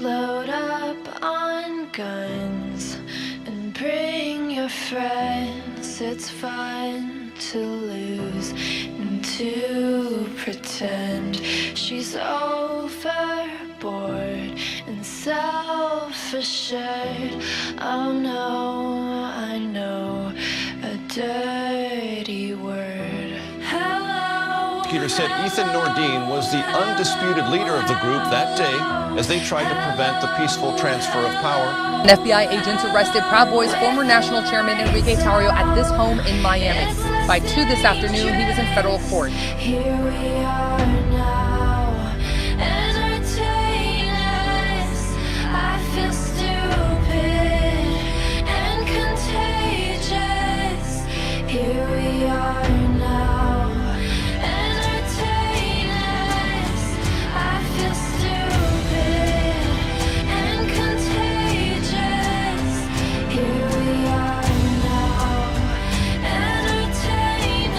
Load up on guns and bring your friends. It's fun to lose and to pretend she's overboard and self-assured. Oh no, I know a dirty word. Hello. Peter said Ethan Nordine was the undisputed leader of the group that day as they tried to prevent the peaceful transfer of power. An FBI agent arrested Proud Boys former national chairman Enrique Tarrio at this home in Miami. By 2 this afternoon, he was in federal court. Here we are now, entertainers. I feel stupid and contagious. Here we are now, entertainers. I feel stupid and contagious. Here we are now, entertainers.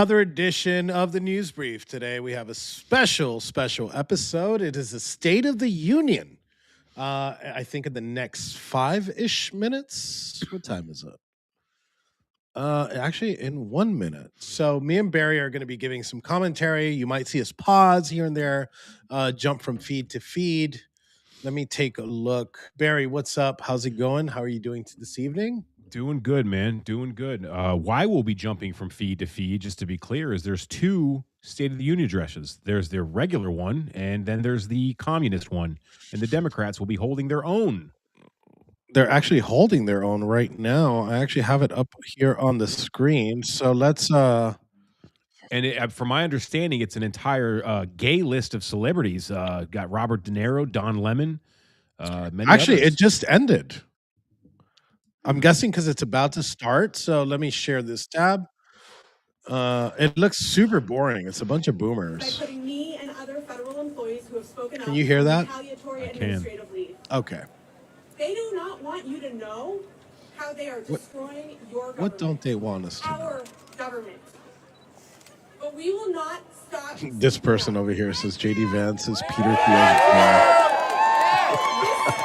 Another edition of the News Brief. Today we have a special episode. It is a State of the Union. I think in the next 5-ish minutes. What time is it? Actually, in 1 minute. So me and Barry are going to be giving some commentary. You might see us pause here and there, jump from feed to feed. Let me take a look. Barry, what's up? How's it going? How are you doing this evening? Doing good, man. Doing good. Why we'll be jumping from feed to feed, just to be clear, is there's 2 State of the Union addresses. There's their regular one, and then there's the communist one. And the Democrats will be holding their own. They're actually holding their own right now. I actually have it up here on the screen. So let's And from my understanding, it's an entire gay list of celebrities. Got Robert De Niro, Don Lemon. Many actually others. it just ended. I'm guessing because it's about to start. So let me share this tab. It looks super boring. It's a bunch of boomers. By putting me and other federal employees who have spoken Can you hear that? retaliatory I can. administrative leave. Okay. They do not want you to know how they are destroying your government. What don't they want us to know? Our government. But we will not stop. This person over here says JD Vance is Peter Thiel's.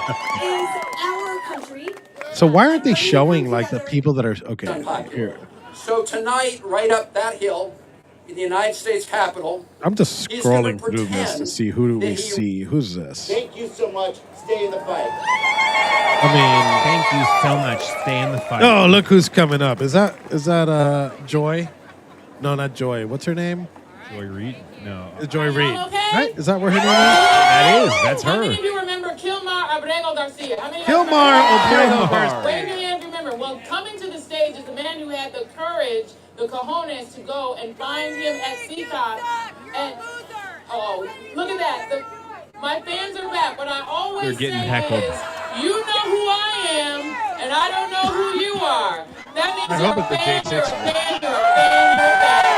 This is our country. So why aren't they showing like the people that are okay here? So tonight, right up that hill in the United States Capitol, I'm just he's gonna scrolling through this to pretend see who do that we he- see. Who's this? Thank you so much. Stay in the fight. I mean, Thank you so much. Stay in the fight. oh, look who's coming up. Is that Joy? No, not Joy. What's her name? Joy Reid? No. Joy Reid. okay? Right? Is that where her name is? That is. That's How many her. of you remember Kilmar Abrego Garcia? How many of you Kilmar remember? Abrego Kilmar. Wave your hand if you remember. Well, coming to the stage is the man who had the courage, the cojones to go and find him at CTOP. And oh, look at that. My fans are back, but I always They're getting say heckled. is, you know who I am, and I don't know who you are. That means I you're hope a it's the fan, J6 you're a one. fan, you're a fan, you're a fan.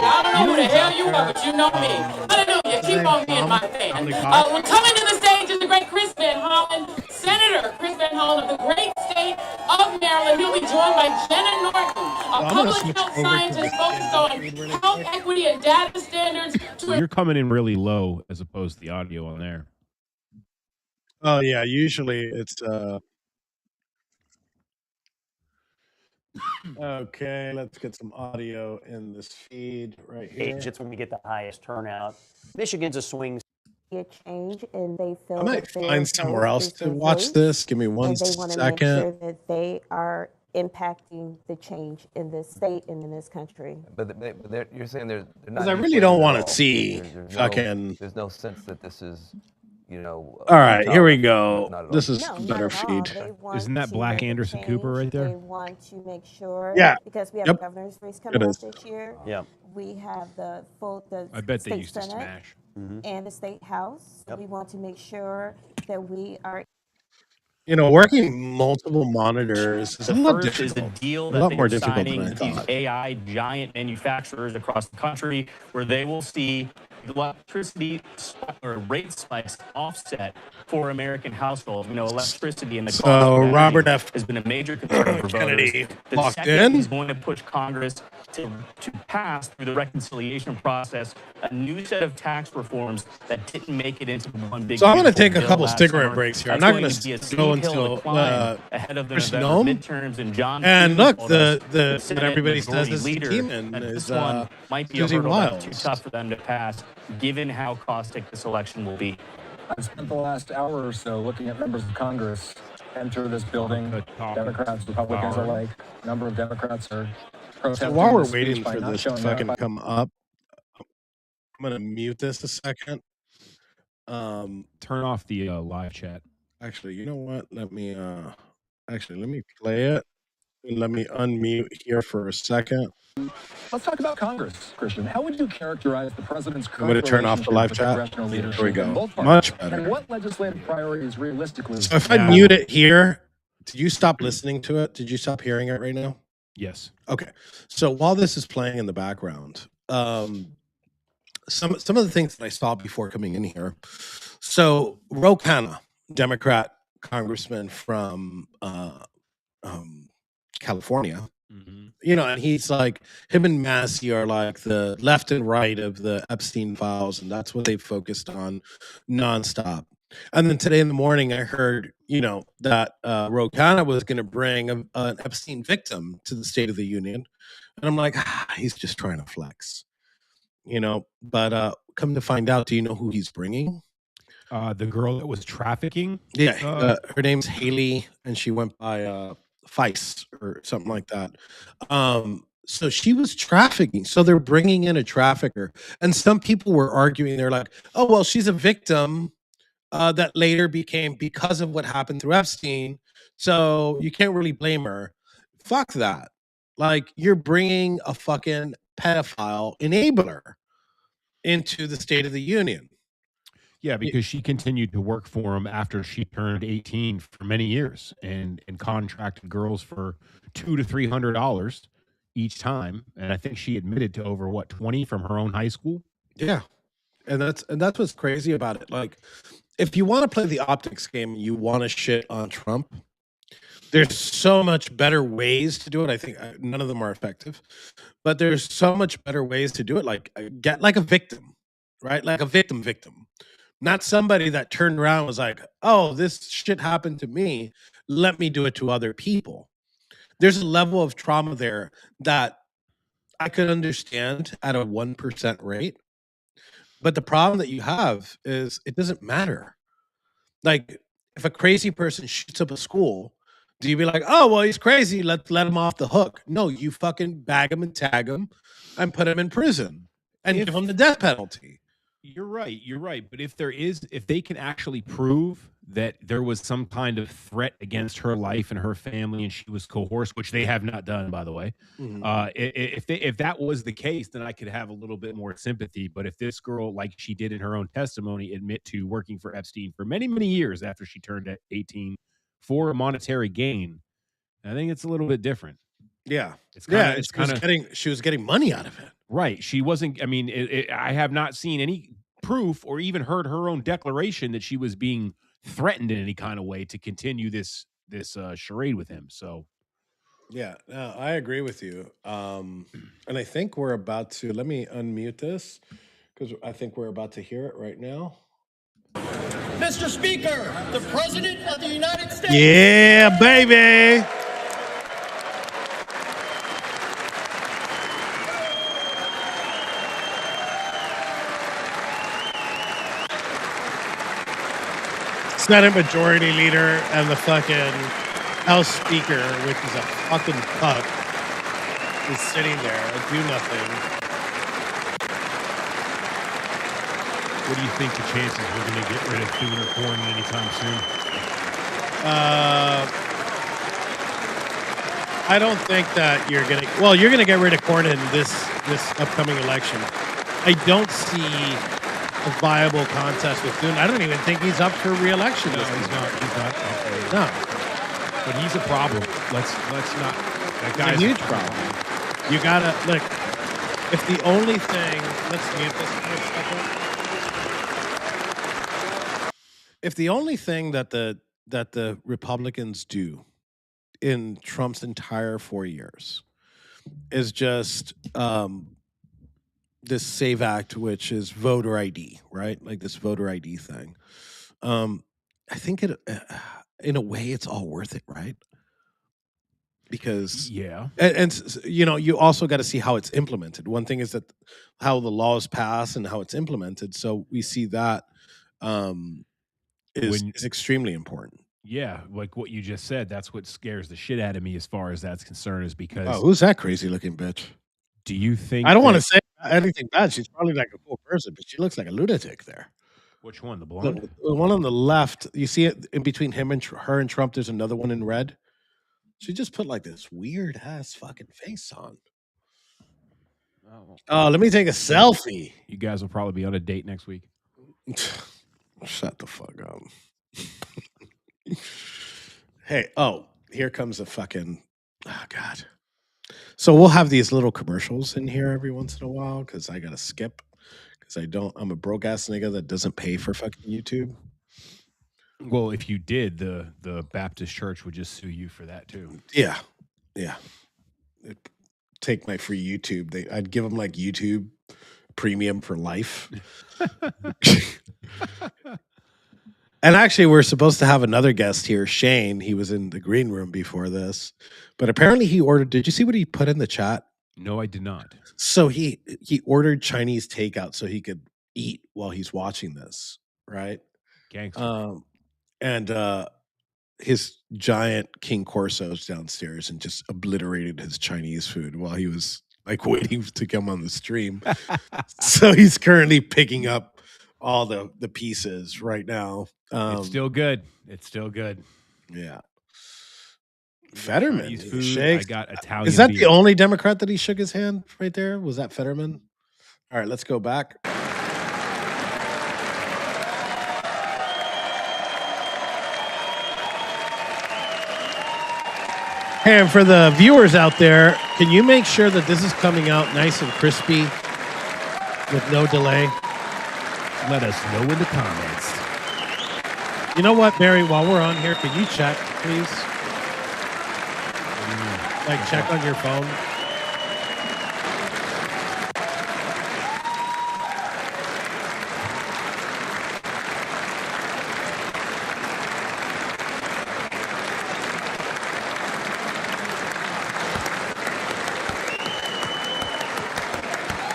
I don't know who the hell you are, but you know me. Hallelujah. Keep on being my fan. We're coming to the stage is the great Chris Van Hollen, Senator Chris Van Hollen of the great state of Maryland. He'll be joined by Jenna Norton, a public health scientist focused on health equity and data standards to You're coming in really low as opposed to the audio on there. Oh yeah, usually it's okay, let's get some audio in this feed right here. It's when we get the highest turnout. Michigan's a swing. A change, and they feel I might that their find somewhere vote else is to watch reversed, this. Give me one and they want to make sure second. that they are impacting the change in this state and in this country. But you're saying they're not. Because I really don't want to see There's fucking. There's no sense that this is, All right, here we go. This is No, a not better at all. feed. They want Isn't that to Black make a Anderson Cooper change. right there? They want to make sure, Yeah. because we have Yep. a governor's race It coming up is. this year. Yeah. We have the I bet they state used to Senate smash. and the state house. Yep. We want to make sure that we are Working multiple monitors is a The lot first is the difficult. deal A that lot they more are difficult than signing I with these thought. AI giant manufacturers across the country, where they will see electricity or rate spikes offset for American households. Electricity and the cost So of energy Robert F. has been a major concern for Kennedy voters. The locked second in. is going to push Congress to pass through the reconciliation process a new set of tax reforms that didn't make it into one big. So I'm going to beautiful take a bill couple last cigarette summer. breaks here. I'm That's not going be a to steep go hill to until climb ahead of the Chris November Noem. midterms, and John And Thune look, told us, the what Senate everybody says Majority is the Leader, demon that is this one might be a Susie hurdle that's too Wiles. tough for them to pass, given how caustic this election will be. I've spent the last hour or so looking at members of Congress enter this building, Democrats, Republicans alike. A number of Democrats are protesting. So while we're the speech waiting by for not this to showing fucking up. come up, I'm going to mute this a second. Turn off the live chat. Actually, you know what? Let me play it. And let me unmute here for a second. Let's talk about Congress, Christian. How would you characterize the president's I'm current going to turn off the live relationship with chat. congressional Here leadership we in go. both parties? Much better. And what legislative priorities realistically? So if I mute it here, did you stop listening to it? Did you stop hearing it right now? Yes. Okay. So while this is playing in the background, some of the things that I saw before coming in here. So Ro Khanna, Democrat congressman from California, and he's like, him and Massey are like the left and right of the Epstein files, and that's what they focused on nonstop. And then today in the morning, I heard, that Ro Khanna was going to bring an Epstein victim to the State of the Union. And I'm like, he's just trying to flex, But come to find out, do you know who he's bringing? The girl that was trafficking? Yeah, her name's Haley, and she went by Feist or something like that. So she was trafficking. So they're bringing in a trafficker. And some people were arguing, they're like, oh, well, she's a victim that later became because of what happened through Epstein. So you can't really blame her. Fuck that. Like, you're bringing a fucking pedophile enabler into the State of the Union. Yeah, because she continued to work for him after she turned 18 for many years and contracted girls for $200 to $300 each time. And I think she admitted to over 20 from her own high school. Yeah. And that's what's crazy about it. Like, if you want to play the optics game, you want to shit on Trump, there's so much better ways to do it. I think none of them are effective, but there's so much better ways to do it. Like, get like a victim, right? Like a victim, not somebody that turned around and was like, oh, this shit happened to me, let me do it to other people. There's a level of trauma there that I could understand at a 1% rate. But the problem that you have is it doesn't matter. Like, if a crazy person shoots up a school, do you be like, oh, well, he's crazy, let him off the hook? No, you fucking bag him and tag him and put him in prison and give him the death penalty. You're right. But if they can actually prove that there was some kind of threat against her life and her family and she was coerced, which they have not done, by the way, if that was the case, then I could have a little bit more sympathy. But if this girl, like she did in her own testimony, admit to working for Epstein for many, many years after she turned 18 for a monetary gain, I think it's a little bit different. Yeah. She was getting money out of it. Right. She wasn't. I mean, I have not seen any proof or even heard her own declaration that she was being threatened in any kind of way to continue this charade with him. So, yeah, no, I agree with you. And I think we're about to, let me unmute this because I think we're about to hear it right now. Mr. Speaker, the President of the United States. Yeah, baby. Senate Majority Leader and the fucking House Speaker, which is a fucking fuck, is sitting there and do nothing. What do you think the chances we're going to get rid of Thune or Cornyn anytime soon? I don't think that you're gonna. Well, you're gonna get rid of Cornyn this upcoming election. I don't see a viable contest with Thune. I don't even think he's up for re-election. No, he's not. He's not. Okay. No, but he's a problem. Let's not. That guy's a huge problem. You gotta look. If the only thing, let's mute this for a second. If the only thing that the Republicans do in Trump's entire 4 years is just this SAVE Act, which is voter ID, right? Like this voter ID thing. I think it, in a way, it's all worth it, right? Because and you know, you also got to see how it's implemented. One thing is that how the laws pass and how it's implemented. So we see that is extremely important. Yeah, like what you just said. That's what scares the shit out of me as far as that's concerned, is because. Oh, who's that crazy looking bitch? Do you think? I don't want to say anything bad. She's probably like a cool person, but she looks like a lunatic there. Which one? The blonde? The one on the left. You see it in between him and her and Trump. There's another one in red. She just put like this weird ass fucking face on. Oh, let me take a selfie. You guys will probably be on a date next week. Shut the fuck up. Hey, oh, here comes the fucking. Oh God. So we'll have these little commercials in here every once in a while because I gotta skip because I'm a broke ass nigga that doesn't pay for fucking YouTube. Well, if you did, the Baptist church would just sue you for that too. Yeah. Take my free YouTube. I'd give them like YouTube Premium for life. And actually, we're supposed to have another guest here, Shane. He was in the green room before this, but apparently he ordered. Did you see what he put in the chat? No, I did not. So he ordered Chinese takeout so he could eat while he's watching this, right? Gangster. And his giant King Corso's downstairs and just obliterated his Chinese food while he was like waiting to come on the stream. So he's currently picking up all the pieces right now. It's still good. It's still good. Yeah. Fetterman. Chinese food. Shakes. I got Italian. Is that beer. the only Democrat that he shook his hand right there? Was that Fetterman? All right, let's go back. Hey, and for the viewers out there, can you make sure that this is coming out nice and crispy with no delay? Let us know in the comments. You know what, Barry, while we're on here, can you check, please? Like, check on your phone.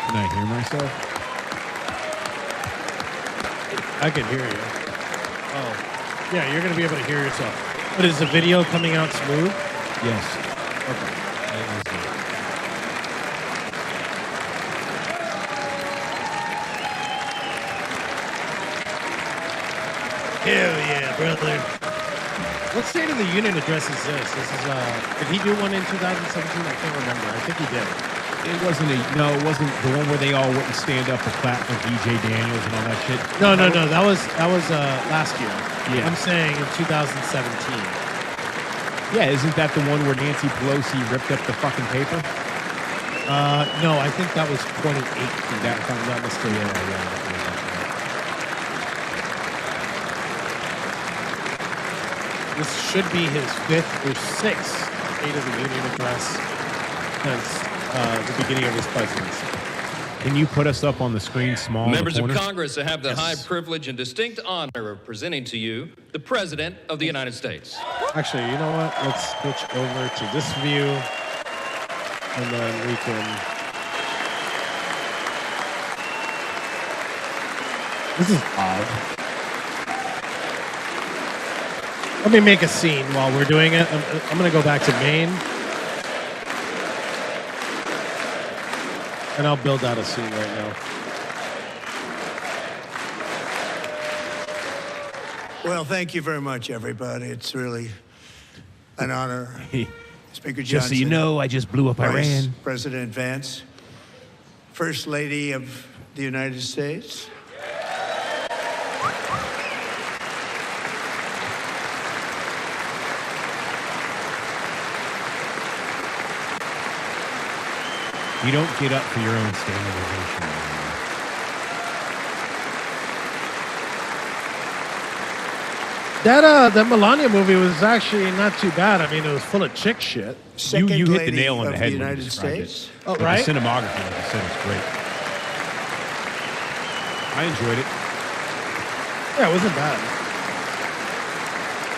Can I hear myself? I can hear you. Oh, yeah, you're going to be able to hear yourself. But is the video coming out smooth? Yes. Okay. Hell yeah, brother. What State of the Union address is this? This is, did he do one in 2017? I can't remember. I think he did. It wasn't it wasn't the one where they all went and stand up and clap for DJ Daniels and all that shit. No. That was last year. Yeah. I'm saying in 2017. Yeah, isn't that the one where Nancy Pelosi ripped up the fucking paper? No, I think that was 2018. That, if I'm not mistaken. Yeah. This should be his 5th or 6th State of the Union address since the beginning of his presidency. Can you put us up on the screen small? Members of Congress have the high privilege and distinct honor of presenting to you the President of the United States. Actually, you know what? Let's switch over to this view, and then we can... This is odd. Let me make a scene while we're doing it. I'm going to go back to Maine. And I'll build out a scene right now. Well, thank you very much, everybody. It's really an honor. Speaker Johnson. Just so you know, I just blew up Vice Iran. President Vance, First Lady of the United States. You don't get up for your own standing ovation. That Melania movie was actually not too bad. I mean, it was full of chick shit. You hit the nail on the head when you described it. Oh, But right? The cinematography, like I said, is great. I enjoyed it. Yeah, it wasn't bad.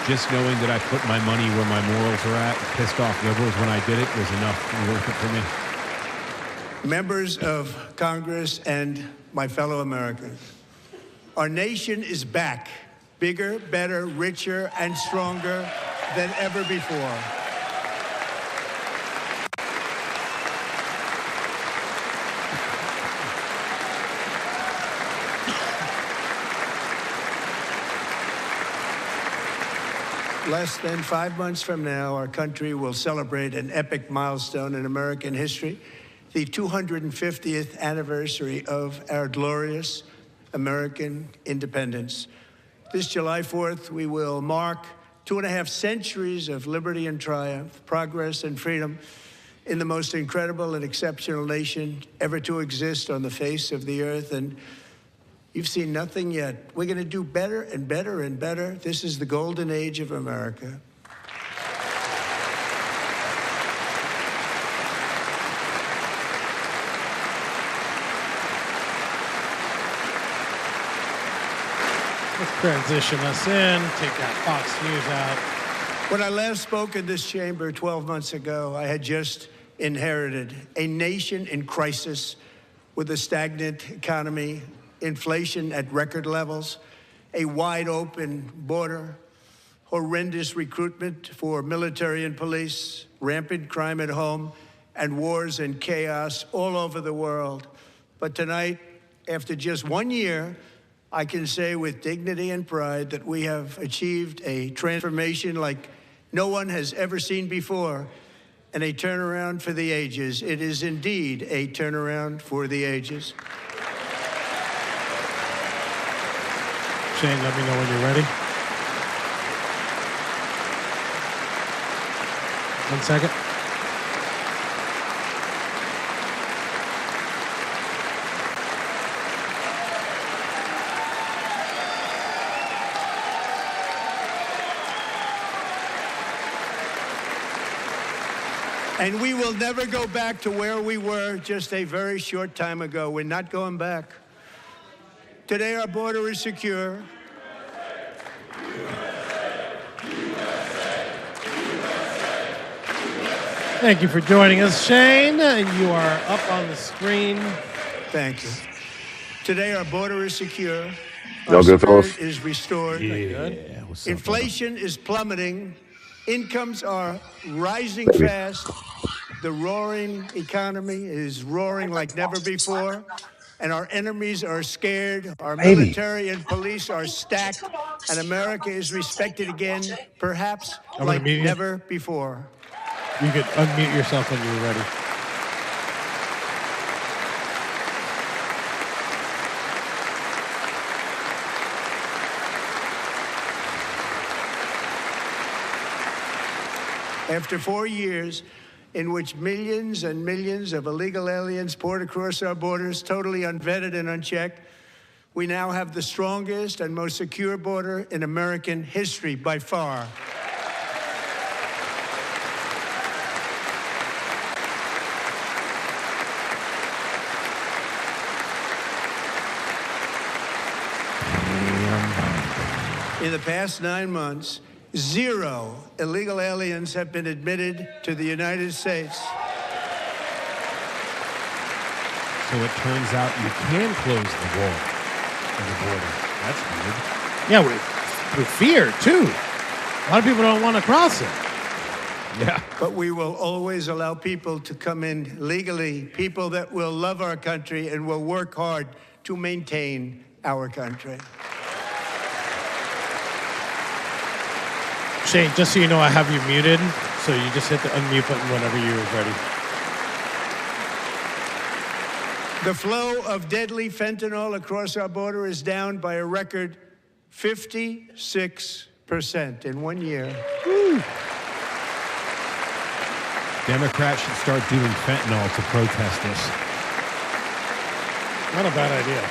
Just knowing that I put my money where my morals are at, pissed off liberals when I did it, was enough and worth it for me. Members of Congress and my fellow Americans, our nation is back, bigger, better, richer, and stronger than ever before. Less than 5 months from now, our country will celebrate an epic milestone in American history, the 250th anniversary of our glorious American independence. This July 4th, we will mark 2.5 centuries of liberty and triumph, progress and freedom in the most incredible and exceptional nation ever to exist on the face of the earth. And you've seen nothing yet. We're going to do better and better and better. This is the golden age of America. Let's transition us in, take that Fox News out. When I last spoke in this chamber 12 months ago, I had just inherited a nation in crisis with a stagnant economy, inflation at record levels, a wide open border, horrendous recruitment for military and police, rampant crime at home, and wars and chaos all over the world. But tonight, after just 1 year, I can say with dignity and pride that we have achieved a transformation like no one has ever seen before, and a turnaround for the ages. It is indeed a turnaround for the ages. Shane, let me know when you're ready. 1 second. And we will never go back to where we were just a very short time ago. We're not going back. Today, our border is secure. Thank you for joining us, Shane. You are up on the screen. Thank you. Today, our border is secure. Y'all Our good, spirit fellas? is restored. Yeah. Inflation is plummeting. Incomes are rising fast. The roaring economy is roaring like never before. And our enemies are scared. Our military and police are stacked. And America is respected again, perhaps I'm gonna like mute you. never before. You could unmute yourself when you're ready. After 4 years in which millions and millions of illegal aliens poured across our borders, totally unvetted and unchecked, we now have the strongest and most secure border in American history by far. In the past 9 months, 0 illegal aliens have been admitted to the United States. So it turns out you can close the wall on the border. That's weird. Yeah, with fear, too. A lot of people don't want to cross it. Yeah. But we will always allow people to come in legally, people that will love our country and will work hard to maintain our country. Shane, just so you know, I have you muted, so you just hit the unmute button whenever you're ready. The flow of deadly fentanyl across our border is down by a record 56% in 1 year. Woo. Democrats should start doing fentanyl to protest this. Not a bad idea.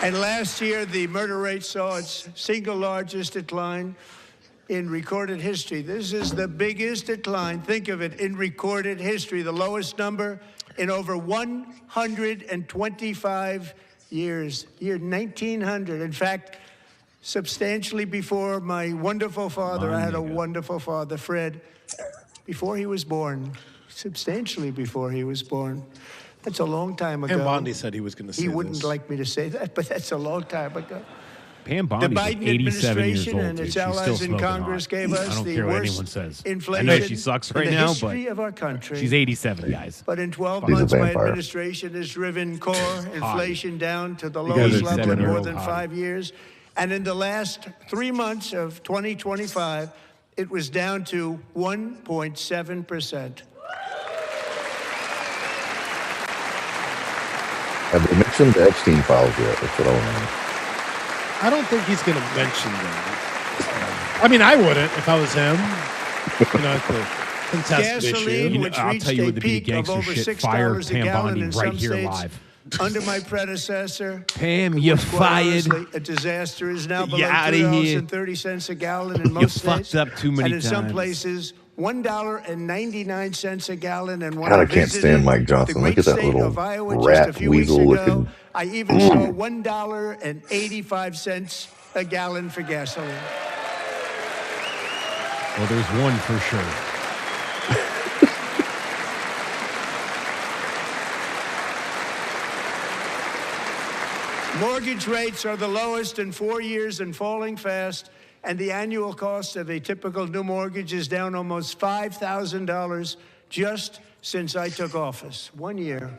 And last year, the murder rate saw its single largest decline in recorded history. This is the biggest decline, think of it, in recorded history, the lowest number in over 125 years, year 1900. In fact, substantially before my wonderful father, I had a wonderful father, Fred, before he was born, substantially before he was born. That's a long time ago. And Bondi said he was going to say He wouldn't this. like me to say that, but that's a long time ago. Pam Bondi's The like Biden 87 years administration old, and dude. its She's still allies in smoking Congress hot. gave I us don't the care what worst anyone says. inflation I know she sucks right in the now, history but of our country. she's 87, guys. But in 12 She's a months, my vampire. administration has driven core inflation down to the You guys lowest are level in 7-year-old more than hottie. 5 years. And in the last 3 months of 2025, it was down to 1.7%. Have they mentioned the Epstein files yet? That's what I want to know. I don't think he's going to mention them. I mean, I wouldn't if I was him. You know, it's a contested issue. Gasoline, which I'll reached tell you a what the big peak of gangster over shit. Fire $6 a Pam gallon Bondi in right some here states. live. Under my predecessor, Pam, you're quite fired. honestly, a disaster is now below You're outta here. $2.30 a gallon in most You states. fucked up too many and in some times. places, $1.99 a gallon. And when God, I I can't visited stand Mike the Johnson. great Look at that state little of Iowa just a rat few weeks weasel ago, looking. I even saw $1.85 a gallon for gasoline. Well, there's one for sure. Mortgage rates are the lowest in 4 years and falling fast, and the annual cost of a typical new mortgage is down almost $5,000 just since I took office. 1 year.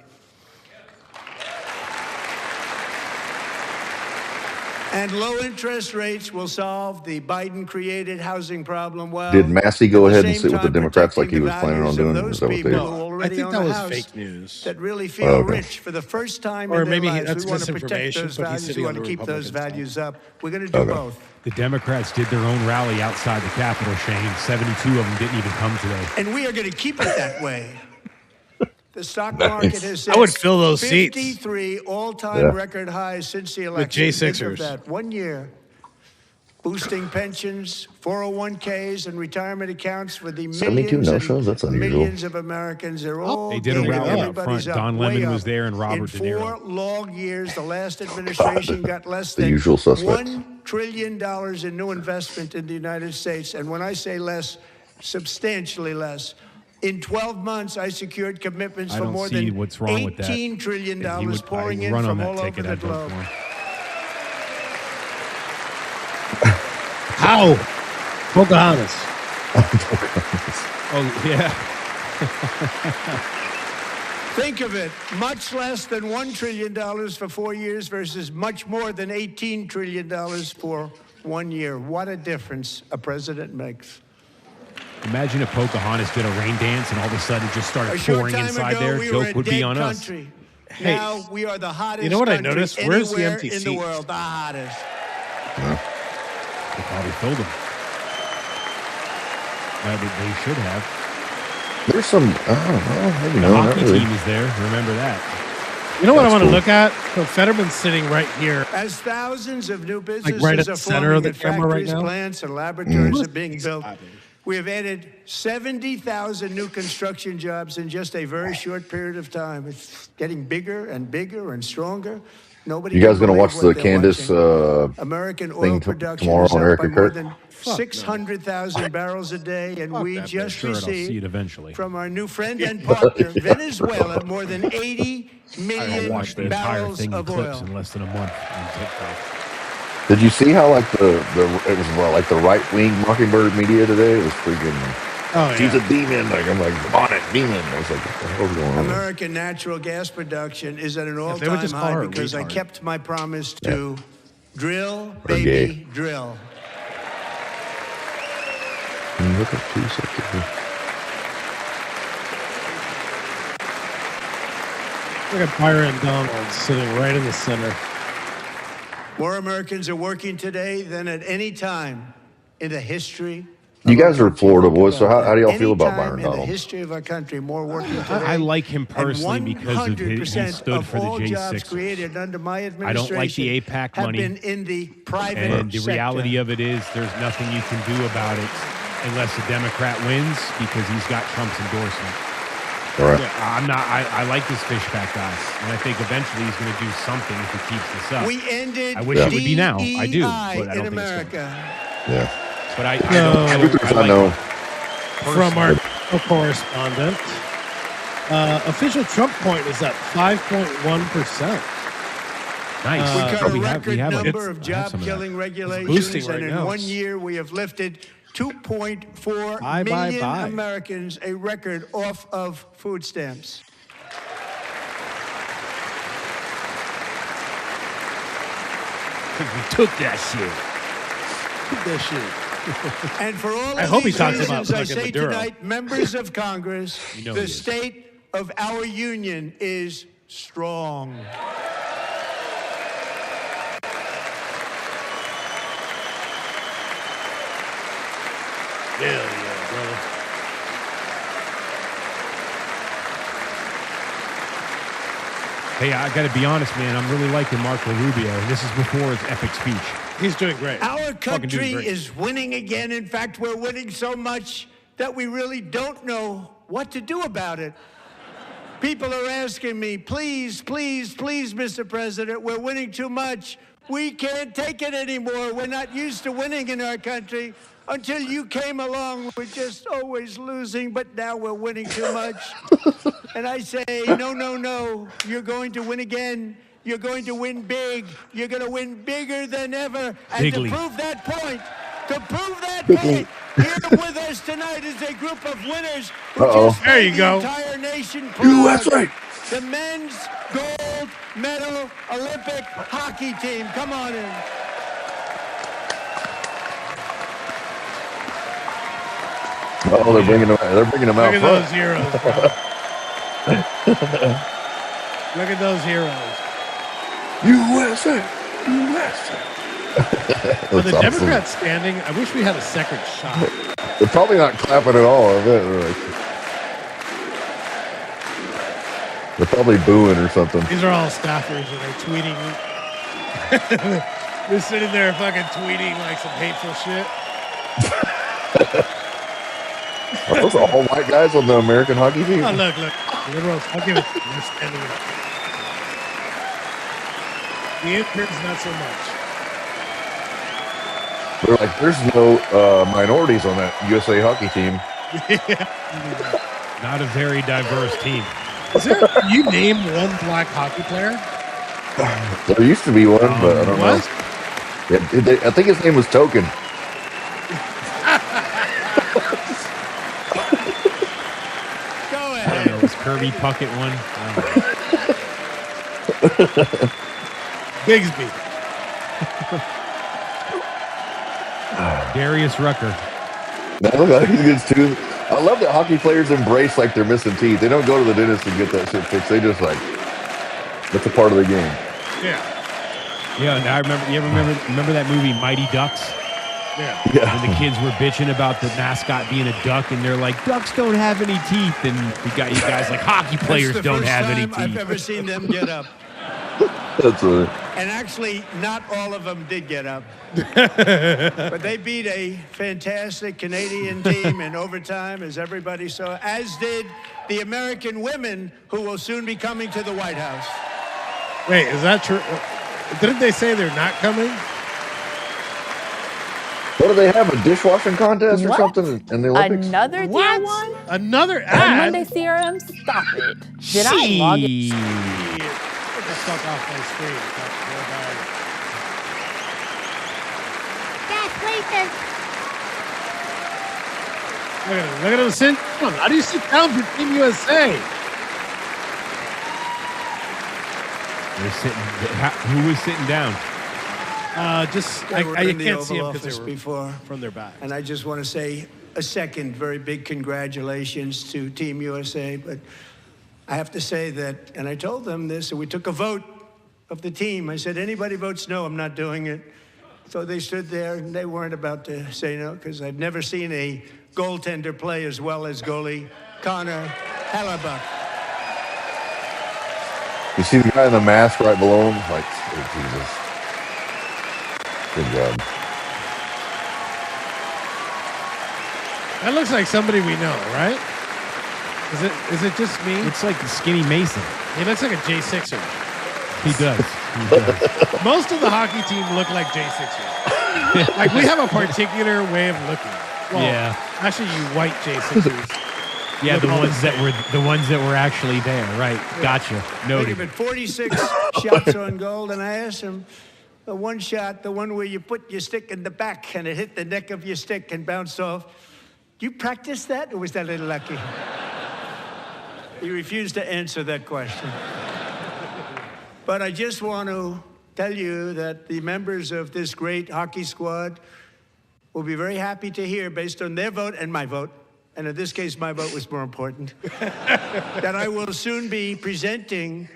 And low interest rates will solve the Biden-created housing problem well. Did Massey go at the ahead and same sit with the time Democrats like he protecting was the planning on values of doing? those Is that what people they? who I already think own that a was house fake news. that really feel Oh, okay. rich for the first time Or in their maybe lives. that's We want to protect misinformation, those but he's values. We sitting want on to the keep those Republican values up. We're going to do Okay. both. The Democrats did their own rally outside the Capitol, Shane. 72 of them didn't even come today. And we are going to keep it that way. The stock market has set I would fill those seats. 53 all-time Yeah. record highs since the With election. Think J6ers. of that. 1 year. Boosting pensions, 401ks, and retirement accounts for the 72 millions no-shows? and That's unusual. millions of Americans. They're all They did a getting rally out everybody's front. up, Don way Lemon up. was there and Robert In De Niro. 4 long years, the last administration got less The than usual suspects. $1 trillion in new investment in the United States. And when I say less, substantially less. In 12 months, I secured commitments I for don't more see than what's wrong with that. $18 trillion If he would pouring in run on from that all over ticket, the I'd vote globe. for him. How? Pocahontas. Oh, yeah. Think of it, much less than $1 trillion for 4 years versus much more than $18 trillion for 1 year. What a difference a president makes. Imagine if Pocahontas did a rain dance and all of a sudden just started A short pouring time inside ago, there. we were Joke a would be dead on us. country. Hey, Now we are the hottest you know what I country noticed? Where's the anywhere empty in the seats? world. The hottest. They probably filled them. They should have. There's some, I don't know, maybe The no, not hockey really. team is there. Remember that. You know what That's I want cool. to look at? So Fetterman's sitting right here. As thousands of new businesses right at are the center forming of the and camera right factories, now? plants, and laboratories Mm-hmm. are being built, we have added 70,000 new construction jobs in just a very short period of time. It's getting bigger and bigger and stronger. Nobody You can guys gonna believe watch what the they're Candace watching. American oil thing production tomorrow is on up Erica by more Kirk? than 600,000 barrels a day, and we that, just sure, I'll see it received eventually. from our new friend and partner, Venezuela, more than 80 I million watched the entire barrels thing in of clips oil. in less than a month on TikTok. Did you see how like it was like the right wing Mockingbird media today? It was freaking. Oh, She's yeah. a demon. Like I'm like, on it, demon. I was like, what the hell's going on? American natural gas production is at an they would all-time just call high her a because I retard. kept my promise to drill, Or baby, gay. drill. Can you look up 2 seconds? Look at Byron Donald sitting right in the center. More Americans are working today than at any time in the history. You guys are Florida boys, so how do y'all feel about Anytime Byron in the Donald? history of our country, more working today. I like him personally and because of his, he 100% stood for the all jobs J6. created under my I administration don't like the APAC have money. been in the private And the sector. reality of it is there's nothing you can do about it unless a Democrat wins because he's got Trump's endorsement. Right. I like this Fishback guy, and I think eventually he's going to do something if he keeps this up. We ended I wish it would be now. I do, but I in don't think America. Yeah. But I I know. From our correspondent, official Trump point is at 5.1%. Nice. We got a we record have number of job-killing regulations, boosting and right in now. 1 year we have lifted 2.4 million Americans, a record, off of food stamps. We took that shit. Took that shit. And for all I of hope he these talks about reasons, I fucking say Maduro. tonight, members of Congress, You know the he is. state of our union is strong. Hell yeah, brother. Hey, I got to be honest, man. I'm really liking Marco Rubio. This is before his epic speech. He's doing great. Our Fucking country doing great. is winning again. In fact, we're winning so much that we really don't know what to do about it. People are asking me, please, please, please, Mr. President, we're winning too much. We can't take it anymore. We're not used to winning in our country. Until you came along, we're just always losing, but now we're winning too much. And I say, no, no, no. You're going to win again. You're going to win big. You're going to win bigger than ever. And Bigly. to prove that point, here with us tonight is a group of winners who just There made you the go. entire nation proud. USA. The men's gold medal Olympic hockey team. Come on in. Oh, they're bringing them out Look at front. those heroes, bro. Look at those heroes. USA. USA. Are the That's awesome. Democrats standing? I wish we had a second shot. They're probably not clapping at all. I bet. They're probably booing or something. These are all staffers and they're tweeting. They're sitting there fucking tweeting like some hateful shit. Are those all white guys on the American hockey team? Oh, look. Liberals, I'll give it to them. They're standing up. The interns, not so much. They're like, there's no minorities on that USA hockey team. Not a very diverse team. Is there, you name one black hockey player? There used to be one, but I don't know. What? Yeah, I think his name was Token. Go I ahead. don't know. Was Kirby Puckett one? Bigsby. Darius Rucker. No, he's good too. I love that hockey players embrace like they're missing teeth. They don't go to the dentist and get that shit fixed. They just like, that's a part of the game. Yeah. Yeah, and I remember. You remember that movie Mighty Ducks? Yeah. When the kids were bitching about the mascot being a duck, and they're like, "Ducks don't have any teeth," and we got you guys like, "Hockey players That's the don't first have any time I've teeth." ever seen them get up. That's right. And actually, not all of them did get up. But they beat a fantastic Canadian team in overtime, as everybody saw, as did the American women who will soon be coming to the White House. Wait, is that true? Didn't they say they're not coming? What do they have? A dishwashing contest or something in the Olympics? Another What? tier one? Another On ad? Monday CRM? Stop it. Did I log in? Shit. Get the fuck off my screen. Look at him. Look at him sit down. How do you sit down for Team USA? They're sitting. Who was sitting down? Just They were I in the can't see Oval them because Office they were before. from their back. And I just want to say a second very big congratulations to Team USA. But I have to say that, and I told them this, and we took a vote of the team. I said, anybody votes no, I'm not doing it. So they stood there, and they weren't about to say no, because I've never seen a goaltender play as well as goalie Connor Hellebuck. You see the guy in the mask right below him? Like, oh, Jesus. Good job. That looks like somebody we know, right? Is it just me? It's like Skinny Mason. He looks like a J6er. He does. He does. Most of the hockey team look like J6ers. Like, we have a particular way of looking. Well, Yeah. Actually, you white J6ers. Yeah, look the all ones the that were actually there. Right. Gotcha. Wait a Noted. minute, 46 shots on goal, and I asked him, the one shot, the one where you put your stick in the back and it hit the neck of your stick and bounced off. Do you practice that, or was that a little lucky? He refused to answer that question. But I just want to tell you that the members of this great hockey squad will be very happy to hear, based on their vote and my vote, and in this case, my vote was more important, that I will soon be presenting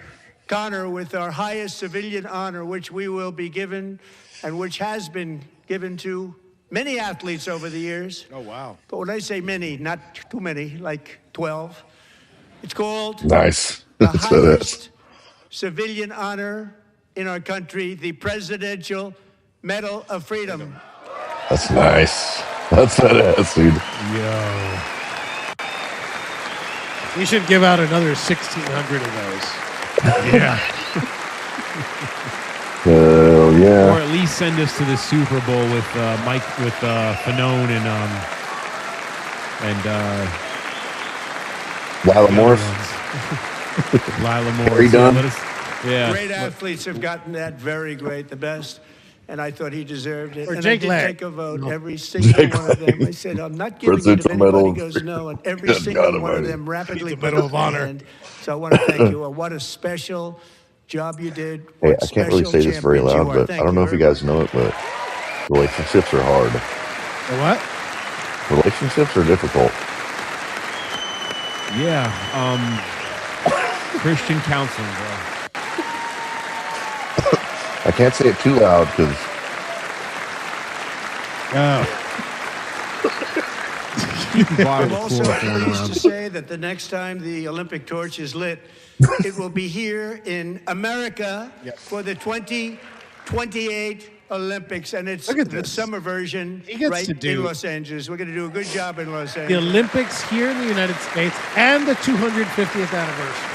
Connor with our highest civilian honor, which we will be given, and which has been given to many athletes over the years. Oh, wow. But when I say many, not too many, like 12, it's called Nice. the That's badass. highest civilian honor in our country, the Presidential Medal of Freedom. That's nice. That's badass, dude. Yo. We should give out another 1,600 of those. Yeah. Hell Or yeah. at least send us to the Super Bowl with Fanone and Lila Morris. Lila Morris. Are you done? Yeah. Great athletes have gotten that, very great, the best. And I thought he deserved it. Or And Jake I did Lang. take a vote, every single one of them. I said, I'm not giving it if Presidential anybody Medal. goes no. And every Good single God one of almighty. them rapidly Needs a put Medal up of their Honor. hand. So I want to thank you. What a special job you did. Hey, What I can't really special say this very champions you loud, are. but Thank I don't know if you very guys know it, but relationships are hard. The what? Relationships are difficult. Yeah. Christian counseling, bro. I can't say it too loud because I'm also pleased to say that the next time the Olympic torch is lit, it will be here in America for the 2028 Olympics, and it's Look at the this. summer version He gets right to do- in Los Angeles. We're going to do a good job in Los The Angeles. Olympics here in the United States and the 250th anniversary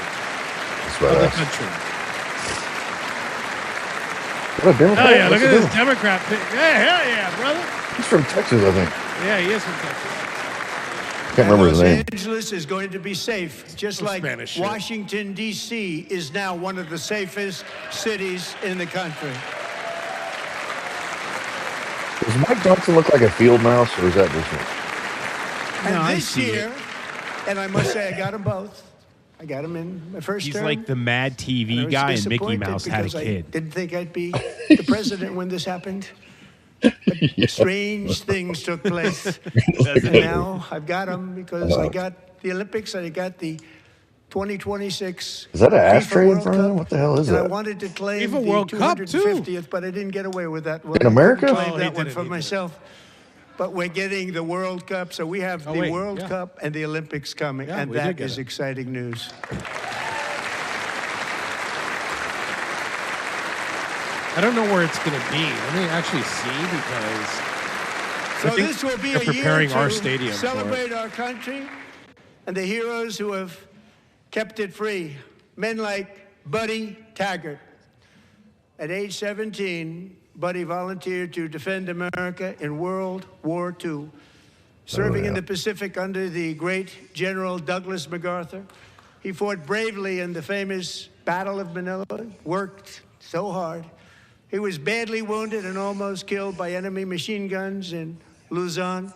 that's of the badass. country. What a Democrat. Oh, yeah, look What's at the this deal? Democrat pick. Hey, hell yeah, brother. He's from Texas, I think. Yeah, he is from Texas. Can't remember his Los name. Angeles is going to be safe, just Oh, like Spanish shit. Washington, D.C. is now one of the safest cities in the country. Does Mike Johnson look like a field mouse, or is that just me? And No, I this see year, and I must say I got them both. I got them in my first He's term. like the Mad And I TV was guy, and Mickey disappointed Mouse had a because I kid. didn't think I'd be the president when this happened. But strange things took place. And now I've got them because I got the Olympics and I got the 2026 Is that an FIFA ashtray in World front of him? Cup. What the hell is And I that? wanted to claim FIFA the World Cup, too. 250th, but I didn't get away with that one. In America? I couldn't claim Oh, he that one didn't, for he myself. But we're getting the World Cup, so we have Oh, the wait, World yeah. Cup and the Olympics coming, Yeah, and we did that get is it. exciting news. I don't know where it's going to be. Let me actually see because So I think this will be they're a year preparing to our stadium for it. celebrate our country and the heroes who have kept it free. Men like Buddy Taggart. At age 17, Buddy volunteered to defend America in World War II, serving in the Pacific under the great General Douglas MacArthur. He fought bravely in the famous Battle of Manila, worked so hard. He was badly wounded and almost killed by enemy machine guns in Luzon.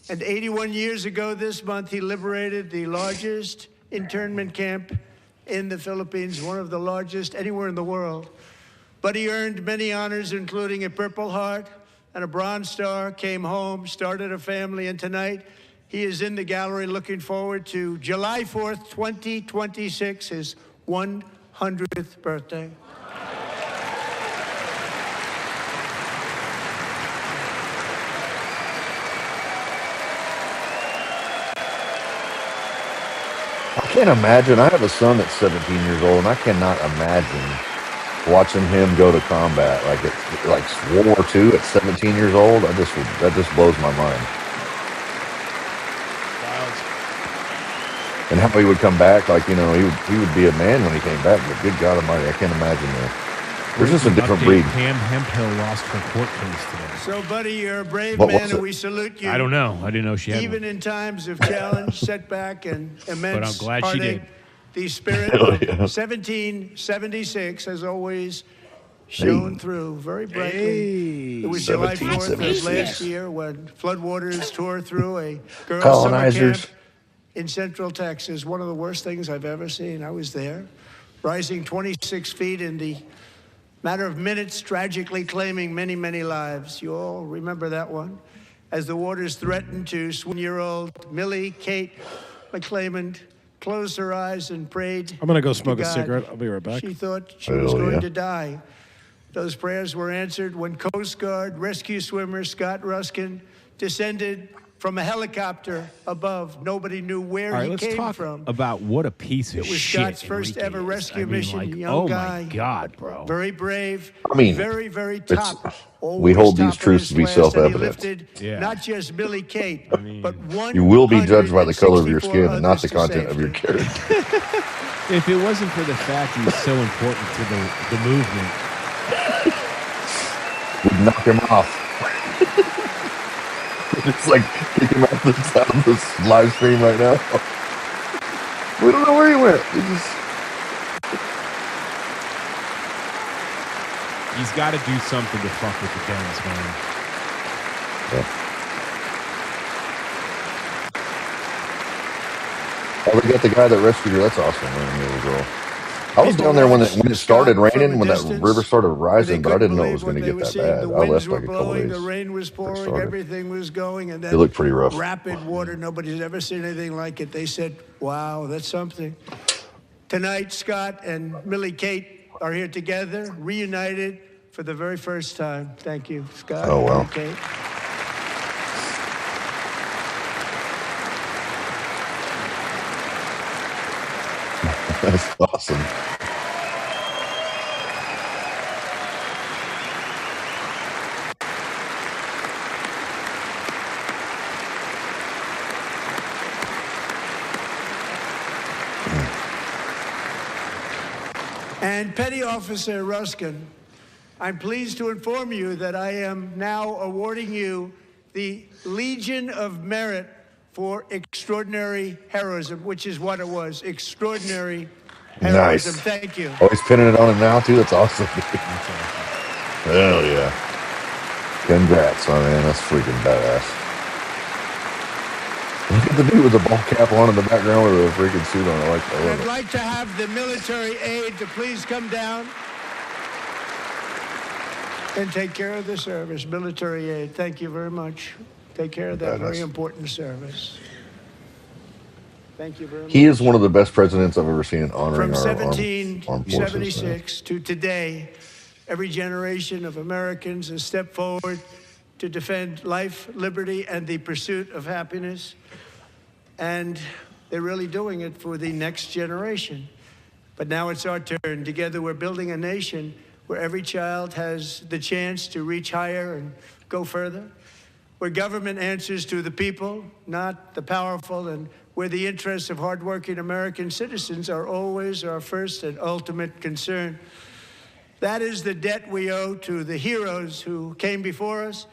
And 81 years ago this month, he liberated the largest internment camp in the Philippines, one of the largest anywhere in the world. But he earned many honors, including a Purple Heart, and a Bronze Star, came home, started a family, and tonight he is in the gallery looking forward to July 4th, 2026, his 100th birthday. I can't imagine. I have a son that's 17 years old, and I cannot imagine watching him go to combat like World War II at 17 years old. That just blows my mind. And how he would come back, like, you know, he would be a man when he came back. But good God Almighty, I can't imagine that. There's just a different breed. Pam Hemphill lost her court case today. So, buddy, you're a brave What man, was and it? we salute you. I don't know. I didn't know she had Even one. in times of challenge, setback, and immense But I'm glad she heartache, did. the spirit Hell of yeah. 1776 has always shone through very brightly. It was July 4th of 1776. last year when floodwaters tore through a girls' Colonizers. summer camp in Central Texas. One of the worst things I've ever seen. I was there, rising 26 feet in the matter of minutes, tragically claiming many, many lives. You all remember that one? As the waters threatened to one-year-old Millie Kate McClament closed her eyes and prayed. I'm gonna go to smoke a God. cigarette. I'll be right back. She thought she was Hell going yeah. to die. Those prayers were answered when Coast Guard rescue swimmer Scott Ruskin descended from a helicopter above. Nobody knew where All right, he let's came talk from. about what a piece of It was shit Scott's first Enrique ever is. rescue I mean, mission. like, Young oh guy, my God, bro. very brave. I mean, very, very it's- top. we always hold these top in truths his to be class, and he self-evident. lifted Yeah. not just Billy Kate, but one. You will be judged by the color of your skin and not the content of your character. If it wasn't for the fact he's so important to the movement, We'd knock him off. It's like kick him out of this live stream right now. We don't know where he went. he's got to do something to fuck with the Dems, man. Oh, we got the guy that rescued her. That's awesome, man. The little girl. I was down there when it started raining, when that river started rising, but I didn't know it was going to get that bad. The I left winds like were a couple blowing, the days. rain was pouring, started. everything was going, and then It looked pretty rough. rapid water. Nobody's ever seen anything like it. They said, wow, that's something. Tonight, Scott and Millie Kate are here together, reunited for the very first time. Thank you, Scott. Oh, wow. and Kate. That's awesome. And Petty Officer Ruskin, I'm pleased to inform you that I am now awarding you the Legion of Merit for extraordinary heroism, which is what it was, extraordinary heroism. Nice. Thank you. Oh, he's pinning it on him now, too? That's awesome. Hell yeah. Congrats, my man. That's freaking badass. Look at the dude with the ball cap on in the background with a freaking suit on. I love I'd it. like to have the military aide to please come down and take care of the service. Military aide, thank you very much. Take care of that very important service. Thank you very much. He is one of the best presidents I've ever seen in honoring From our armed forces. Man. 1776 to today, every generation of Americans has stepped forward to defend life, liberty, and the pursuit of happiness. And they're really doing it for the next generation. But now it's our turn. Together, we're building a nation where every child has the chance to reach higher and go further, where government answers to the people, not the powerful, and where the interests of hardworking American citizens are always our first and ultimate concern. That is the debt we owe to the heroes who came before us,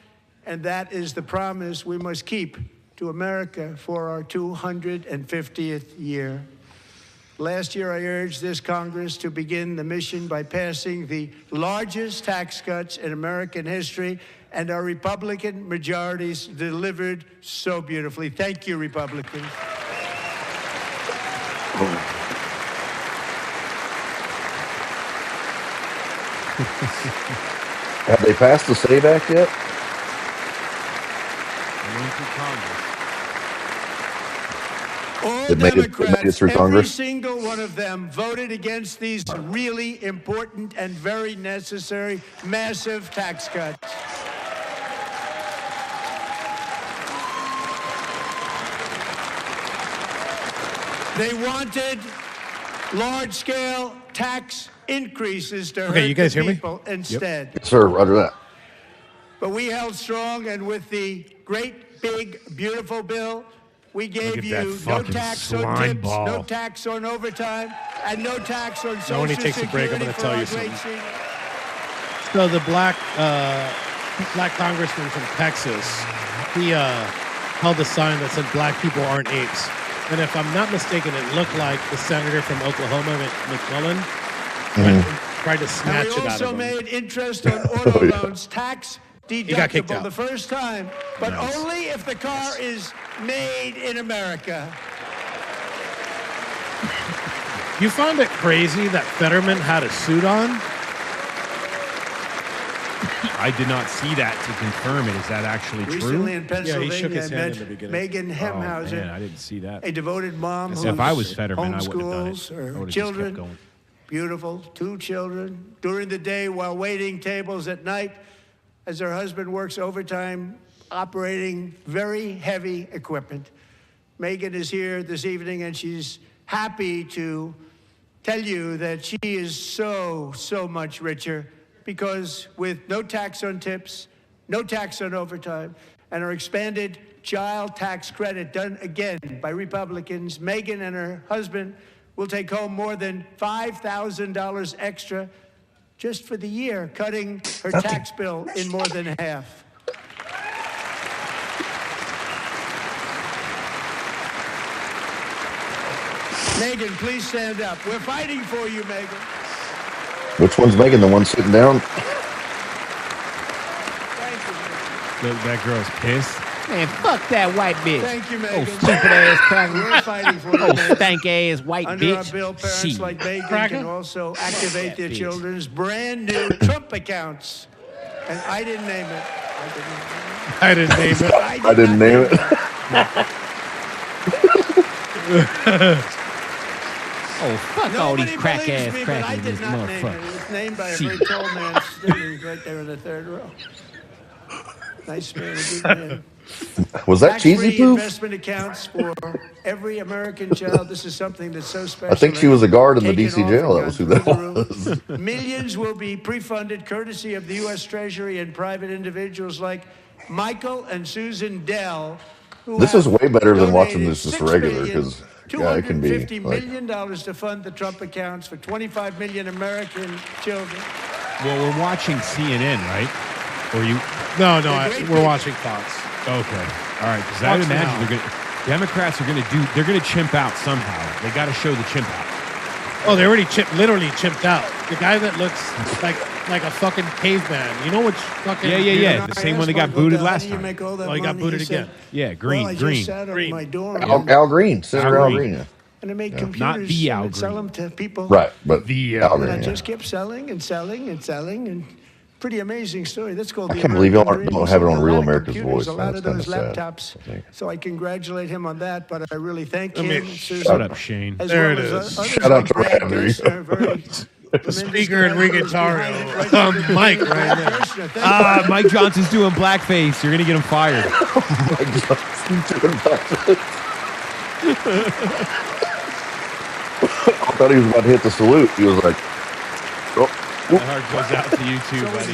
and that is the promise we must keep to America for our 250th year. Last year, I urged this Congress to begin the mission by passing the largest tax cuts in American history, and our Republican majorities delivered so beautifully. Thank you, Republicans. Have they passed the SAVE Act yet? All It made it Democrats, through every Congress? single one of them voted against these really important and very necessary massive tax cuts. They wanted large-scale tax increases to hurt you guys the hear me? people instead. Yes, sir. Roger that. But we held strong, and with the great, big, beautiful bill, we gave at that you no fucking tax on slime tips, ball. no tax on overtime, and no tax on Now, Social when he takes a break, I'm Security gonna for tell our you great something. seniors. So the black congressman from Texas, he held a sign that said "Black people aren't apes." And if I'm not mistaken, it looked like the senator from Oklahoma, McMillan, tried to And snatch we it out also of him. made interest on auto loans tax got kicked deductible out. the first time, but Nice. only if the car is made in America. You found it crazy that Fetterman had a suit on? I did not see that to confirm it. Is that actually true? Recently in Yeah, Pennsylvania, he shook his I hand met in the beginning. Megan Oh, Hemhauser, man, I didn't see that. a devoted mom If who I was Fetterman, I wouldn't have done homeschools it. I her would have just kept children. going. Beautiful, 2 children. During the day, while waiting tables at night, as her husband works overtime, operating very heavy equipment. Megan is here this evening, and she's happy to tell you that she is so much richer because with no tax on tips, no tax on overtime, and her expanded child tax credit done again by Republicans, Megan and her husband will take home more than $5,000 extra just for the year, cutting her tax bill in more than half. Megan, please stand up. We're fighting for you, Megan. Which one's Megan? The one sitting down? That girl's pissed. Man, fuck that white bitch. Thank you, Oh, Megan. stupid ass cracker. We're fighting for you, Oh, Megan. stank ass white Under bitch. our bill, parents Shit. like Megan Cracker? can also activate their bitch. children's brand new Trump accounts. And I didn't name it. I didn't name it. I didn't name it. Oh, fuck all these Nobody crack believes ass me, but crackers I in did this not name it. It motherfucker. was named by a Shit. very tall man sitting right there in the third row. Nice man, a good man. Was that cheesy Tax-free poof? investment accounts for every American child. This is something that's so special. I think she was a guard in the Taken DC off jail. and That was who gone that through the was. roof. Millions will be pre-funded courtesy of the U.S. Treasury and private individuals like Michael and Susan Dell. Who This have is way better than watching donated this just $6 regular billion, because yeah, it can be $250 like million to fund the Trump accounts for 25 million American children. Well, we're watching CNN, right? Or you? No, we're watching Fox. Okay. All right. Because I would Fox imagine now. they're going. Democrats are going to they're going to chimp out somehow. They got to show the chimp out. Oh, they already literally chimped out. The guy that looks like a fucking caveman. You know which fucking... Yeah. The same one that got booted last time. Oh, he got booted again. Yeah, Green. Well, I Green. just sat on my dorm Al Green, Senator Al Green. Green. Yeah. and I made Yeah. computers Not the Al and sell Green. them to people. Right, but The Al And I Green. Yeah. just kept selling and selling and selling and pretty amazing story. That's called I the can't believe y'all American don't Dream. have it So on a Real lot of America's computers, Voice. a lot That's of kind those of sad. laptops. I think. So I congratulate him on that, but I really thank Let me- him, Susan, Shut up, Shane. as There well it as is. others Shout out like to Brad Randy. Gerstner, very Speaker Enrique Tario. Mike right now. Mike Johnson's doing blackface. You're going to get him fired. I thought he was about to hit the salute. He was like, oh, My heart goes out to you too, buddy.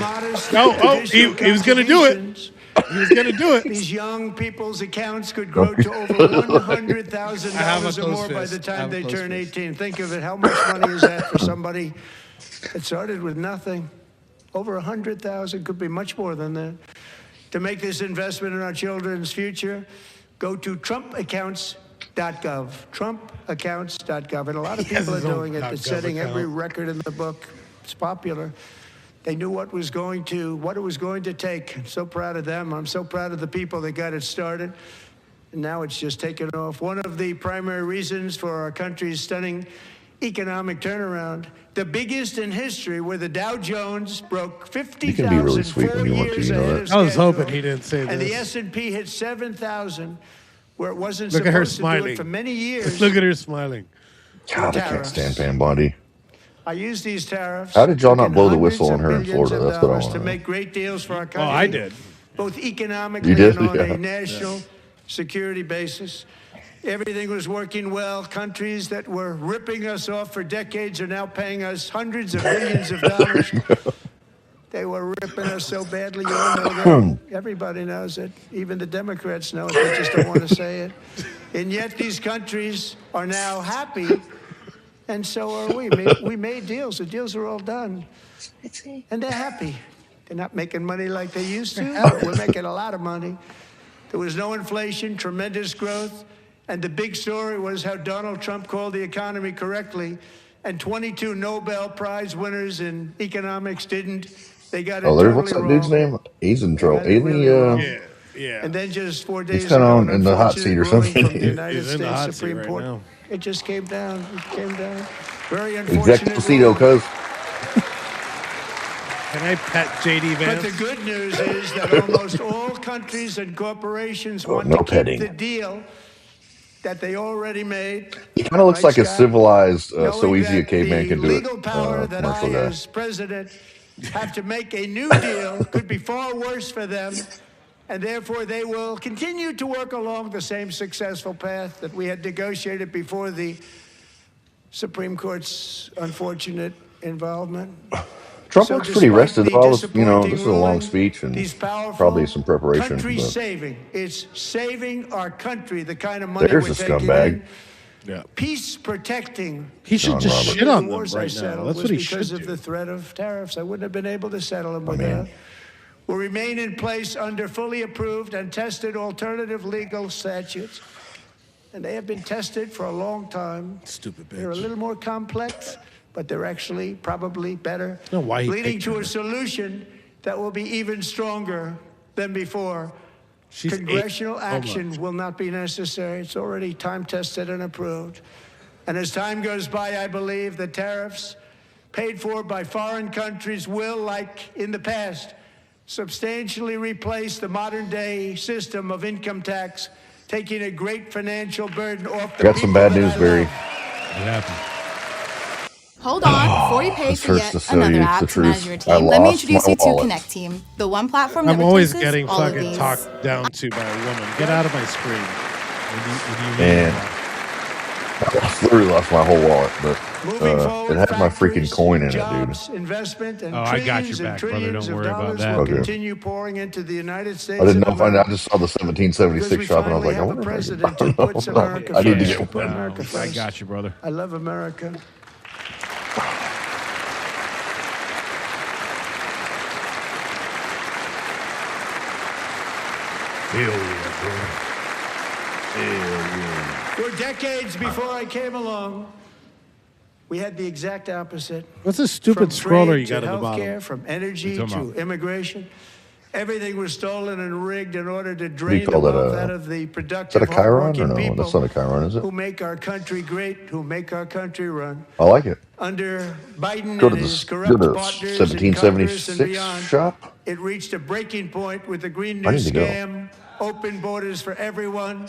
He was going to do it. He was going to do it. These young people's accounts could grow to over $100,000 or more by the time they turn 18. Think of it. How much money is that for somebody that started with nothing? Over 100,000, could be much more than that. To make this investment in our children's future, go to TrumpAccounts.gov. TrumpAccounts.gov. And a lot of He has people are his own doing it. It's .gov setting every account. record in the book. It's popular. They knew what it was going to take. I'm so proud of them. I'm so proud of the people that got it started. And now it's just taken off. One of the primary reasons for our country's stunning economic turnaround, the biggest in history, where the Dow Jones broke You can be really 50,000 sweet 4 when you want to, years you know ahead that. of I was schedule, hoping he didn't say and the this. S&P hit 7,000, where it wasn't Look at her supposed to do smiling. it for many years. Look at her smiling. God, I can't stand Pam Bondi. I use these tariffs. How did y'all not in blow the hundreds whistle of on her in billions Florida? of That's what I dollars want to to know. make great deals for our country. Oh, I did. Both economically You did? and on Yeah. a national security basis. Everything was working well. Countries that were ripping us off for decades are now paying us hundreds of billions of dollars. They were ripping us so badly, you all know that. Everybody knows it. Even the Democrats know it. They just don't want to say it. And yet these countries are now happy, and so are we. We made deals. The deals are all done. And they're happy. They're not making money like they used to, but we're making a lot of money. There was no inflation, tremendous growth, and the big story was how Donald Trump called the economy correctly, and 22 Nobel Prize winners in economics didn't. They got it there's totally what's that wrong. dude's name? He's in trouble. Got it Isn't really he? wrong. Yeah. And then just 4 He's days kind ago, of an in the hot seat unfortunate or ruling something. from the United He's in the States hot seat Supreme right Court. now. It just came down. It came down. Very unfortunate. Executive Cito, ruling. cuz. Can I pet JD Vance? But the good news is that almost all countries and corporations want no to keep petting. the deal that they already made. He kind of looks Right, like a Scott? civilized, so Knowing easy a that caveman the could do it. legal power that I, Commercial guy. as president, have to make a new deal could be far worse for them, and therefore they will continue to work along the same successful path that we had negotiated before the Supreme Court's unfortunate involvement. Trump So looks pretty despite rested. the All this, you know, disappointing this is a long ruling, speech and these powerful probably some preparation. country But saving. It's saving our country, the kind of money there's we're a taking scumbag. in. Yeah. Peace protecting. He should John just Roberts. shit on The them wars I right now. settled That's was what he because should of do. the threat of tariffs. I wouldn't have been able to settle them I without. mean, Will remain in place under fully approved and tested alternative legal statutes. And they have been tested for a long time. Stupid bitch. They're a little more complex, but they're actually probably better, know why he leading picked to her. a solution that will be even stronger than before. She's Congressional eight. Hold action will not be necessary. It's already time tested and approved. And as time goes by, I believe the tariffs paid for by foreign countries will, like in the past, substantially replace the modern day system of income tax, taking a great financial burden off the got some people bad that news, I Barry. love. What happened? Hold on, before you pay This for hurts yet to say another it's app the to manage truth. your I team, let me lost introduce my you to wallet. Connect Team, the one platform that I'm always replaces getting all of fucking these. talked down to by a woman. Get out of my screen. And I literally lost my whole wallet, but Moving forward, it had my freaking factories, coin in it, dude. jobs, investment, and Oh, I got your trillions back, and brother. trillions Don't of worry about dollars that. will Okay. continue pouring into the United States. I didn't know of if I America. just saw the Because 1776 we shop and I was finally like, I have a wonder if I president can who buy puts it. America I need to first. get Put one. America I first. got you, brother. I love America. Hell yeah, bro. Hell yeah. For decades before I came along, we had the exact opposite. What's this stupid From scroller trade you got to at the bottom? healthcare, from energy What are you talking to about? immigration. Everything was stolen and rigged in order to do you drain call the that, wealth a- out of the Is that productive, a Chiron or hardworking no? people That's not a Chiron, is it? who make our country great, who make our country run. I like it. Under Biden Go and to his the corrupt partners in Congress and 1776 beyond, shop. it reached a breaking point with the Green I New need to go. Scam, open borders for everyone.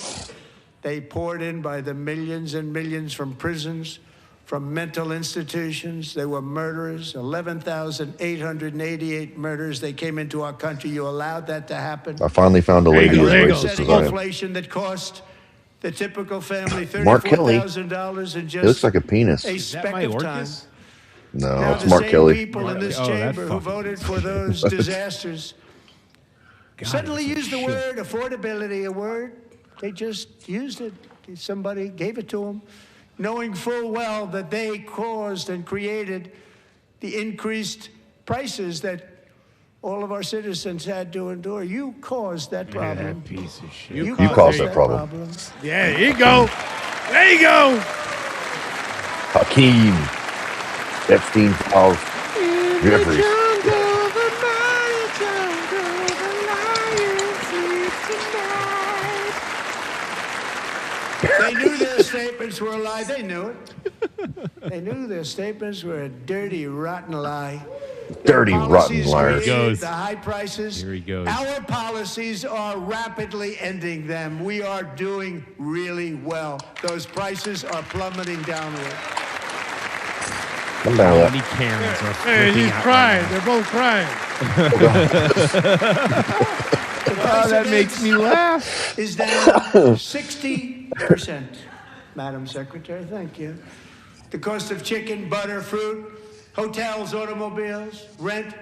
They poured in by the millions and millions from prisons, from mental institutions. They were murderers, 11,888 murders. They came into our country. You allowed that to happen. I finally found a lady as There you go. racist Setting as I am. inflation that cost the typical family Mark Kelly. $34,000 in He looks just like a penis. a Is that speck of time. Mayorkas? No, Now it's the Mark same Kelly. people in this Oh, that chamber who fucking- voted for those disasters suddenly it's a used the shit. word affordability, a word they just used it. Somebody gave it to them, knowing full well that they caused and created the increased prices that all of our citizens had to endure. You caused that problem. Piece of shit. You caused that problem. Yeah, there you go. There you go. Hakeem. Epstein files. Jeffries. They knew their statements were a lie. They knew it. They knew their statements were a dirty, rotten lie. Dirty, Their rotten policies liars. created the high prices. Here he goes. Our policies are rapidly ending them. We are doing really well. Those prices are plummeting downward. Come down with How many Karens are Hey, flipping he's out crying. right They're both crying. Oh, that makes me laugh. Is down 60%. Madam Secretary, thank you. The cost of chicken, butter, fruit, hotels, automobiles, rent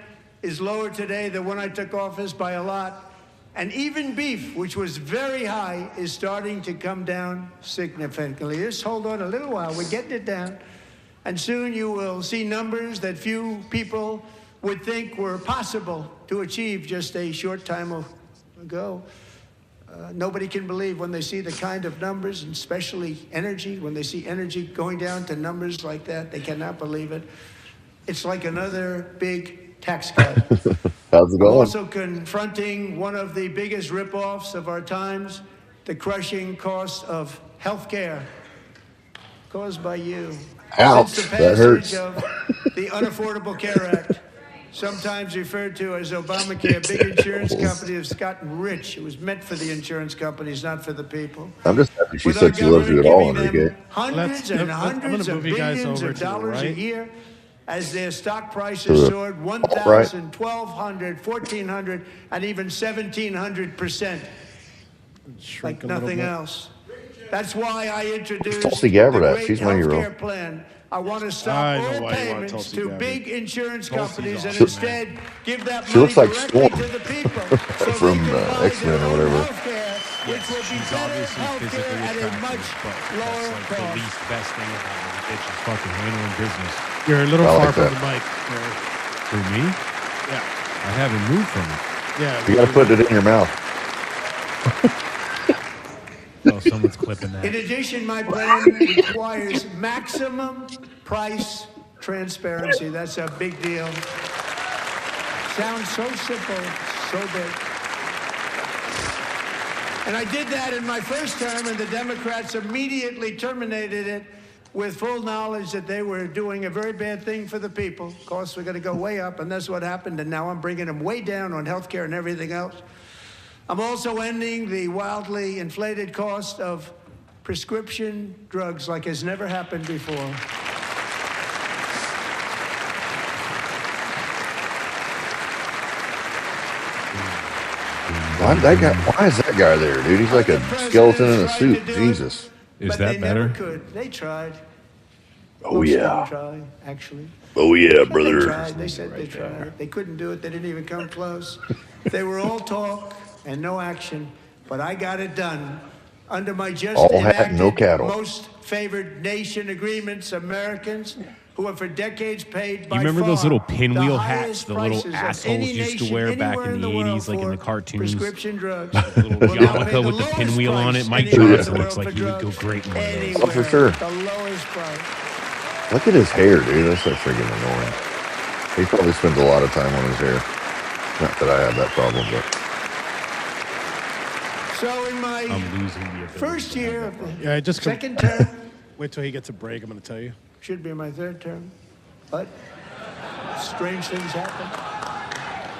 is lower today than when I took office by a lot. And even beef, which was very high, is starting to come down significantly. Just hold on a little while. We're getting it down. And soon you will see numbers that few people would think were possible to achieve just a short time ago. Nobody can believe when they see the kind of numbers, and especially energy, when they see energy going down to numbers like that, they cannot believe it. It's like another big tax cut. How's it I'm going? also confronting one of the biggest ripoffs of our times, the crushing cost of health care caused by you. Ouch, Since the that hurts. passage of the Unaffordable Care Act, sometimes referred to as Obamacare, big insurance companies have gotten rich. It was meant for the insurance companies, not for the people. I'm just happy she With said our she loves you at all, government giving Enrique. them hundreds and I'm gonna hundreds of move you guys billions over of to the dollars a right. year as their stock To prices the soared top right. 1,000, 1,200, 1,400, and even 1,700%, like a little nothing bit. else. That's why I introduced Tulsi the Gabbard at. great She's my hero. healthcare plan. I want to stop I know all why you want payments Tulsi to Gabbard. big insurance Tulsi's companies and awesome, instead give that She money looks like directly Storm to the people so they from can buy X-Men their or own whatever. healthcare, which Yes, will be she's better obviously physically healthcare at a attractive, much but that's lower like the cost. least best thing about her. The bitch is fucking handling business. You're a little I far like from that. the mic. Barry. For me, Yeah. I haven't moved from it. Yeah. You got to put it in your mouth. Oh, someone's clipping In that. addition, my plan requires maximum price transparency. That's a big deal. Sounds so simple, so big. And I did that in my first term, and the Democrats immediately terminated it with full knowledge that they were doing a very bad thing for the people. Costs were going to go way up, and that's what happened. And now I'm bringing them way down on health care and everything else. I'm also ending the wildly inflated cost of prescription drugs like has never happened before. Why is that guy there, dude? He's like a skeleton in a suit. Jesus. Is But that they better? never could. They tried. Oh, Most of them yeah. tried, actually. Oh, yeah, They brother. tried. They said they tried. They couldn't do it. They didn't even come close. They were all talk and no action. But I got it done under my just All hat, enacted no cattle. most favored nation agreements. Americans who have for decades paid by You remember those far little pinwheel the hats highest the little prices of assholes any used to nation wear back anywhere in the world 80s, like in the for cartoons? prescription drugs. Little will now yarmulke pay the with the lowest pinwheel on price it. Mike anywhere in Johnson the looks world like for he would go drugs. great in one of those. Anywhere, Oh, for sure. the lowest price. Look at his hair, dude. That's so freaking annoying. He probably spends a lot of time on his hair. Not that I have that problem, but So in my I'm losing the ability first to have year that of problem. the Yeah, I just second term, wait till he gets a break. I'm going to tell you. should be my third term, but strange things happen.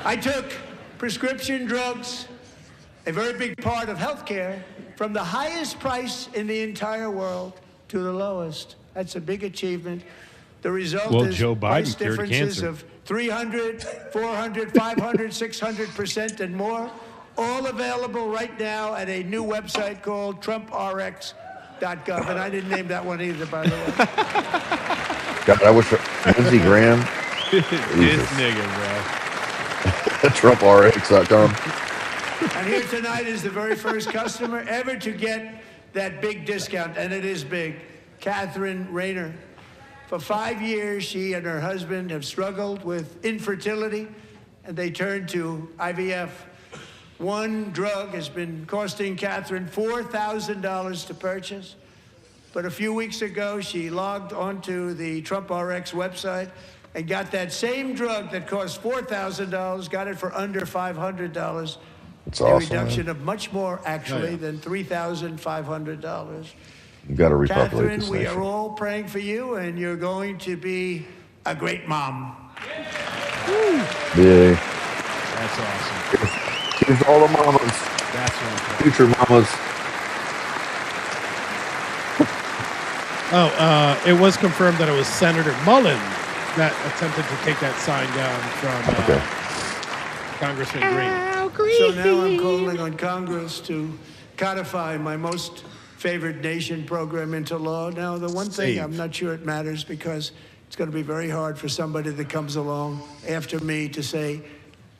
I took prescription drugs, a very big part of healthcare, from the highest price in the entire world to the lowest. That's a big achievement. The result Well, is Joe Biden price cured differences cancer. of 300, 400, 500, 600% and more, all available right now at a new website called TrumpRx.gov. And I didn't name that one either, by the way. God, I wish Lindsey Graham. This Jesus. nigga, TrumpRx.com. And here tonight is the very first customer ever to get that big discount, and it is big. Catherine Rayner. For 5 years, she and her husband have struggled with infertility, and they turned to IVF. One drug has been costing Catherine $4,000 to purchase. But a few weeks ago, she logged onto the TrumpRx website and got that same drug that cost $4,000, got it for under $500. It's a awesome, reduction man. of much more, actually, Oh, yeah. than $3,500. You've got to repopulate Catherine, this we nation. are all praying for you, and you're going to be a great mom. Yeah. That's awesome. Here's all the mamas. That's what Future mamas. Oh, it was confirmed that it was Senator Mullen that attempted to take that sign down from Congressman Green. So now I'm calling on Congress to codify my most favored nation program into law. Now, the one thing Save. I'm not sure it matters because it's going to be very hard for somebody that comes along after me to say,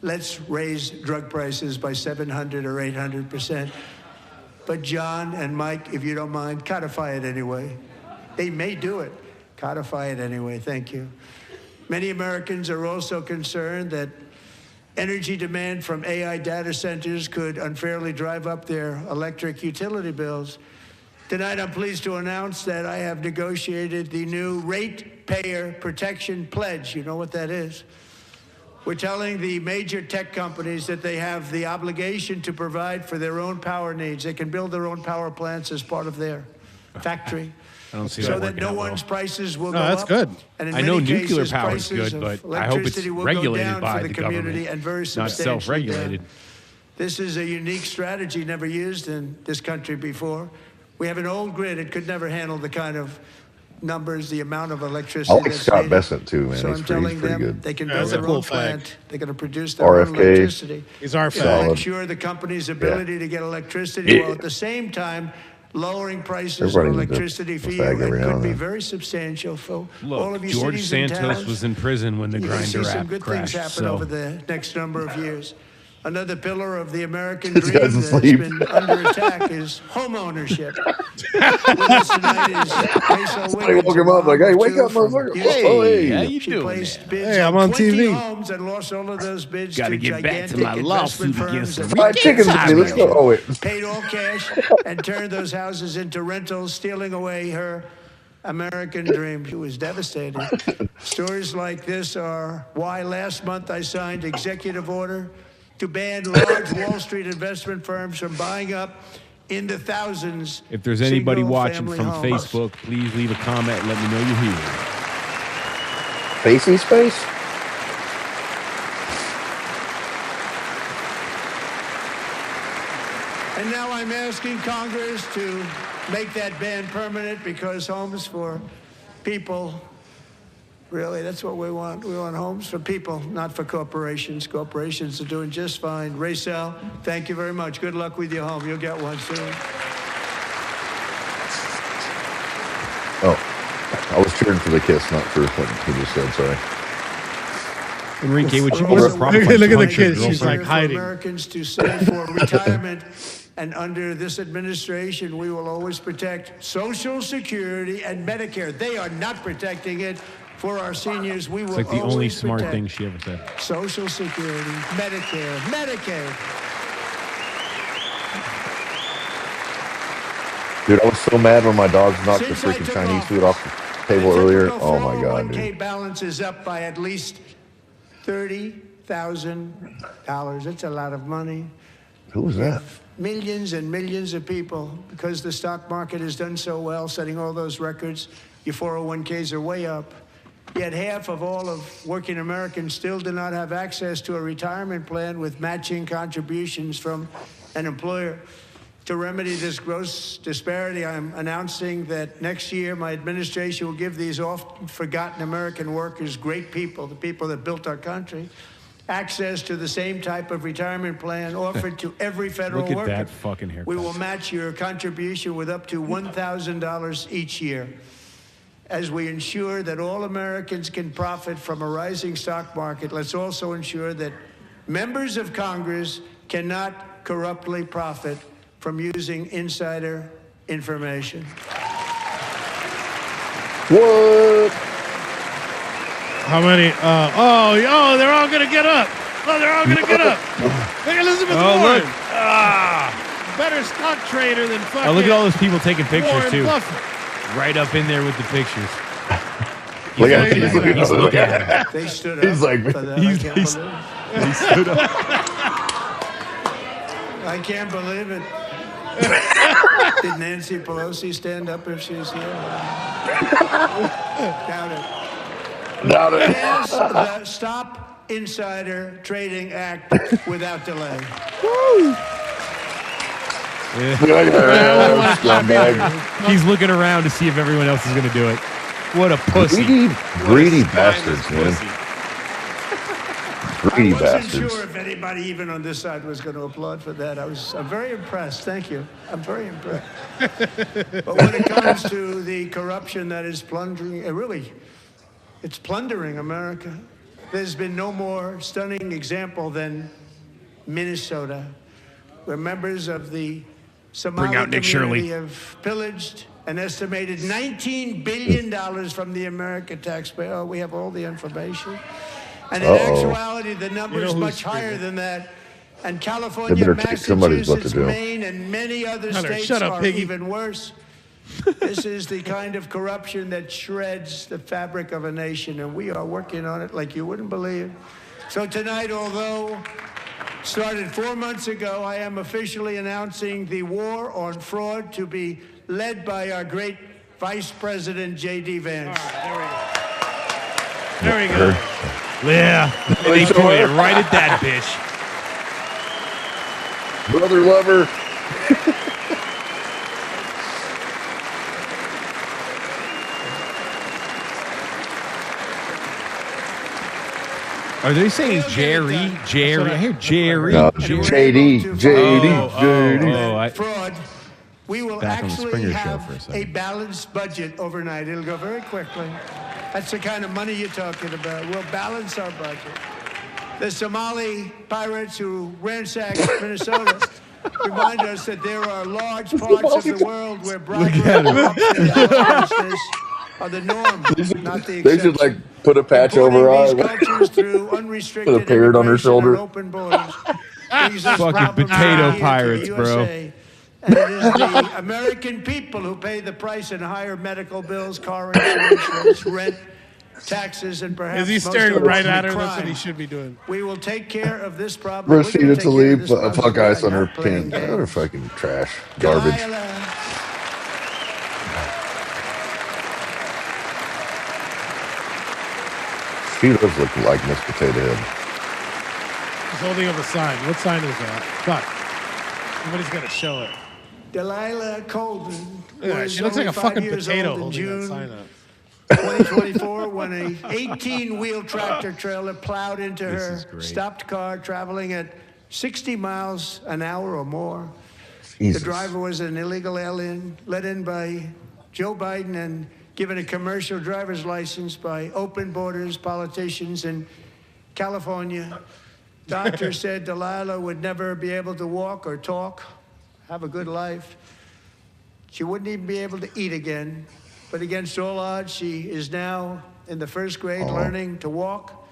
let's raise drug prices by 700 or 800%. But John and Mike, if you don't mind, codify it anyway. They may do it. Codify it anyway. Thank you. Many Americans are also concerned that energy demand from AI data centers could unfairly drive up their electric utility bills. Tonight, I'm pleased to announce that I have negotiated the new Ratepayer Protection Pledge. You know what that is? We're telling the major tech companies that they have the obligation to provide for their own power needs. They can build their own power plants as part of their factory. I don't see so that that working no out well. one's prices will No, go that's up. good. And in I know many nuclear cases, power is prices good, of but I hope it's electricity will go regulated down by for the community government, and very not substantially self-regulated. down. This is a unique strategy never used in this country before. We have an old grid. It could never handle the kind of numbers, the amount of electricity I like that's Scott needed. Besant too, man. So He's I'm pretty telling them good. they can Yeah, build that's a their cool own fact. plant. They're going to produce their own RFK. electricity. He's our It'll fan. ensure the company's ability to get electricity Yeah. while at the same time lowering prices Everybody of needs a electricity for you. fag It every now could and be then. very substantial for all Look, of you George cities and Santos towns. was in prison when the You're gonna Grinder see some app good crashed. things happen So over the next number of years. Another pillar of the American This dream guy's that's asleep. been under attack is home ownership. With us tonight is Rachel Somebody woke Wiggins, him a up like, mom hey, of wake two up, from motherfucker. Houston. Oh, hey. how you She doing placed there? bids Hey, I'm on on 20 TV. homes and lost all of those bids Gotta to get back to gigantic my investment lawsuit firms against the and Fried chicken with me. Let's go. Oh, wait. paid all cash and turned those houses into rentals, stealing away her American dream. She was devastated. Stories like this are why last month I signed executive order to ban large Wall Street investment firms from buying up in the thousands. if there's anybody watching single-family from homes. Facebook, please leave a comment and let me know you're here. Facey space? And now I'm asking Congress to make that ban permanent because homes for people, really, that's what we want. We want homes for people, not for corporations. Corporations are doing just fine. Racel, thank you very much. Good luck with your home. You'll get one soon. Oh, I was cheering for the kiss, not for what he just said. Sorry. Enrique, would you Also, give a proper Look at the punch your kid. She's girlfriend? like hiding. For Americans to save for retirement. And under this administration, we will always protect Social Security and Medicare. They are not protecting it for our seniors. We will It's like the only always smart protect thing she ever said. Social Security, Medicare, Medicaid. Dude, I was so mad when my dogs knocked the Since I freaking took Chinese office, food off the table the earlier. typical Oh my god, 401k dude. balance is up by at least $30,000. That's a lot of money. Who was that? Millions and millions of people, because the stock market has done so well, setting all those records, your 401ks are way up. Yet half of all of working Americans still do not have access to a retirement plan with matching contributions from an employer. To remedy this gross disparity, I'm announcing that next year my administration will give these often forgotten American workers, great people, the people that built our country, access to the same type of retirement plan offered to every federal Look at worker. that fucking haircut. We will match your contribution with up to $1,000 each year as we ensure that all Americans can profit from a rising stock market. Let's also ensure that members of Congress cannot corruptly profit from using insider information. What? How many? Oh, they're all gonna get up. Oh, they're all gonna get up. Look at Elizabeth Warren. Look. Better stock trader than fucking. Oh, look at all those people taking pictures, Warren too. Buffett. Right up in there with the pictures. Look at him. He's looking at him. They stood up. He's like, for that. I can't he's- believe it. He stood up. I can't believe it. Did Nancy Pelosi stand up if she's here? Doubt it. Doubt it. Pass the Stop Insider Trading Act without delay. He's looking around to see if everyone else is going to do it. What a pussy. Greedy bastards, man. Greedy I wasn't bastards. sure if anybody even on this side was going to applaud for that. I'm very impressed. Thank you. I'm very impressed. But when it comes to the corruption that is plundering, it's plundering America. There's been no more stunning example than Minnesota, where members of the Somali community have pillaged an estimated $19 billion from the American taxpayer. Oh, we have all the information. And in actuality, the number is much higher than that. And California, Massachusetts, Maine, and many other states are even worse. This is the kind of corruption that shreds the fabric of a nation, and we are working on it like you wouldn't believe. So tonight, although started 4 months ago, I am officially announcing the war on fraud to be led by our great Vice President J.D. Vance. There we go. Yeah, and they pointed right at that bitch. Brother lover. Are they saying Jerry? Jerry? I hear Jerry. No, JD. Fraud. We will Back on the actually Springer show for a have second. a balanced budget overnight. It'll go very quickly. That's the kind of money you're talking about. We'll balance our budget. The Somali pirates who ransacked Minnesota remind us that there are large parts of the world where bribery and lawlessness are the norm, not the exception. They should like put a patch over her eye. Put a parrot on her shoulder. Open borders. Fucking potato pirates, bro. And it is the American people who pay the price in higher medical bills, car insurance, rent, taxes, and perhaps Is he staring right at her? That's what he should be doing. We will take care of this problem. Rashida Tlaib, fuck ice on her pin. They're fucking trash. Garbage. She does look like Miss Potato Head. He's holding up a sign. What sign is that? Fuck. Somebody's got to show it. Delilah Colvin. Yeah, she looks like a fucking potato holding that sign up. 2024, when a 18-wheel tractor trailer plowed into her stopped car traveling at 60 miles an hour or more. Jesus. The driver was an illegal alien let in by Joe Biden and given a commercial driver's license by open borders politicians in California. Doctors said Delilah would never be able to walk or talk, have a good life. She wouldn't even be able to eat again. But against all odds, she is now in the first grade learning to walk.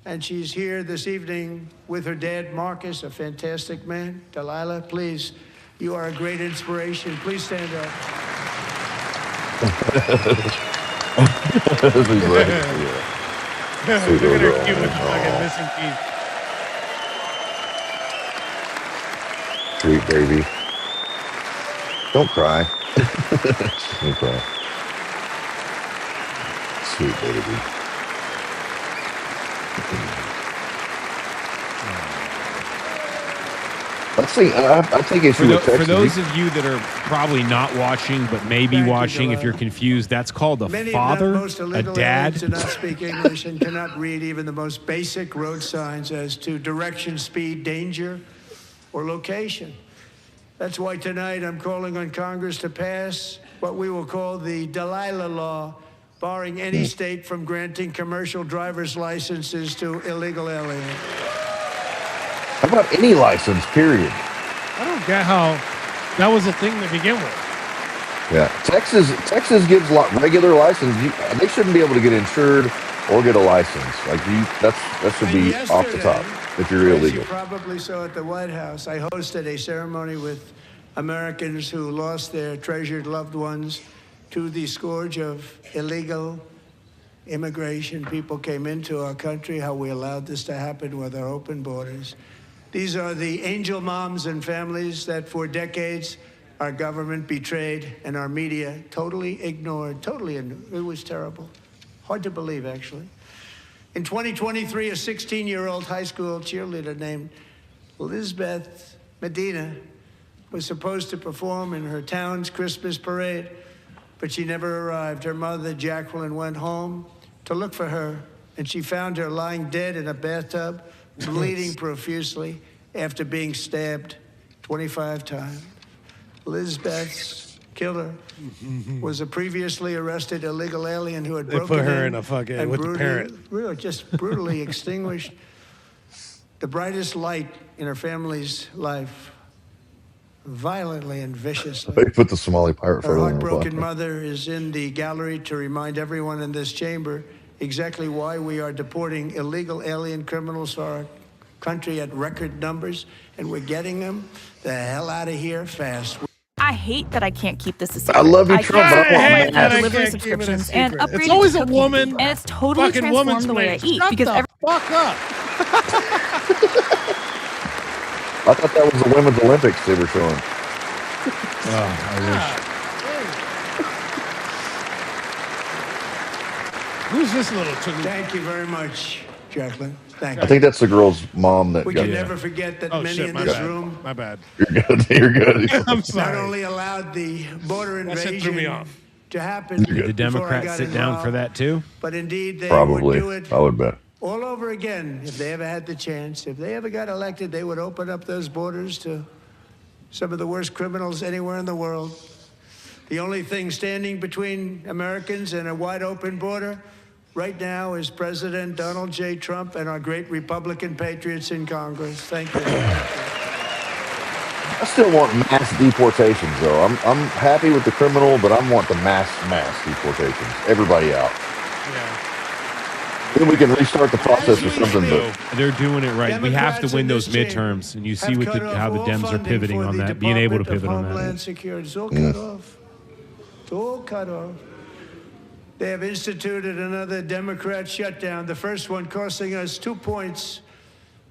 And she's here this evening with her dad, Marcus, a fantastic man. Delilah, please, you are a great inspiration. Please stand up. Look at her cute with the fucking missing teeth. Sweet baby. Don't cry. Don't cry. Sweet baby. I take issue with for those of you that are probably not watching, but maybe watching, if you're confused, that's called a father, a dad. Do not speak English and cannot read even the most basic road signs as to direction, speed, danger, or location. That's why tonight I'm calling on Congress to pass what we will call the Delilah Law, barring any state from granting commercial driver's licenses to illegal aliens. How about any license, period? I don't get how that was a thing to begin with. Yeah, Texas gives regular license. They shouldn't be able to get insured or get a license. Like that should be off the top if you're illegal. As you probably saw at the White House, I hosted a ceremony with Americans who lost their treasured loved ones to the scourge of illegal immigration. People came into our country, how we allowed this to happen with our open borders. These are the angel moms and families that for decades our government betrayed, and our media totally ignored. It was terrible. Hard to believe, actually. In 2023, a 16-year-old high school cheerleader named Elizabeth Medina was supposed to perform in her town's Christmas parade, but she never arrived. Her mother, Jacqueline, went home to look for her, and she found her lying dead in a bathtub, bleeding profusely after being stabbed 25 times. Elizabeth's killer was a previously arrested illegal alien who had They broken put her in in a fucking and with the parrot. really just brutally extinguished the brightest light in her family's life, violently and viciously. They put the Somali pirate Her photo in the heartbroken pocket. mother is in the gallery to remind everyone in this chamber exactly why we are deporting illegal alien criminals to our country at record numbers, and we're getting them the hell out of here fast. I hate that I can't keep this a secret. I love you, Trump, but I cancel all want my that. delivery I can't keep it a subscriptions and secret. upgrade It's always to a cooking, woman. and it's totally Fucking transformed the way I woman's eat Shut because the fuck up. I thought that was the Women's Olympics they were showing. Who's this little chicken? Thank you very much, Jacqueline. Thank you. I think that's the girl's mom that We got can never forget that Oh many shit, in my this bad. room My bad. You're good. You're good. I'm not sorry. only allowed the border That shit threw me invasion off. to happen. Did the before I Democrats got sit down involved, for that too? But indeed, they Probably. would do it I would bet. all over again if they ever had the chance. If they ever got elected, they would open up those borders to some of the worst criminals anywhere in the world. The only thing standing between Americans and a wide open border right now is President Donald J. Trump and our great Republican patriots in Congress. Thank you. I still want mass deportations, though. I'm happy with the criminal, but I want the mass deportations. Everybody out. Then we can restart the process with something that. They're doing it right. We have to Democrats win in those this chamber midterms, and you see have what cut off how the all Dems are funding pivoting for on the that, being able to Department of pivot on Homeland that. Security. It's all cut off. It's all cut off. They have instituted another Democrat shutdown, the first one costing us 2 points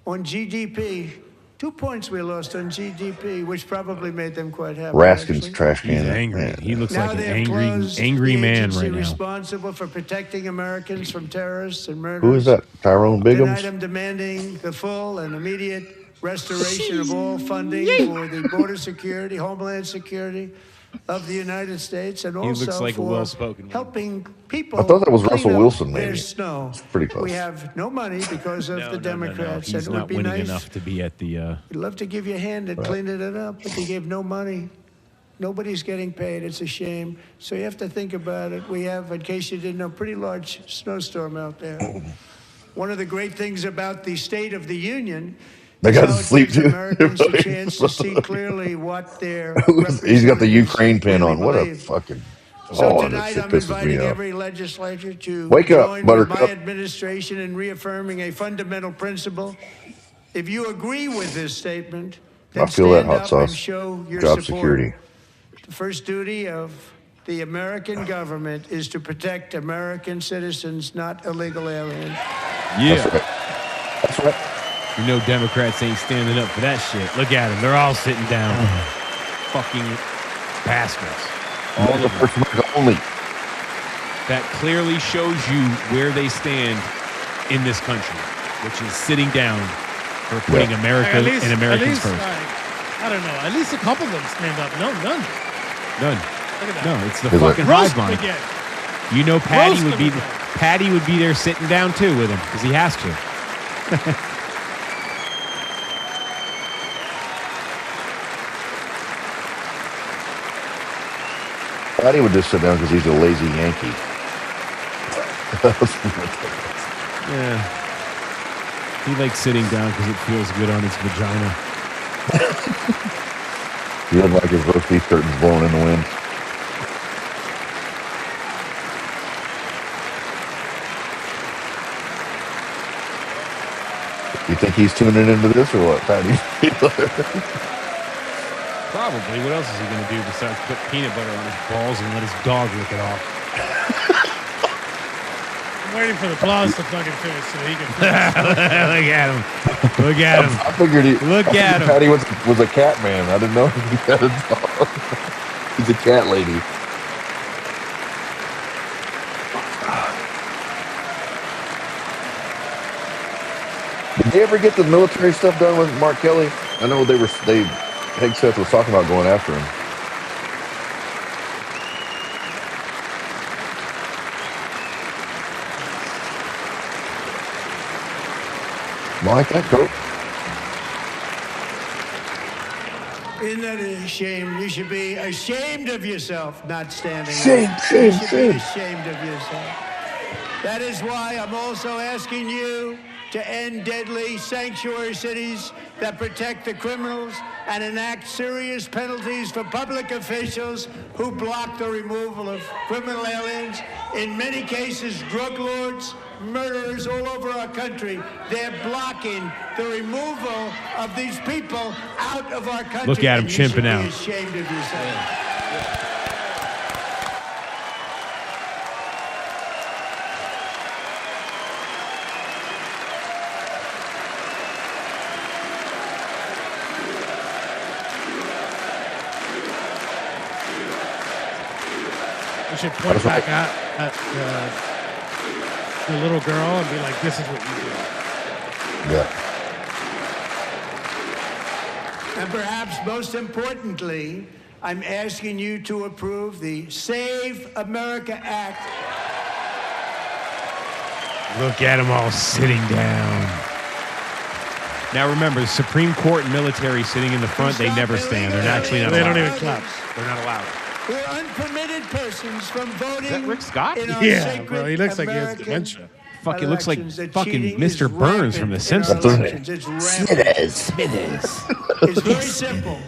on GDP. 2 points we lost on GDP, which probably made them quite happy. Raskin's actually. trash can. He's angry. Man. He looks Now like an they have angry, closed angry the man agency right now. responsible for protecting Americans from terrorists and murderers. Who is that? Tyrone Tonight Biggums? I'm demanding the full and immediate restoration of all funding for the border security, homeland security of the United States, and He also looks like a for well-spoken man. helping people. I thought that was clean Russell up Wilson, their maybe. snow. It's pretty close. We have no money because of the Democrats, He's and it would not be winning nice. enough to be at the. We'd love to give you a hand at cleaning it up, but they gave no money. Nobody's getting paid. It's a shame. So you have to think about it. We have, in case you didn't know, a pretty large snowstorm out there. One of the great things about the State of the Union They is got how to it sleep gives too. Americans a chance to see clearly what their He's got the Ukraine pin really on. What a believe. fucking. So Oh, that tonight shit I'm pisses me inviting off. every legislature to Wake up, join with my Buttercup. administration in reaffirming a fundamental principle. If you agree with this statement, then I feel that stand hot up sauce. and show your Job support. security. The first duty of the American government is to protect American citizens, not illegal aliens. Yeah. That's right. That's right. You know Democrats ain't standing up for that shit. Look at them. They're all sitting down. Fucking bastards. All of them. First America only. That clearly shows you where they stand in this country, which is sitting down for putting America Like, and Americans first. I don't know. At least a couple of them stand up. No, none. None. Look at that. No, it's the He's fucking like, hive mind. Again. You know Patty Roast would be them Patty would be there sitting down too with him because he has to. Patty would just sit down because he's a lazy Yankee. Yeah. He likes sitting down because it feels good on his vagina. He doesn't like his roast beef curtains blowing in the wind. You think he's tuning into this or what, Patty? Probably. What else is he going to do besides put peanut butter on his balls and let his dog lick it off? I'm waiting for the applause to fucking finish so he can. Look at him. Look at him. I figured he. Look I figured at him. Patty was a cat man. I didn't know he had a dog. She's a cat lady. Did they ever get the military stuff done with Mark Kelly? I know Hegseth was talking about going after him. Like that, Coach. Isn't that a shame? You should be ashamed of yourself not standing Shame, up. shame, You should shame. be ashamed of yourself. That is why I'm also asking you to end deadly sanctuary cities that protect the criminals and enact serious penalties for public officials who block the removal of criminal aliens. In many cases, drug lords, murderers all over our country, they're blocking the removal of these people out of our country. Look at him and you should chimping be out. ashamed of yourself. You should point back at the little girl and be like, "This is what you do." Yeah. And perhaps most importantly, I'm asking you to approve the Save America Act. Look at them all sitting down. Now remember, the Supreme Court and military sitting in the front, they never stand. They're actually not allowed. They don't even clap. They're not allowed. Who are unpermitted persons from voting. Is that Rick Scott? in our Yeah, sacred bro. He looks like he has American dementia. Fucking looks like elections. The fucking cheating is Mr. Burns from The rampant in our Simpsons. elections. It's rampant. Smithers. It's very simple.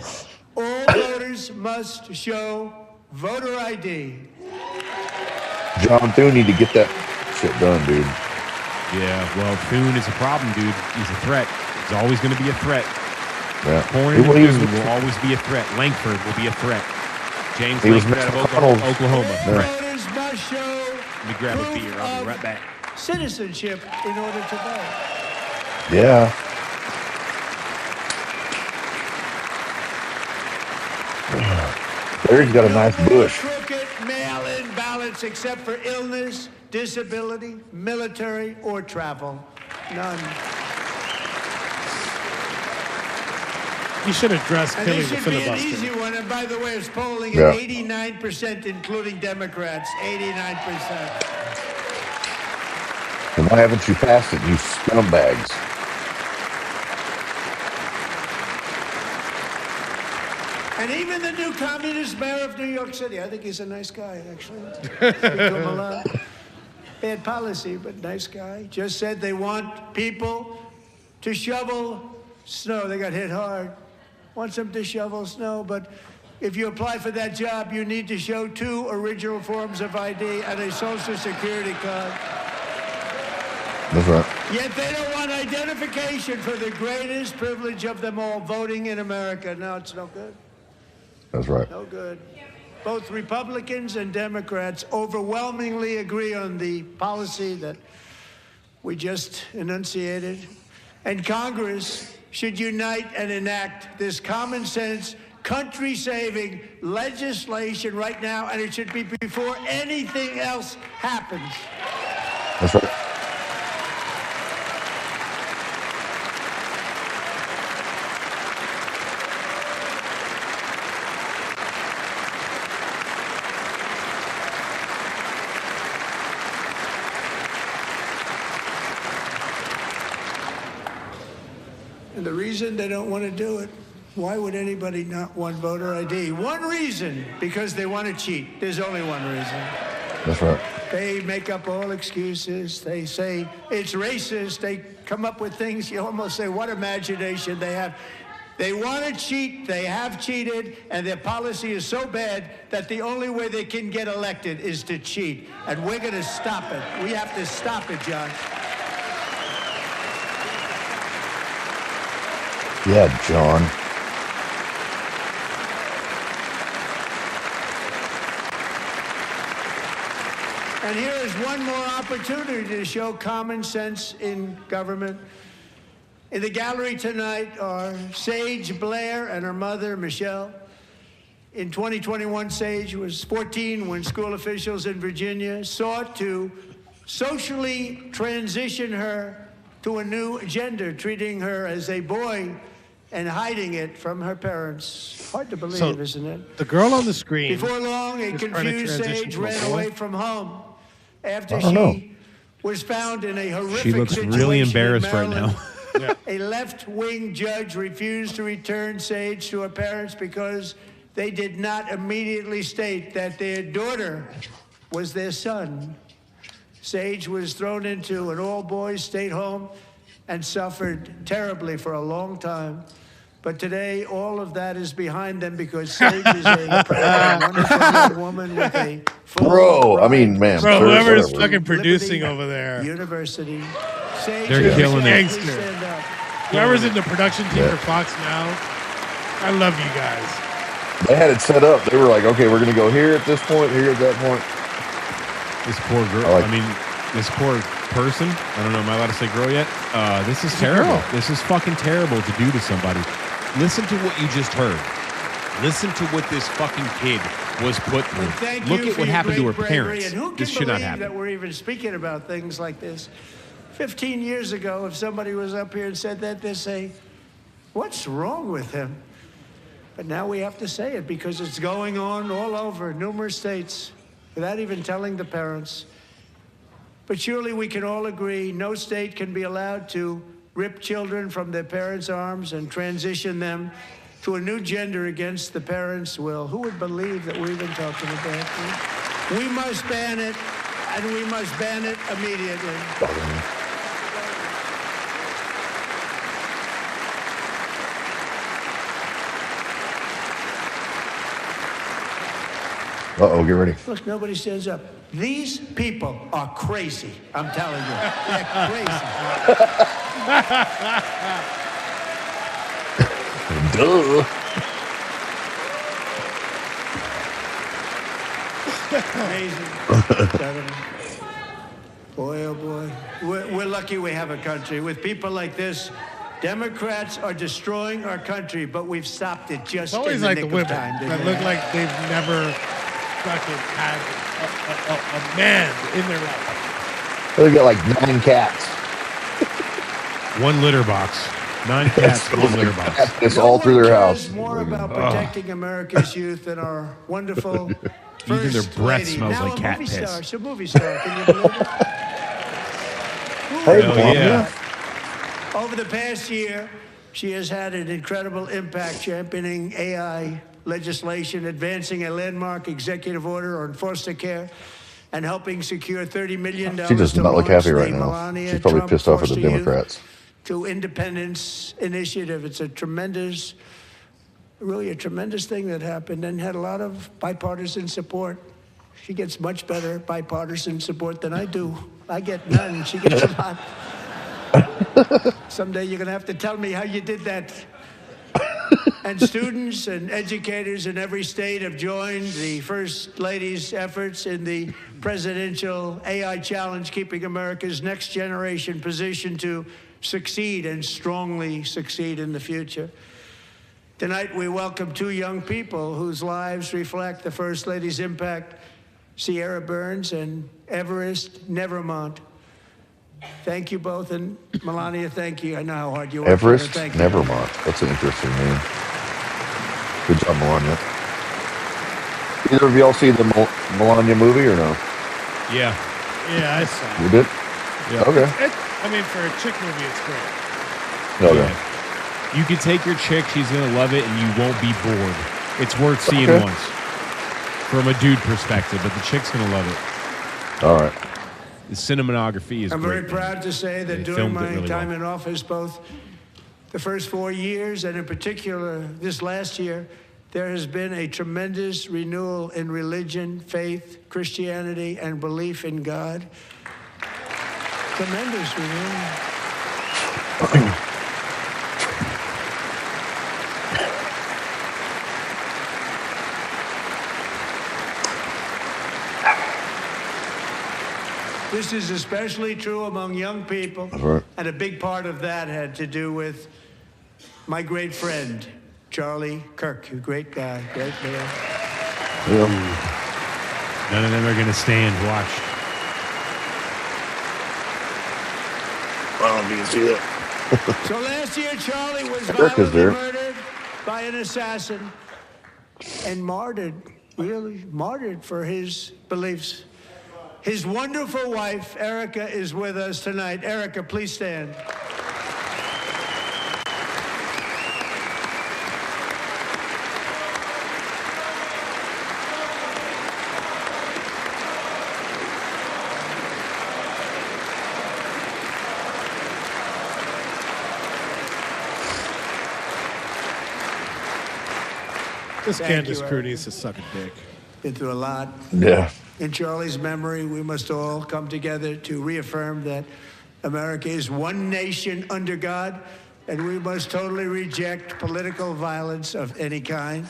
All voters must show voter ID. John Thune need to get that shit done, dude. Yeah, well, Thune is a problem, dude. He's a threat. He's always going to be a threat. Yeah. Horn and Thune will always be a threat. Langford will be a threat. James He was Langford out of McDonald's. Oklahoma. Yeah. Threat. Voters must show Let me grab a beer. I'll be right back. citizenship in order to vote. Yeah. Barry's got a nice bush. Crooked mail-in ballots except for illness, disability, military, or travel. None. You should address And killing this the should be an filibuster. easy one. And by the way, it's polling Yeah. at 89%, including Democrats. 89%. And why haven't you passed it, you scumbags? And even the new communist mayor of New York City, I think he's a nice guy, actually. Speak to him a lot. Bad policy, but nice guy. Just said they want people to shovel snow. They got hit hard. Wants them to shovel snow, but if you apply for that job, you need to show 2 original forms of ID and a Social Security card. That's right. Yet they don't want identification for the greatest privilege of them all, voting in America. No, it's no good. That's right. No good. Both Republicans and Democrats overwhelmingly agree on the policy that we just enunciated. And Congress should unite and enact this common sense, country-saving legislation right now, and it should be before anything else happens. That's right. And the reason they don't want to do it, why would anybody not want voter ID? One reason, because they want to cheat. There's only one reason. That's right. They make up all excuses. They say it's racist. They come up with things you almost say, what imagination they have. They want to cheat. They have cheated. And their policy is so bad that the only way they can get elected is to cheat. And we're going to stop it. We have to stop it, John. Yeah, John. And here is one more opportunity to show common sense in government. In the gallery tonight are Sage Blair and her mother, Michelle. In 2021, Sage was 14 when school officials in Virginia sought to socially transition her to a new gender, treating her as a boy and hiding it from her parents. Hard to believe, So, isn't it? The girl on the screen. Before long, a is trying to confused transition Sage to a ran boy. away from home after I don't know. she was found in a horrific She looks situation really in embarrassed right Maryland. now. A left-wing judge refused to return Sage to her parents because they did not immediately state that their daughter was their son. Sage was thrown into an all-boys state home and suffered terribly for a long time. But today, all of that is behind them because Sage is a proud, wonderful young woman with a full Bro, I mean, man, Bro, sir, whoever's whatever. fucking producing over there. University. Sage They're is killing it. gangster. Stand up. Whoever's in the production team for Fox now, I love you guys. They had it set up. They were like, okay, we're going to go here at this point, here at that point. This poor girl. I mean, this poor person. I don't know. Am I allowed to say girl yet? This is terrible. This is fucking terrible to do to somebody. Listen to what you just heard. Listen to what this fucking kid was put through. Thank Look you at for what your happened to her great bravery. parents. And who can This should not believe happen. that we're even speaking about things like this? 15 years ago, if somebody was up here and said that, they'd say, what's wrong with him? But now we have to say it because it's going on all over numerous states without even telling the parents. But surely we can all agree no state can be allowed to rip children from their parents' arms and transition them to a new gender against the parents' will. Who would believe that we're even talking about this? We must ban it, and we must ban it immediately. Uh-oh, get ready. Look, nobody stands up. These people are crazy. I'm telling you. They're crazy. Duh. Amazing. Boy, oh boy. We're lucky we have a country. With people like this, Democrats are destroying our country, but we've stopped it just It's always in the like nick the women of time. that look like they've never fucking had a man in their life. They got like 9 cats. One litter box. 9 cats, one litter box. It's all through their house. More about protecting America's youth than our wonderful Even their first breath lady. smells Now like a cat movie piss. star. She's a movie star. Can you believe it? Hey, Hell Melania. yeah. Over the past year, she has had an incredible impact championing AI legislation, advancing a landmark executive order on foster care, and helping secure $30 million She does to not look launch happy right the now. Melania She's probably Trump pissed off at the Foster Youth Democrats. to Independence Initiative. It's a tremendous, really a tremendous thing that happened and had a lot of bipartisan support. She gets much better bipartisan support than I do. I get none. She gets a lot. Someday you're going to have to tell me how you did that. And students and educators in every state have joined the First Lady's efforts in the presidential AI challenge, keeping America's next generation positioned to succeed and strongly succeed in the future. Tonight, we welcome 2 young people whose lives reflect the First Lady's impact, Sierra Burns and Everest Nevermont. Thank you both, and Melania, thank you. I know how hard you work. Everest Thank you. Nevermont. That's an interesting name. Good job, Melania. Either of y'all see the Melania movie or no? Yeah. Yeah, I saw it. You did? Yeah. Okay. I mean, for a chick movie, it's great. Okay. Yeah. You could take your chick, she's going to love it, and you won't be bored. It's worth seeing Okay. once. From a dude perspective, but the chick's going to love it. All right. The cinematography is I'm great. very proud to say that They during filmed it my really time well. in office, both the first 4 years and in particular this last year, there has been a tremendous renewal in religion, faith, Christianity, and belief in God. Tremendous renewal. This is especially true among young people. That's right. And a big part of that had to do with my great friend, Charlie Kirk, a great guy, great man. None of them are going to stand. Watch. I don't know if you can see that. So last year, Charlie was Kirk is violently there. murdered by an assassin and martyred, really martyred for his beliefs. His wonderful wife, Erica, is with us tonight. Erica, please stand. This Thank Candace you, crew Eric. needs to suck a dick. Been through a lot. Yeah. In Charlie's memory, we must all come together to reaffirm that America is one nation under God, and we must totally reject political violence of any kind.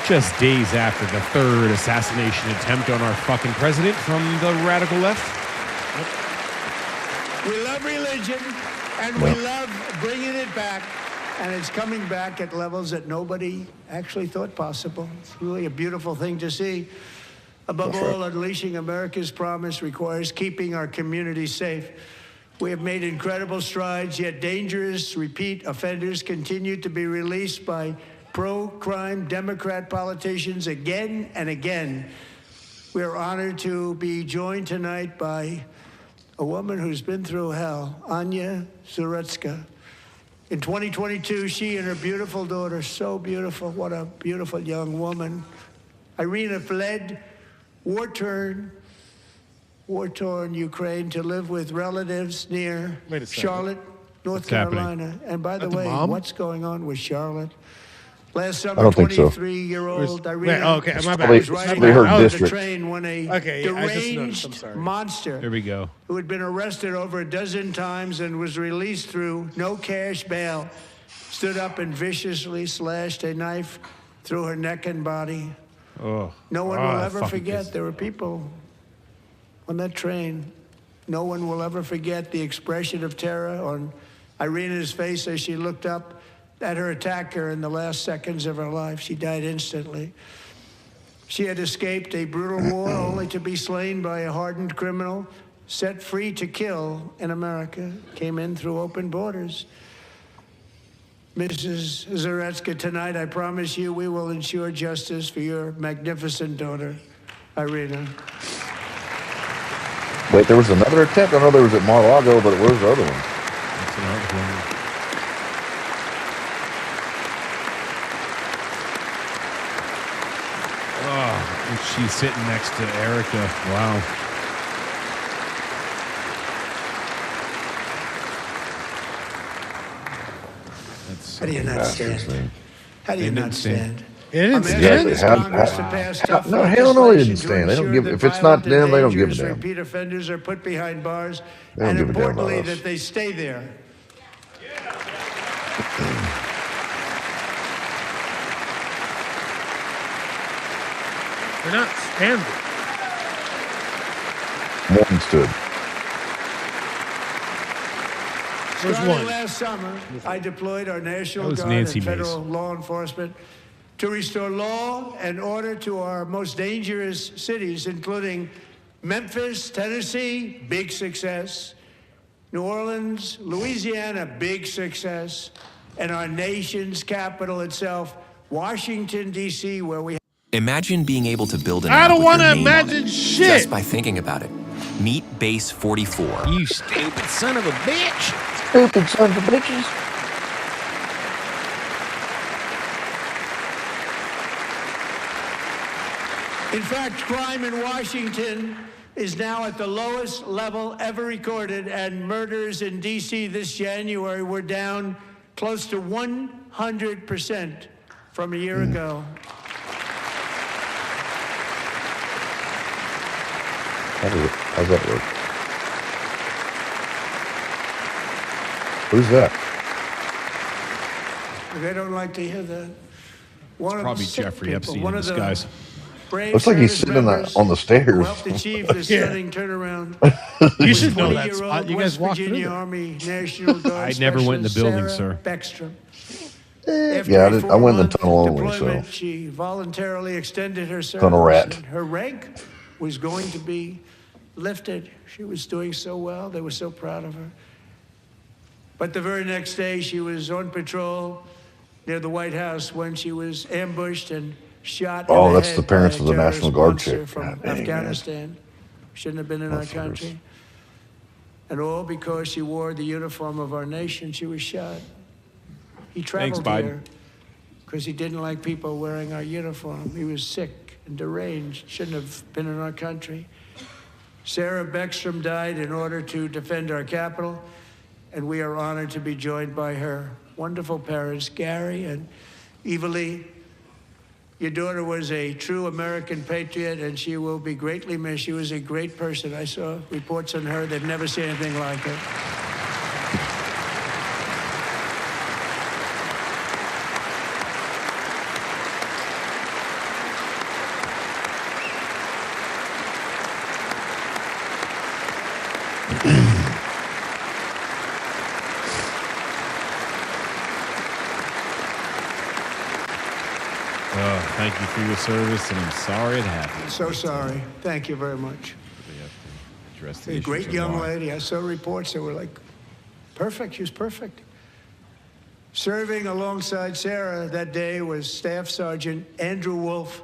Just days after the third assassination attempt on our fucking president from the radical left. We love religion, and we love bringing it back, and it's coming back at levels that nobody actually thought possible. It's really a beautiful thing to see. Above all, unleashing America's promise requires keeping our communities safe. We have made incredible strides, yet dangerous repeat offenders continue to be released by pro-crime Democrat politicians again and again. We are honored to be joined tonight by a woman who's been through hell, Anya Zaretska. In 2022, she and her beautiful daughter, so beautiful, what a beautiful young woman, Irina, fled war-torn Ukraine to live with relatives near Charlotte, North Carolina. And by the way, what's going on with Charlotte? Last summer, I don't think so. 23-year-old Irina my bad. was riding Probably her out of the district. train when a I just noticed. I'm deranged sorry. monster There we go. who had been arrested over a dozen times and was released through no cash bail, stood up and viciously slashed a knife through her neck and body. Oh. No one Ah, will ever fucking forget. pissed. There were people on that train. No one will ever forget the expression of terror on Irina's face as she looked up at her attacker in the last seconds of her life. She died instantly. She had escaped a brutal war only to be slain by a hardened criminal, set free to kill in America, came in through open borders. Mrs. Zaretska, tonight I promise you we will ensure justice for your magnificent daughter, Irina. Wait, there was another attempt. I know there was at Mar-a-Lago, but where's the other one? That's another one. Oh, and she's sitting next to Erica. Wow. That's How do you not stand? How do you not stand? It didn't I'm stand. asking Congress to pass tough No, hell no, they didn't legislation to stand. They don't ensure give. that If it's not violent them, and they don't give a dangerous damn. repeat offenders are put behind bars, They don't and give a damn about importantly, us. that they stay there. They're not standing. One stood. There's Starting one. last summer, I deployed our National That was Guard Nancy and federal Mace. law enforcement to restore law and order to our most dangerous cities, including Memphis, Tennessee, big success, New Orleans, Louisiana, big success, and our nation's capital itself, Washington, D.C., where we Imagine being able to build an I app don't with want your to name on imagine it shit. just by thinking about it. Meet Base 44. You stupid son of a bitch. Stupid sons of bitches. In fact, crime in Washington is now at the lowest level ever recorded, and murders in D.C. this January were down close to 100% from a year ago. How's that work? Who's that? They don't like to hear that. One of the Probably sick Jeffrey people, Epstein one in of the disguise. Brave Looks like he's service sitting members on the who stairs. helped achieve the Yeah. stunning turnaround. You was should know that 20-year-old spot. You guys West walked through Virginia there. Army National Guard I never went in the Specialist building, Sarah sir. Beckstrom. Yeah, After a I went in the 4-month tunnel only, deployment, so she voluntarily extended her service. tunnel rat. And her rank was going to be lifted. She was doing so well. They were so proud of her. But the very next day, she was on patrol near the White House when she was ambushed and shot. Oh, in the that's head the parents by of a the National terrorist Guard monster chick. from God dang, man. Afghanistan. Shouldn't have been in our That's hers. country. And all because she wore the uniform of our nation, she was shot. He traveled Biden. here because he didn't like people wearing our uniform. He was sick and deranged, shouldn't have been in our country. Sarah Beckstrom died in order to defend our capital, and we are honored to be joined by her wonderful parents, Gary and Eva Lee. Your daughter was a true American patriot, and she will be greatly missed. She was a great person. I saw reports on her. They've never seen anything like it. Thank you for your service, and I'm sorry it happened. So sorry. Thank you very much. Address the A issues great of young why. lady. I saw reports that were like, perfect. She was perfect. Serving alongside Sarah that day was Staff Sergeant Andrew Wolf.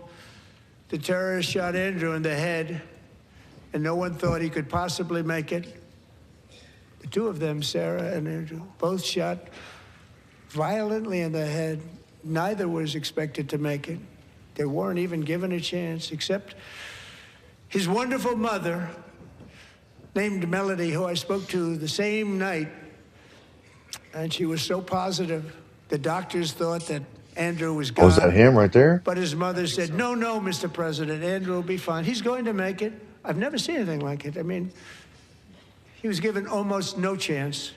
The terrorist shot Andrew in the head, and no one thought he could possibly make it. The two of them, Sarah and Andrew, both shot violently in the head. Neither was expected to make it. They weren't even given a chance, except his wonderful mother, named Melody, who I spoke to the same night, and she was so positive. The doctors thought that Andrew was gone. Oh, is that him right there? But his mother said, no, Mr. President, Andrew will be fine. He's going to make it. I've never seen anything like it. I mean, he was given almost no chance.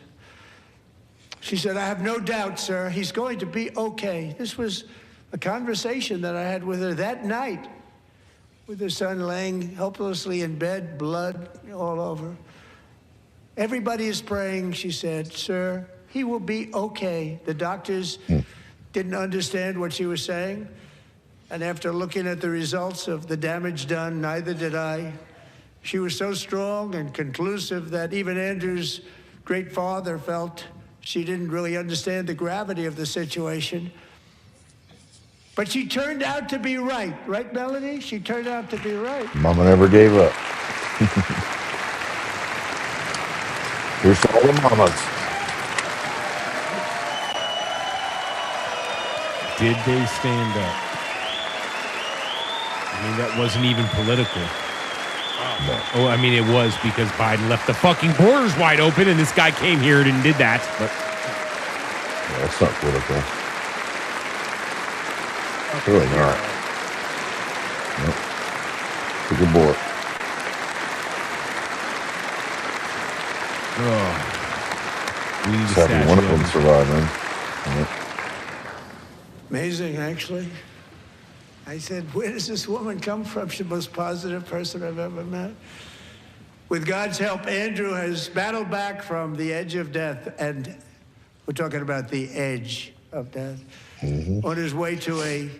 She said, I have no doubt, sir, he's going to be okay. This was a conversation that I had with her that night, with her son laying helplessly in bed, blood all over. Everybody is praying, she said, sir, he will be okay. The doctors didn't understand what she was saying. And after looking at the results of the damage done, neither did I. She was so strong and conclusive that even Andrew's great father felt she didn't really understand the gravity of the situation. But she turned out to be right. Right, Melanie? She turned out to be right. Mama never gave up. Here's to all the mamas. Did they stand up? I mean, that wasn't even political. Oh, I mean, it was because Biden left the fucking borders wide open, and this guy came here and did that. But Yeah, that's not political. Really not. Nope. It's a good boy. we need Just to having one of them statue survive, man. Yep. Amazing, actually. I said, where does this woman come from? She's the most positive person I've ever met. With God's help, Andrew has battled back from the edge of death, and we're talking about the edge of death, on his way to a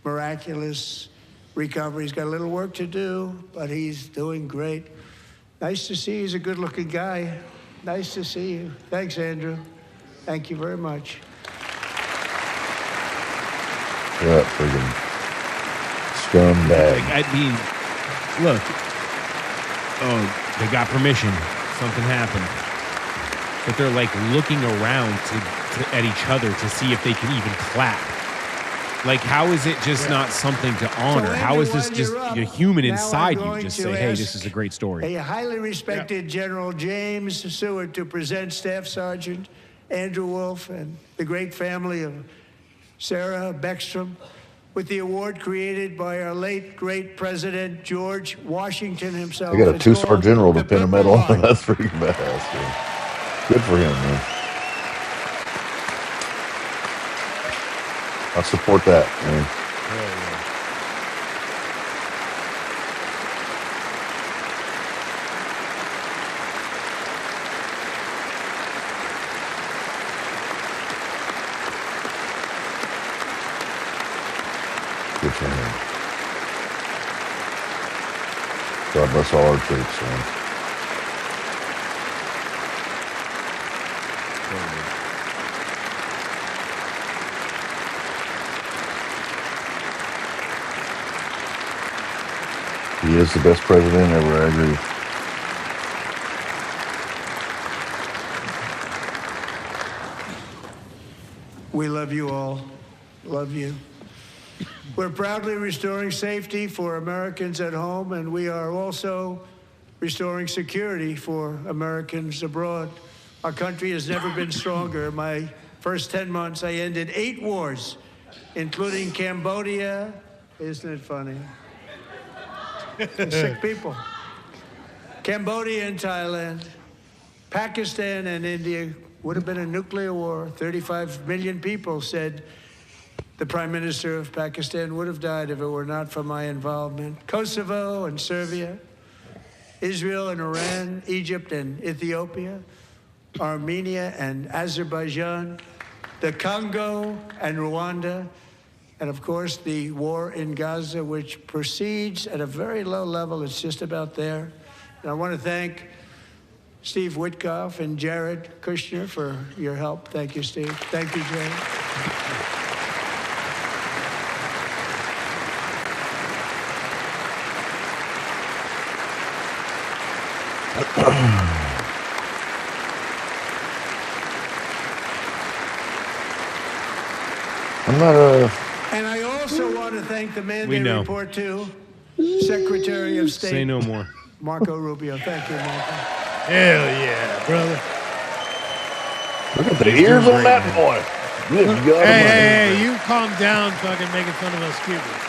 miraculous recovery. He's got a little work to do, but he's doing great. Nice to see you. He's a good-looking guy. Nice to see you. Thanks, Andrew. Thank you very much. That friggin' scumbag. I mean, look. Oh, they got permission. Something happened. But they're like looking around at each other to see if they can even clap. Like, how is it just not something to honor? So, How is Andrew, this while just you're up, a human now inside I'm you going just to say, hey, ask this is a great story? A highly respected General James Seward to present Staff Sergeant Andrew Wolf and the great family of Sarah Beckstrom with the award created by our late, great President George Washington himself. I got a It's two-star called general to the pin a Purple medal on. Heart. That's freaking badass, dude. Good for him, man. I support that, man. Good for him. God bless all our troops, man. He is the best president ever, I agree. We love you all. Love you. We're proudly restoring safety for Americans at home, and we are also restoring security for Americans abroad. Our country has never been stronger. In my first 10 months, I ended 8 wars, including Cambodia. Isn't it funny? Sick people. Cambodia and Thailand, Pakistan and India. Would have been a nuclear war. 35 million people said the Prime Minister of Pakistan would have died if it were not for my involvement. Kosovo and Serbia, Israel and Iran, Egypt and Ethiopia, Armenia and Azerbaijan, the Congo and Rwanda, and of course the war in Gaza, which proceeds at a very low level. It's just about there. And I want to thank Steve Witkoff and Jared Kushner for your help. Thank you, Steve. Thank you, Jared. I'm not a... And I also want to thank the man We they know. report to, Secretary of State. Say no more. Marco Rubio. Thank you, Marco. Hell yeah, brother. Look at the ears on that boy. Good God. Hey, you calm down, fucking making fun of us Cubans.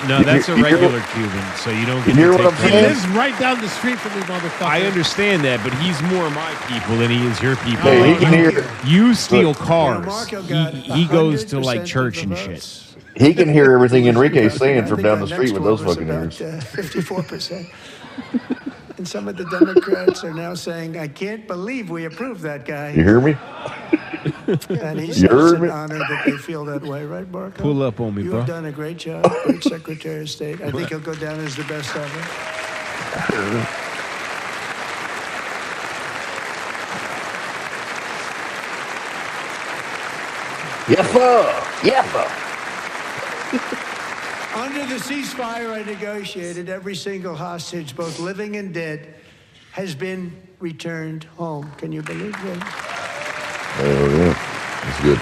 No, that's a regular Cuban, so you don't get You hear to what take I'm He credit. lives right down the street from me, motherfucker. I understand that, but he's more my people than he is your people. Hey, he can hear. You steal cars. Marco got He goes to like 100% church of the and shit. votes. He can hear everything Enrique's I saying from think down our the street next with one those was fucking about, ears. 54%. And some of the Democrats are now saying, I can't believe we approved that guy. You hear me? And he You says heard it's me? an honor that they feel that way, right, Marco? Pull up on me, You bro. have done a great job, great Secretary of State. I think he'll go down as the best ever. Yeppa! Under the ceasefire I negotiated, every single hostage, both living and dead, has been returned home. Can you believe that? Hell yeah. That's good.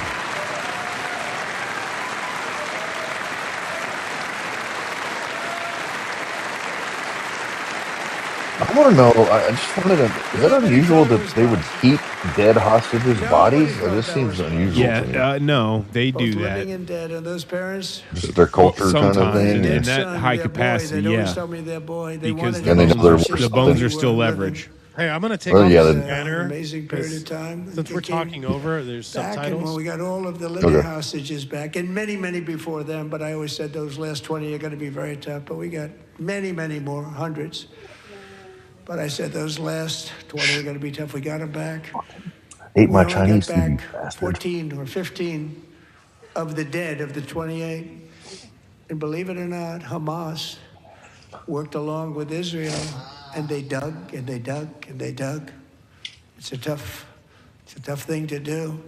I want to know, I just wanted to, is that unusual that they would keep dead hostages' bodies? Or this seems unusual to me. Yeah, no, they do Both that. living and dead, and those parents. Just their culture kind of Sometimes, thing. in Their that son, high their capacity, boy, they'd always yeah. tell me their boy. They Because wanted the him And they to know their finish the his bones study are still while living. leverage. Hey, I'm gonna take Well, off yeah, this then- banner. Amazing period of time. Since we're It came talking over, there's back, and when subtitles. we got all of the living Okay. hostages back, and many, many before them, but I always said those last 20 are going to be very tough, but we got many, many more, hundreds. But I said those last 20 are going to be tough. We got them back. Ate my We only Chinese got food, you back bastard. 14 or 15 of the dead of the 28. And believe it or not, Hamas worked along with Israel, and they dug and they dug and they dug. It's a tough thing to do,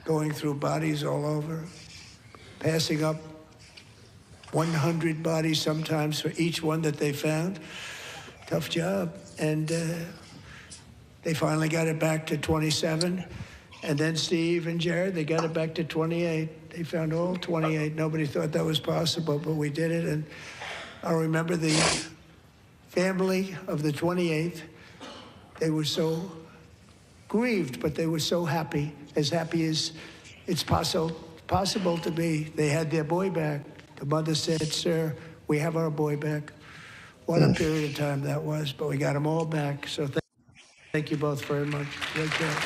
going through bodies all over, passing up 100 bodies sometimes for each one that they found. Tough job. And they finally got it back to 27. And then Steve and Jared, they got it back to 28. They found all 28. Nobody thought that was possible, but we did it. And I remember the family of the 28th. They were so grieved, but they were so happy as it's possible to be. They had their boy back. The mother said, "Sir, we have our boy back." What a period of time that was, but we got them all back. So thank you both very much. Great job.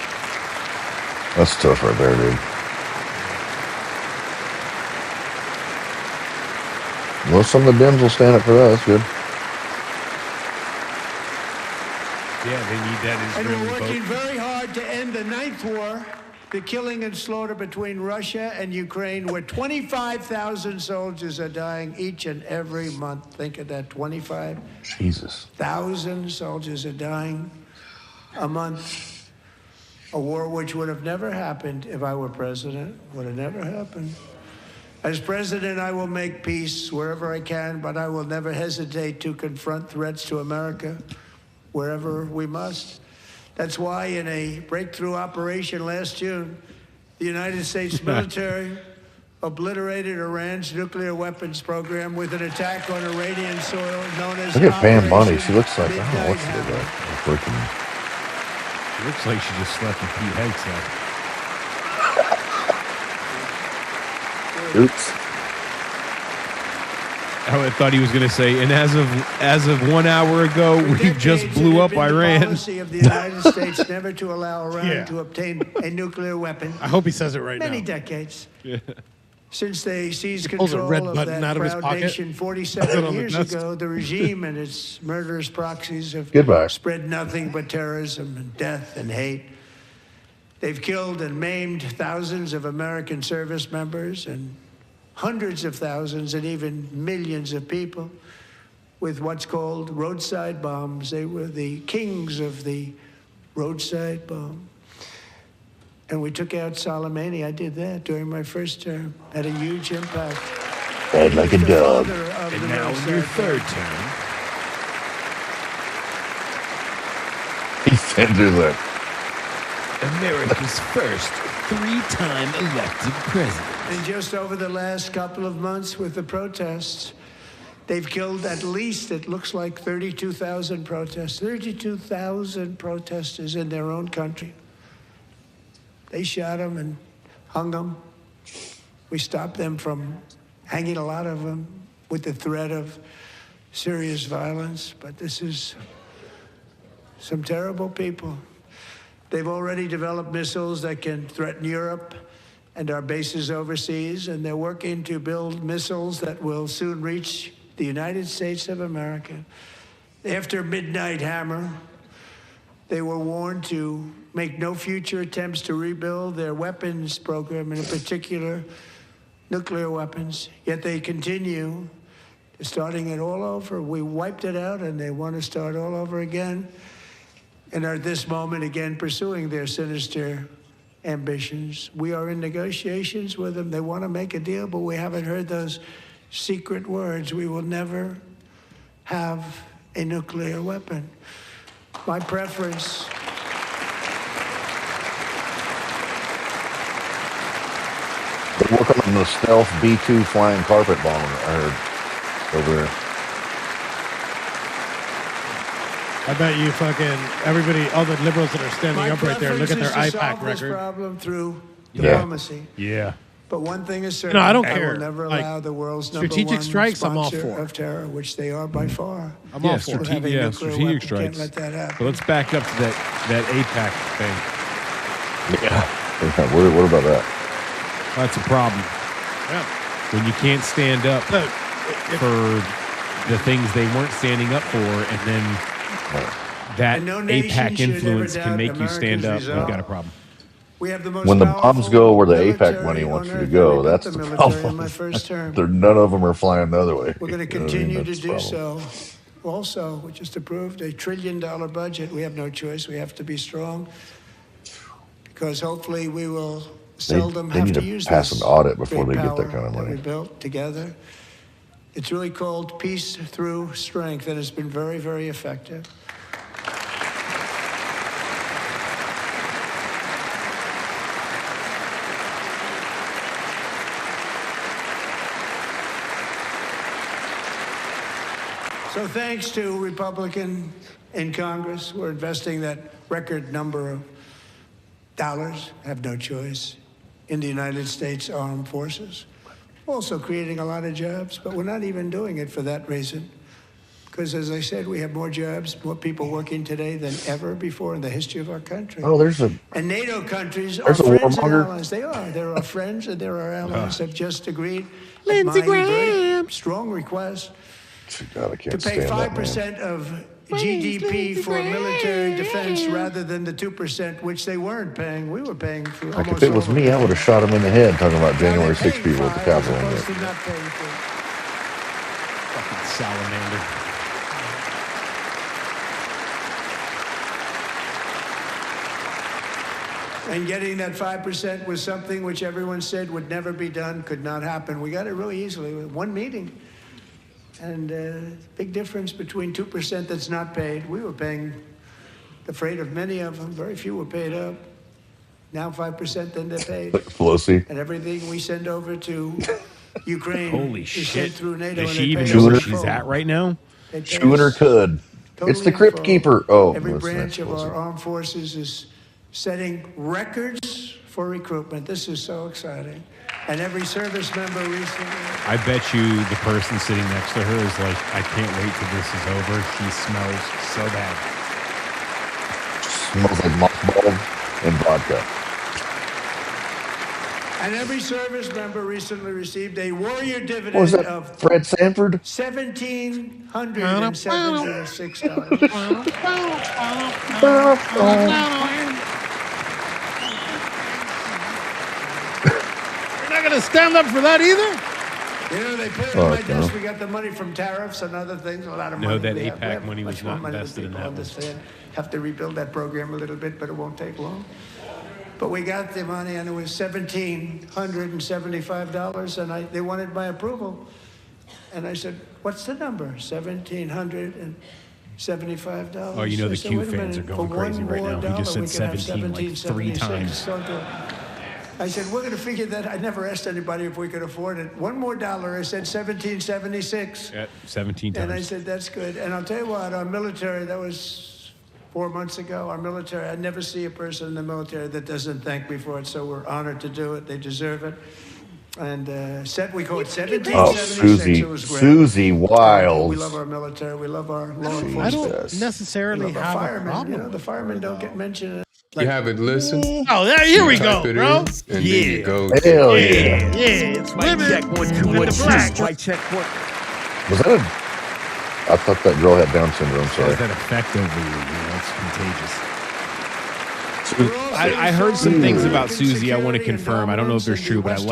That's tough right there, dude. Well, some of the Dems will stand up for that. That's good. Yeah, they need that And we're Israeli working vote. very hard to end the 9th war the killing and slaughter between Russia and Ukraine, where 25,000 soldiers are dying each and every month. Think of that, 25,000 soldiers are dying a month. A war which would have never happened if I were president, would have never happened. As president, I will make peace wherever I can, but I will never hesitate to confront threats to America wherever we must. That's why in a breakthrough operation last June, the United States military obliterated Iran's nuclear weapons program with an attack on Iranian soil known as Look at Pam Bunny. Operation She looks like, I don't know Midnight what she Hammer. looks like. Freaking. Looks like she just slept with Pete Hegseth. Oops. I thought he was going to say, and as of 1 hour ago, we just blew up Iran. The policy of the United States never to allow Iran to obtain a nuclear weapon. I hope he says it right Many now. decades. Yeah. Since they seized Pulls a control red of button that out of his proud pocket. nation Put it 47 on the years desk. ago, the regime and its murderous proxies have Goodbye. spread nothing but terrorism and death and hate. They've killed and maimed thousands of American service members and hundreds of thousands and even millions of people with what's called roadside bombs. They were the kings of the roadside bomb. And we took out Soleimani. I did that during my first term. Had a huge impact. Bad like a dog. And now in your third term. He sends her that. America's first three-time elected president. And just over the last couple of months with the protests, they've killed at least, it looks like 32,000 protesters. 32,000 protesters in their own country. They shot them and hung them. We stopped them from hanging a lot of them with the threat of serious violence. But this is some terrible people. They've already developed missiles that can threaten Europe and our bases overseas, and they're working to build missiles that will soon reach the United States of America. After Midnight Hammer, they were warned to make no future attempts to rebuild their weapons program, and in particular, nuclear weapons. Yet they continue, starting it all over. We wiped it out, and they want to start all over again, and are at this moment again pursuing their sinister ambitions. We are in negotiations with them. They want to make a deal, but we haven't heard those secret words. We will never have a nuclear weapon. My preference. They're working on the stealth B-2 flying carpet bomber, I heard, over there. I bet you fucking everybody, all the liberals that are standing My up right there, look at their preference is to IPAC solve this record. problem through Yeah. diplomacy. Yeah. But one thing is certain. No, I don't I care. will never Like, allow the world's number strategic one strikes, I'm all sponsor for. of terror, which they are by far. I'm all for it. Having a nuclear strategic weapon, strikes. Can't let that happen. But let's back up to that APAC thing. Yeah. What about that? That's a problem. Yeah. When you can't stand up for the things they weren't standing up for, and then that And no nation APAC should influence ever can doubt make you stand up, America's you've got a resolve. problem. We have the most When the bombs powerful go where the APAC military money wants on you to earth, go, and we that's built the the military in problem. my first term. None of them are flying the other way. We're going to You know what I mean? continue to That's the do problem. so. Also, we just approved a $1 trillion budget. We have no choice. We have to be strong because hopefully we will seldom They have need to to use pass this an audit before great they get that power kind of that we money. built together. It's really called peace through strength, and it's been very, very effective. So thanks to Republican in Congress, we're investing that record number of dollars, have no choice, in the United States Armed Forces. Also creating a lot of jobs, but we're not even doing it for that reason. Because as I said, we have more jobs, more people working today than ever before in the history of our country. Oh, there's a And NATO countries are There's a friends and warmonger. allies. They are. They're our friends and they're our allies. Have just agreed. Lindsey at my very Graham. strong request God, I to can't pay stand that man. 5% of GDP for military defense rather than the 2%, which they weren't paying. We were paying for Like, almost if it was all of me, I would have shot him in the head talking about January 6th people at the Capitol. opposed to not paying for it. Fucking salamander. And getting that 5% was something which everyone said would never be done, could not happen. We got it really easily with one meeting. And big difference between 2% that's not paid. We were paying the freight of many of them. Very few were paid up. Now 5%, then they're paid. Pelosi. And everything we send over to Ukraine Holy is shit. sent through NATO. Does and she they even pay know us where in she's full. at right now? They pay Chewing her us cud. It's the totally Crypt in full. Keeper. Oh, Every that's branch of Pelosi. our armed forces is setting records for recruitment. This is so exciting. And every service member recently. I bet you the person sitting next to her is like, I can't wait till this is over. She smells so bad. Smells like mothballs and vodka. And every service member recently received a warrior dividend What was that, of Fred Sanford? $1,776. You're not gonna stand up for that either? You know, they put it on my desk. We got the money from tariffs and other things, a lot of money. No, that We have APAC money was much more not money than invested in people that one. understand. Have to rebuild that program a little bit, but it won't take long. But we got the money, and it was $1,775, and they wanted my approval. And I said, "What's the number?" $1,775. Oh, you know I the said, Q "Wait a fans are minute, going for crazy one right more now. He dollar, just said we can have 17 like 3 times. So good. I said, we're going to figure that. I never asked anybody if we could afford it. One more dollar. I said $1,776. Yeah, 17 times. And I said, that's good. And I'll tell you what, our military, that was 4 months ago, our military, I never see a person in the military that doesn't thank me for it. So we're honored to do it. They deserve it. And we call it 1776. Oh, Susie. It was great. Susie Wiles. We love our military. We love our law enforcement. I don't necessarily We love our have a firemen. problem. You know, the firemen don't get mentioned. You haven't listened? Oh, here we go, Type it bro. in, and then you go. Hell yeah. Yeah, it's women Check 1 2 in 1 the black. 2. Mic check 1. Was that I thought that girl had Down syndrome. Sorry. Has that effect over you? It's contagious. I heard some things about Susie I want to confirm. I don't know if they're true, but I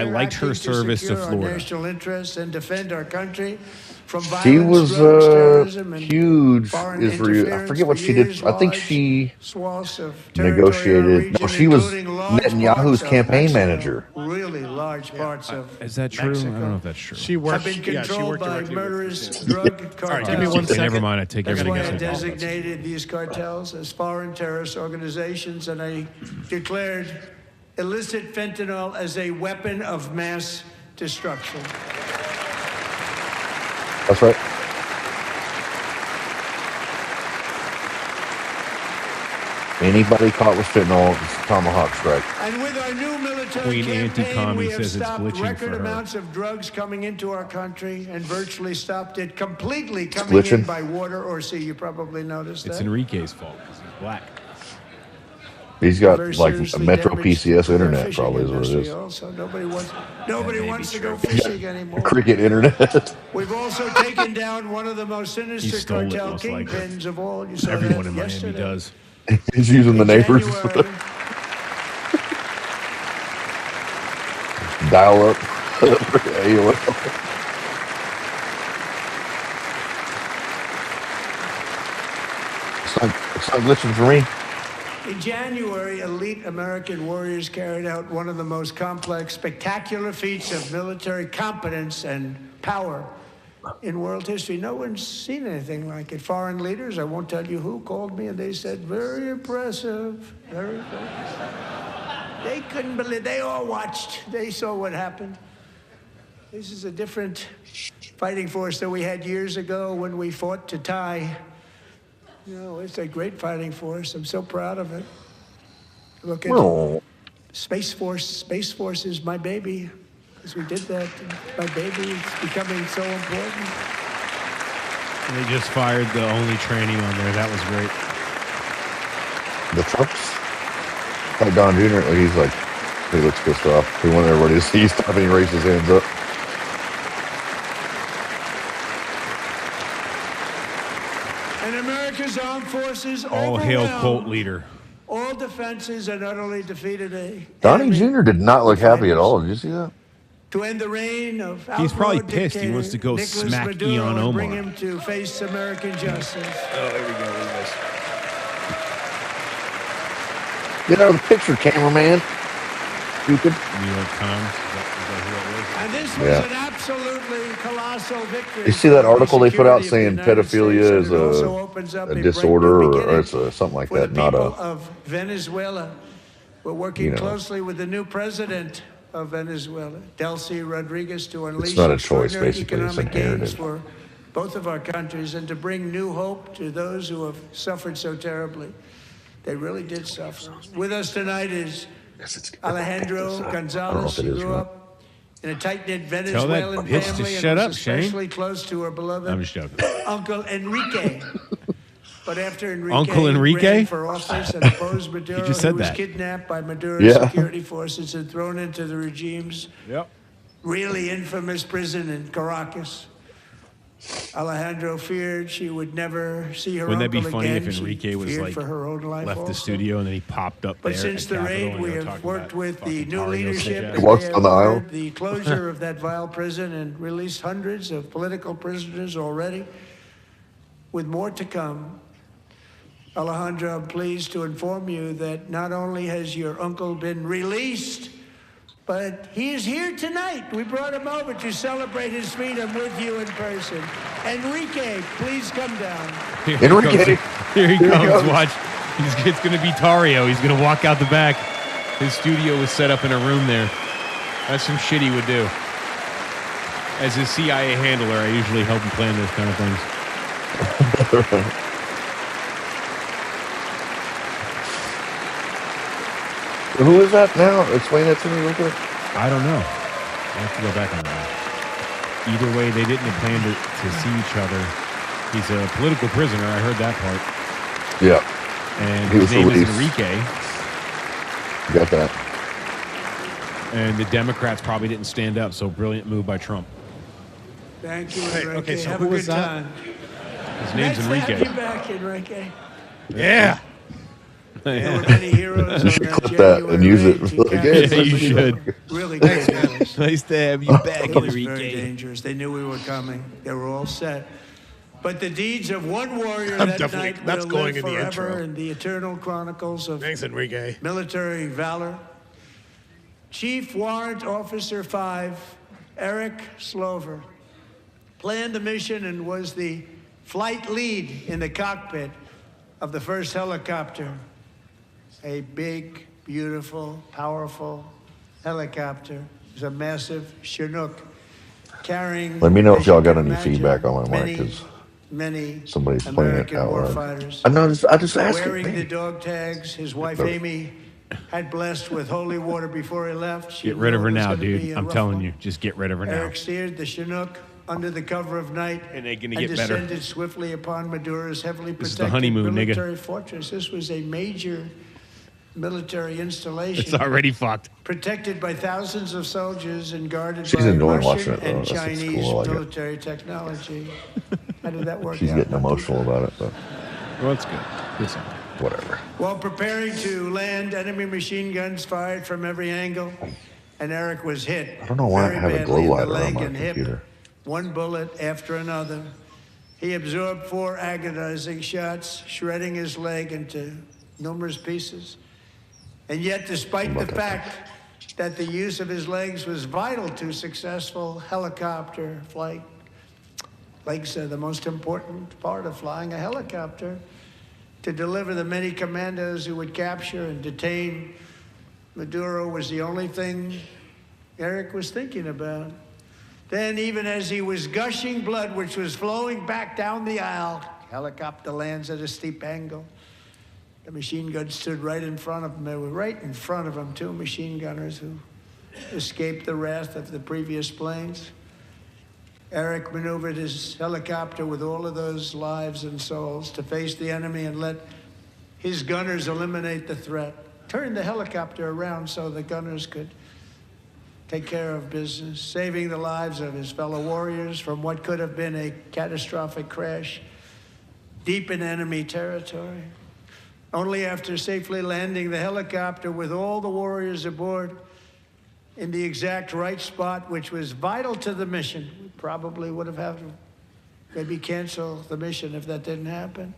liked her service to Florida. National interests and defend our country from She violence, was drugs, terrorism, and huge foreign Israel. I interference forget what for she did. years, I think large she swaths of territory in our negotiated. No, region, she was including large Netanyahu's parts of campaign Mexico. manager. Really large parts of Is that true? Mexico I don't know if that's true. She have worked. been Yeah, she controlled worked by directly with murderous Christians. drug All cartels. right, give me 1 second. Never mind. I take That's everything why I I said. designated these cartels as foreign terrorist organizations, and I declared illicit fentanyl as a weapon of mass destruction. That's right. Anybody caught with fentanyl, it's a tomahawk strike. And with our new military Queen campaign, Anti-Commie we have says it's stopped glitching record for her. amounts of drugs coming into our country and virtually stopped it completely coming glitching. in by water or sea. You probably noticed It's that. Enrique's fault because he's black. He's got Very like a seriously Metro damaged PCS their internet, fishing probably is what it industry is. Also, nobody wants to go fishing anymore. Cricket internet. We've also taken down one of the most sinister stole it, cartel most likely. kingpins of all. You saw Everyone that in Miami yesterday. does. He's using the In neighbors. January, Dial up. AOL. It's not glitching for me. In January, elite American warriors carried out one of the most complex, spectacular feats of military competence and power in world history. No one's seen anything like it. Foreign leaders, I won't tell you who, called me and they said, very impressive, very impressive. They couldn't believe, they all watched. They saw what happened. This is a different fighting force than we had years ago when we fought to tie. You know, it's a great fighting force. I'm so proud of it. Look at Space Force. Space Force is my baby. Because we did that. My baby is becoming so important. And they just fired the only training on there. That was great. The Trumps? Like Don Jr., he's like, he looks pissed off. He wanted everybody to see he's stopping and raise his hands up. And America's armed forces All hail overwhelmed cult leader. all defenses and utterly defeated a Donnie enemy Jr. did not look happy at all. Did you see that? to end the reign of He's probably outlawed pissed. He wants to go dictator smack Nicolas Maduro Ian and bring Omar. him to face American justice. Oh, here we go. Look at this. Get out of the picture, cameraman. Stupid. New York Times. Is that who it was? And this was Yeah. an absolutely colossal victory. You see that for the article they put out security of saying the United States, pedophilia and is it also opens up a a disorder breakthrough or beginning it's something like for the that, not people a. of Venezuela. We're working You know. closely with the new president of Venezuela, Delcy Rodriguez, to unleash not a choice, extraordinary basically. It's economic gains inherited. for both of our countries and to bring new hope to those who have suffered so terribly. They really did suffer. With us tonight is Alejandro Gonzalez, it who is, grew right? up in a tight-knit Tell Venezuelan that bitch to family shut and up, was Shane. especially close to her beloved I'm just joking. Uncle Enrique. But after Enrique, Uncle Enrique? ran for office and opposed Maduro, just said he was that. kidnapped by Maduro's Yeah. security forces and thrown into the regime's Yep. really infamous prison in Caracas. Alejandro feared she would never see her Wouldn't that be uncle funny again. if She Enrique was feared like for her own life left the also. studio and then he popped up But there since at the Capitol raid, and we they were have talking worked about with the fucking new Dario leadership. Sejak. and Walks they down the have aisle. ordered the closure of that vile prison and released hundreds of political prisoners already, with more to come. Alejandro, I'm pleased to inform you that not only has your uncle been released, but he is here tonight. We brought him over to celebrate his freedom with you in person. Enrique, please come down. Here Enrique. He comes. Here he Here he comes. comes. Watch. It's going to be Tario. He's going to walk out the back. His studio was set up in a room there. That's some shit he would do. As his CIA handler, I usually help him plan those kind of things. Who is that now? Explain that to me real quick. I don't know. I have to go back on that. Either way, they didn't plan to see each other. He's a political prisoner. I heard that part. Yeah. And He his was name is released. Enrique. Got that. And the Democrats probably didn't stand up. So brilliant move by Trump. Thank you, Enrique. okay, so have who a was good that? time. His name's Nice to have Enrique. you back, Enrique. Yeah. There were many heroes You on should that clip that and use it January again. eighth Yeah, you should. Really good heroes. Nice to have you back, It was very Enrique. dangerous. They knew we were coming. They were all set. But the deeds of one warrior I'm that definitely- night that's will going live in the forever intro. in the eternal chronicles of Thanks, Enrique. military valor. Chief Warrant Officer 5, Eric Slover, planned the mission and was the flight lead in the cockpit of the first helicopter. A big, beautiful, powerful helicopter. It was a massive Chinook carrying. Let me know if as you y'all got can any imagine, feedback on my mic, many, 'cause many somebody's playing it American out loud. warfighters. I just asked it. Wearing the man. dog tags, his wife No. Amy had blessed with holy water before he left. She Get rid of knew her it was now, gonna be dude. a I'm rough telling one. you. Just get rid of her now. Eric steered the Chinook under the cover of night And they're gonna and get better. descended swiftly upon Maduro's heavily This is the protected honeymoon, nigga. military fortress. This was a major military installation. It's already fucked. Protected by thousands of soldiers and guarded She's by enjoying Russian watching it, though. and That's what's Chinese cool. I like it. military technology. How did that work She's out? getting emotional about it, but Well, that's good. Good sign. whatever. While preparing to land, enemy machine guns fired from every angle, and Eric was hit. I don't know why I very have a badly glow in the lighter on leg my and hip. computer. One bullet after another. He absorbed 4 agonizing shots, shredding his leg into numerous pieces. And yet, despite the fact that the use of his legs was vital to successful helicopter flight, legs are the most important part of flying a helicopter. To deliver the many commandos who would capture and detain Maduro was the only thing Eric was thinking about. Then, even as he was gushing blood, which was flowing back down the aisle, helicopter lands at a steep angle. The machine gun stood right in front of him. They were right in front of him, 2 machine gunners who escaped the wrath of the previous planes. Eric maneuvered his helicopter with all of those lives and souls to face the enemy and let his gunners eliminate the threat. Turned the helicopter around so the gunners could take care of business, saving the lives of his fellow warriors from what could have been a catastrophic crash. deep in enemy territory. Only after safely landing the helicopter with all the warriors aboard in the exact right spot, which was vital to the mission, we probably would have had to maybe cancel the mission if that didn't happen.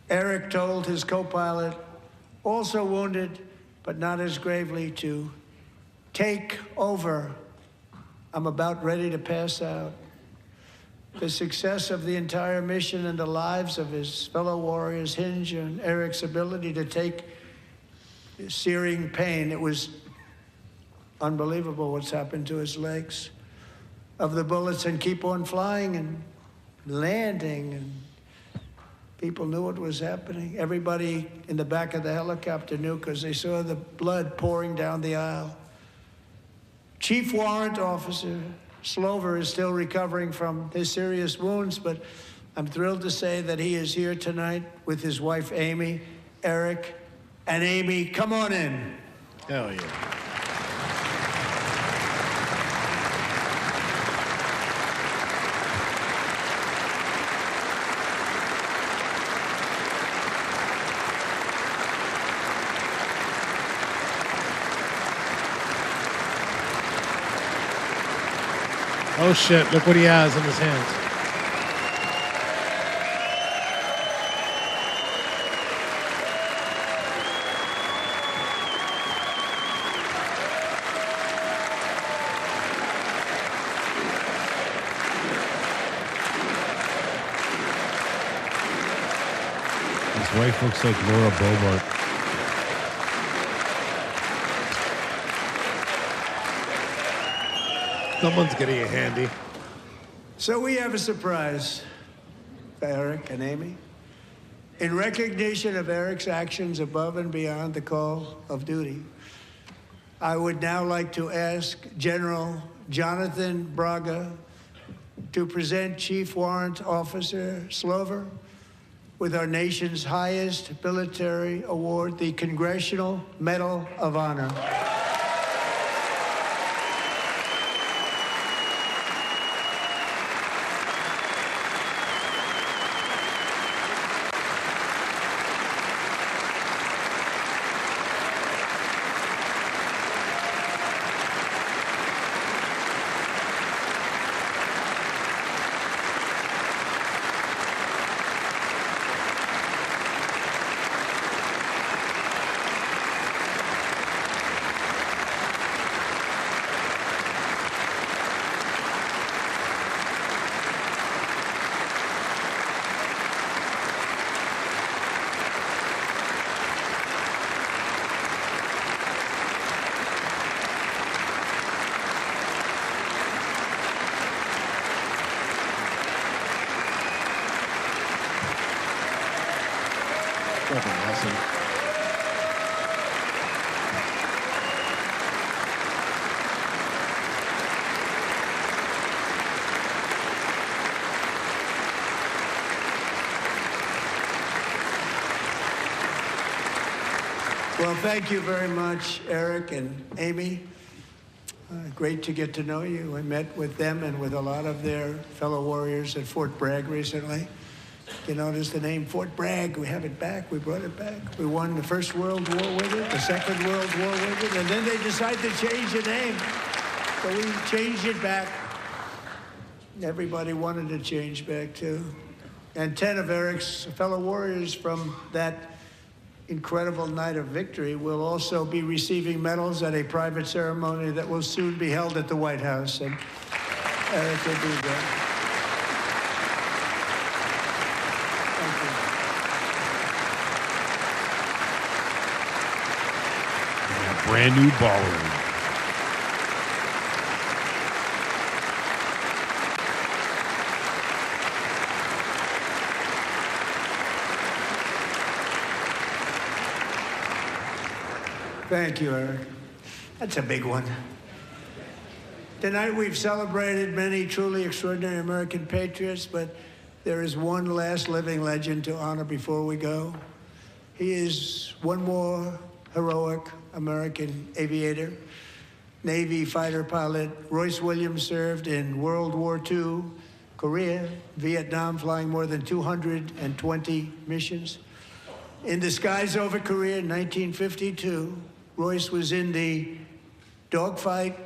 Eric told his co-pilot, also wounded, but not as gravely, to take over. I'm about ready to pass out. The success of the entire mission and the lives of his fellow warriors hinge on Eric's ability to take searing pain. It was unbelievable what's happened to his legs of the bullets and keep on flying and landing, and people knew what was happening. Everybody in the back of the helicopter knew because they saw the blood pouring down the aisle. Chief Warrant Officer Slover is still recovering from his serious wounds, but I'm thrilled to say that he is here tonight with his wife, Amy, Eric, and Amy. Come on in. Hell yeah. Oh shit, look what he has in his hands. His wife looks like Laura Bobart. Someone's getting it handy. So we have a surprise for Eric and Amy. In recognition of Eric's actions above and beyond the call of duty, I would now like to ask General Jonathan Braga to present Chief Warrant Officer Slover with our nation's highest military award, the Congressional Medal of Honor. Fucking awesome. Well, thank you very much, Eric and Amy. Great to get to know you. I met with them and with a lot of their fellow warriors at Fort Bragg recently. You notice the name Fort Bragg, we have it back, we brought it back. We won the First World War with it, the Second World War with it, and then they decided to change the name. So we changed it back. Everybody wanted to change back too. And 10 of Eric's fellow warriors from that incredible night of victory will also be receiving medals at a private ceremony that will soon be held at the White House. And Eric will be there. Brand new ballroom. Thank you, Eric. That's a big one. Tonight we've celebrated many truly extraordinary American patriots, but there is one last living legend to honor before we go. He is one more heroic American aviator. Navy fighter pilot Royce Williams served in World War II, Korea, Vietnam, flying more than 220 missions. In the skies over Korea in 1952, Royce was in the dogfight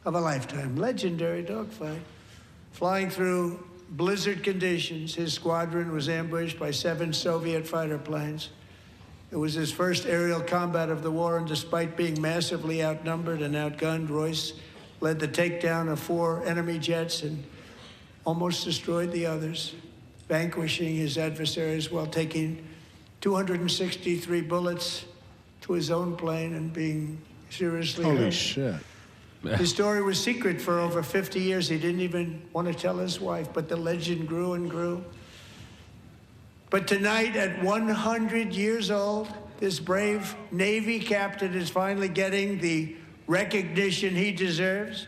of a lifetime, legendary dogfight. Flying through blizzard conditions, his squadron was ambushed by 7 Soviet fighter planes. It was his first aerial combat of the war, and despite being massively outnumbered and outgunned, Royce led the takedown of 4 enemy jets and almost destroyed the others, vanquishing his adversaries while taking 263 bullets to his own plane and being seriously hurt. Holy shit. His story was secret for over 50 years. He didn't even want to tell his wife, but the legend grew and grew. But tonight, at 100 years old, this brave Navy captain is finally getting the recognition he deserves.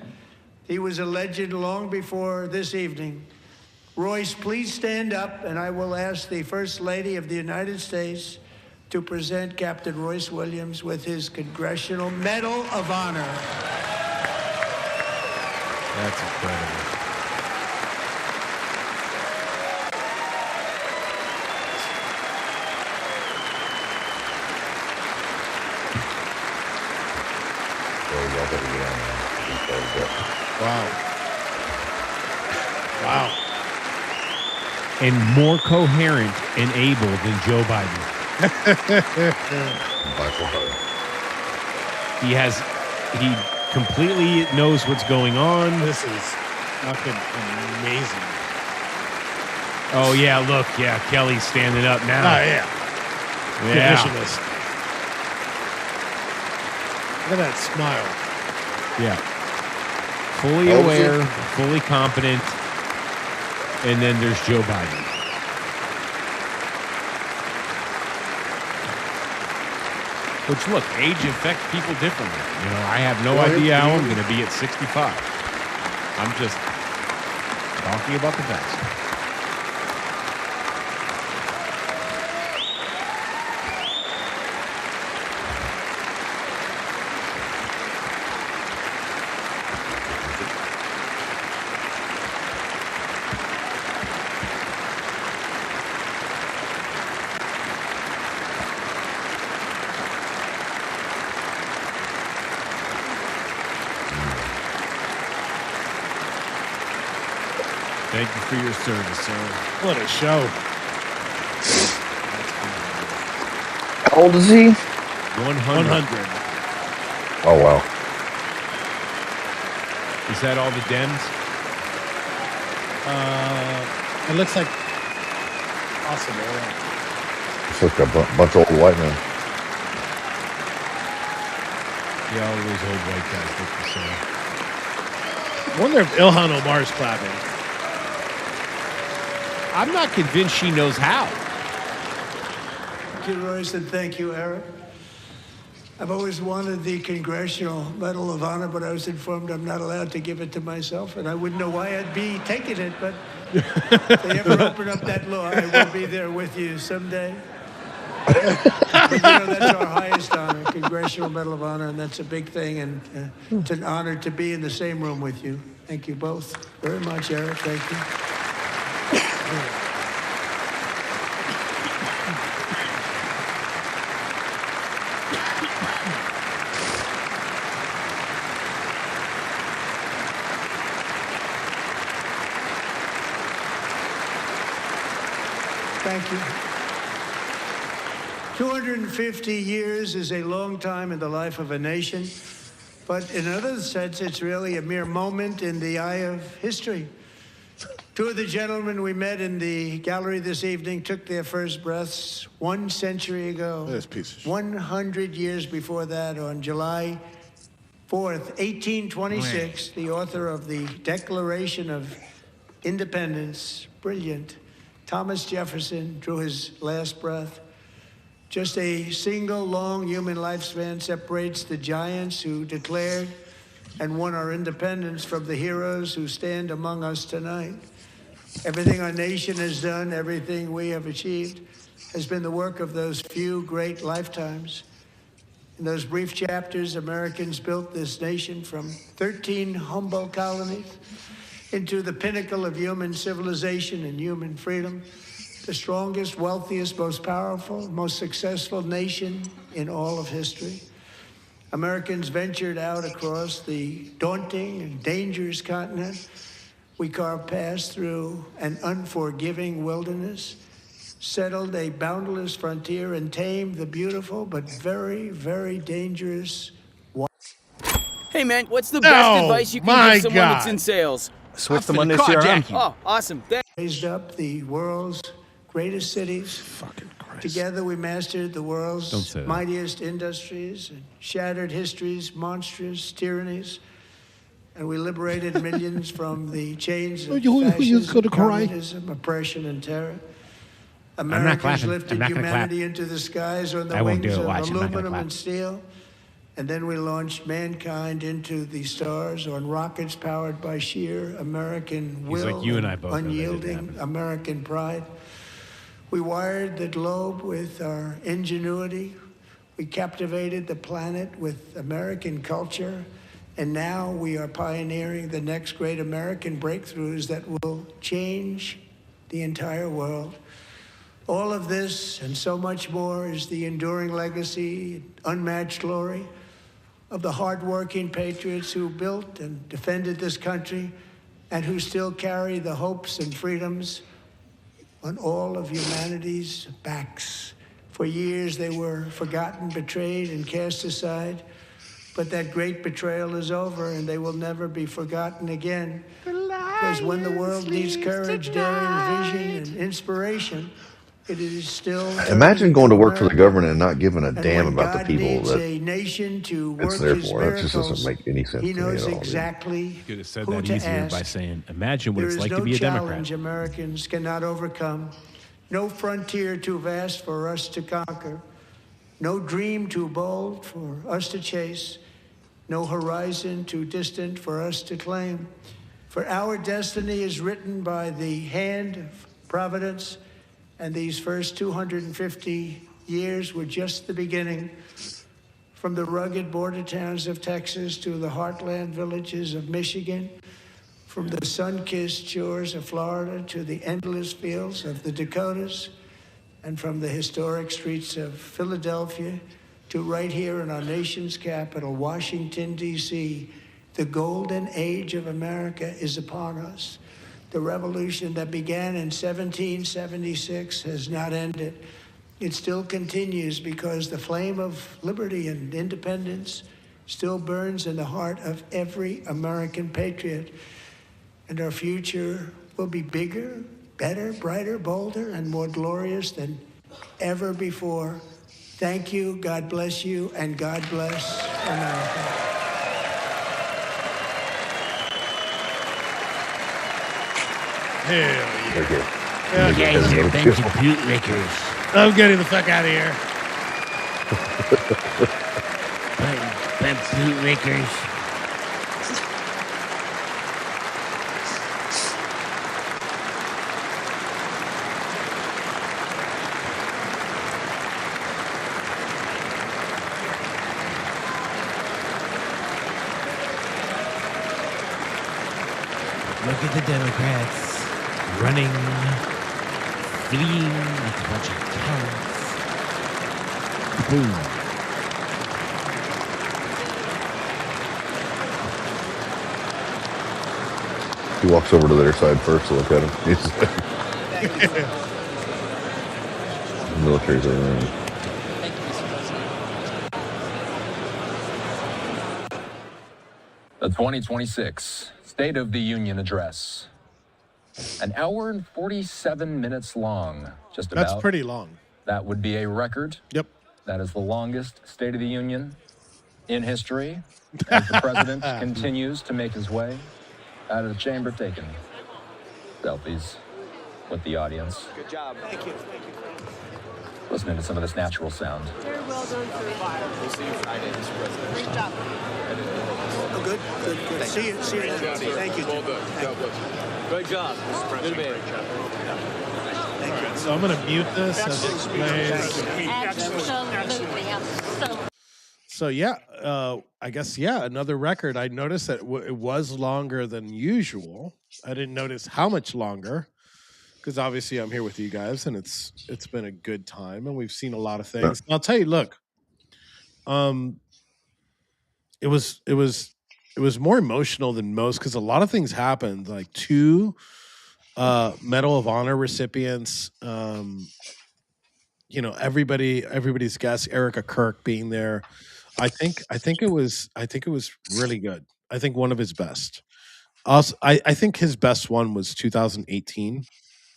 He was a legend long before this evening. Royce, please stand up, and I will ask the First Lady of the United States to present Captain Royce Williams with his Congressional Medal of Honor. That's incredible. Wow. Wow. And more coherent and able than Joe Biden. He completely knows what's going on. This is fucking amazing. Oh, yeah, look. Yeah, Kelly's standing up now. Oh, yeah. Yeah. Traditionalist. Look at that smile. Yeah. Fully aware, fully competent, and then there's Joe Biden. Which, look, age affects people differently. You know, I have no idea how I'm going to be at 65. I'm just talking about the best. Thank you for your service, sir. What a show. How old is he? 100. Oh, wow. Is that all the Dems? It looks like possible. Yeah. It's like a bunch of old white men. Yeah, all those old white guys look the same. I wonder if Ilhan Omar's clapping. I'm not convinced she knows how. Thank you, Royce, and thank you, Eric. I've always wanted the Congressional Medal of Honor, but I was informed I'm not allowed to give it to myself, and I wouldn't know why I'd be taking it, but if they ever open up that law, I will be there with you someday. But, you know, that's our highest honor, Congressional Medal of Honor, and that's a big thing, and it's an honor to be in the same room with you. Thank you both very much, Eric. Thank you. Thank you. 250 years is a long time in the life of a nation, but in another sense, it's really a mere moment in the eye of history. Two of the gentlemen we met in the gallery this evening took their first breaths 1 century ago. This piece of shit. 100 years before that, on July 4th, 1826, the author of the Declaration of Independence, brilliant, Thomas Jefferson, drew his last breath. Just a single long human lifespan separates the giants who declared and won our independence from the heroes who stand among us tonight. Everything our nation has done, everything we have achieved, has been the work of those few great lifetimes. In those brief chapters, Americans built this nation from 13 humble colonies into the pinnacle of human civilization and human freedom, the strongest, wealthiest, most powerful, most successful nation in all of history. Americans ventured out across the daunting and dangerous continent. We carved paths through an unforgiving wilderness, settled a boundless frontier, and tamed the beautiful but very, very dangerous. Hey man, what's the best advice you can give someone that's in sales? Switch them on this CRM. Oh, awesome. Raised up the world's greatest cities. Fucking Christ. Together we mastered the Don't world's say that. mightiest industries and shattered history's monstrous tyrannies. And we liberated millions from the chains of fascism, communism, oppression, and terror. Americans clapping. lifted I'm not gonna humanity clap. into the skies on the I won't wings do it. of Watch, I'm not gonna aluminum clap. and steel. And then we launched mankind into the stars on rockets powered by sheer American He's will, like you and I both know that didn't unyielding happen. American pride. We wired the globe with our ingenuity. We captivated the planet with American culture. And now we are pioneering the next great American breakthroughs that will change the entire world. All of this and so much more is the enduring legacy, unmatched glory of the hardworking patriots who built and defended this country and who still carry the hopes and freedoms on all of humanity's backs. For years they were forgotten, betrayed, and cast aside. But that great betrayal is over, and they will never be forgotten again. Because when the world needs courage, daring, vision, and inspiration, it is still. Imagine going to work for the government and not giving a And damn when about the God people needs that a nation to it's work there his for. That just miracles, doesn't make any sense he to me knows at all. dude. exactly You could have said who that to easier by ask. saying, imagine what There it's is like no to be a challenge Democrat. Americans cannot overcome, no frontier too vast for us to conquer, no dream too bold for us to chase, no horizon too distant for us to claim. For our destiny is written by the hand of providence, and these first 250 years were just the beginning. From the rugged border towns of Texas to the heartland villages of Michigan, from the sun-kissed shores of Florida to the endless fields of the Dakotas, and from the historic streets of Philadelphia to right here in our nation's capital, Washington, D.C., the golden age of America is upon us. The revolution that began in 1776 has not ended. It still continues because the flame of liberty and independence still burns in the heart of every American patriot. And our future will be bigger, better, brighter, bolder, and more glorious than ever before. Thank you, God bless you, and God bless America. Hell yeah. They're good. Yeah, They're guys good. are a bunch of Beaut I'm getting the fuck out of here. Bootlickers. Look at the Democrats running, fleeing like a bunch of cowards. Boom. He walks over to their side first to look at him. He's the military's around. The 2026 State of the Union Address. An hour and 47 minutes long, just about. That's pretty long. That would be a record. Yep. That is the longest State of the Union in history as the president continues to make his way out of the chamber, taking selfies with the audience. Good job. Thank you. Listening to some of this natural sound. Very well done, sir. We'll see you Friday, Mr. President. Great job. Oh, good. See you. Thank you. Well done. God bless you. Great job, Mr. President. Great job. So I'm going to mute this as it plays. Absolutely. I'm so So yeah, I guess another record. I noticed that it was longer than usual. I didn't notice how much longer because obviously I'm here with you guys, and it's been a good time, and we've seen a lot of Yeah. things. And I'll tell you, look, um, it was more emotional than most because a lot of things happened. Like two Medal of Honor recipients. Everybody's guest, Erica Kirk being there. I think it was really good. I think one of his best. Also, I think his best one was 2018,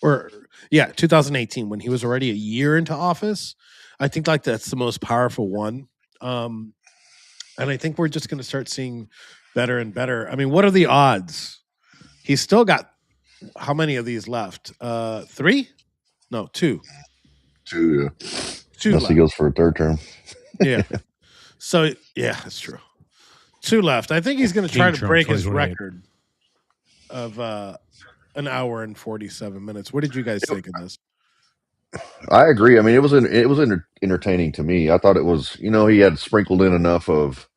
or 2018 when he was already a year into office. I think like that's the most powerful one. Um, and I think we're just going to start seeing better and better. I mean, what are the odds? He's still got how many of these left? Three? No, two. Two. Two Unless he left. goes for a third term. Yeah. So that's true. Two left. I think he's going to try King to Trump, break his 2028. record of an hour and 47 minutes. What did you guys think of this? I agree. I mean, it was entertaining to me. I thought it was, he had sprinkled in enough of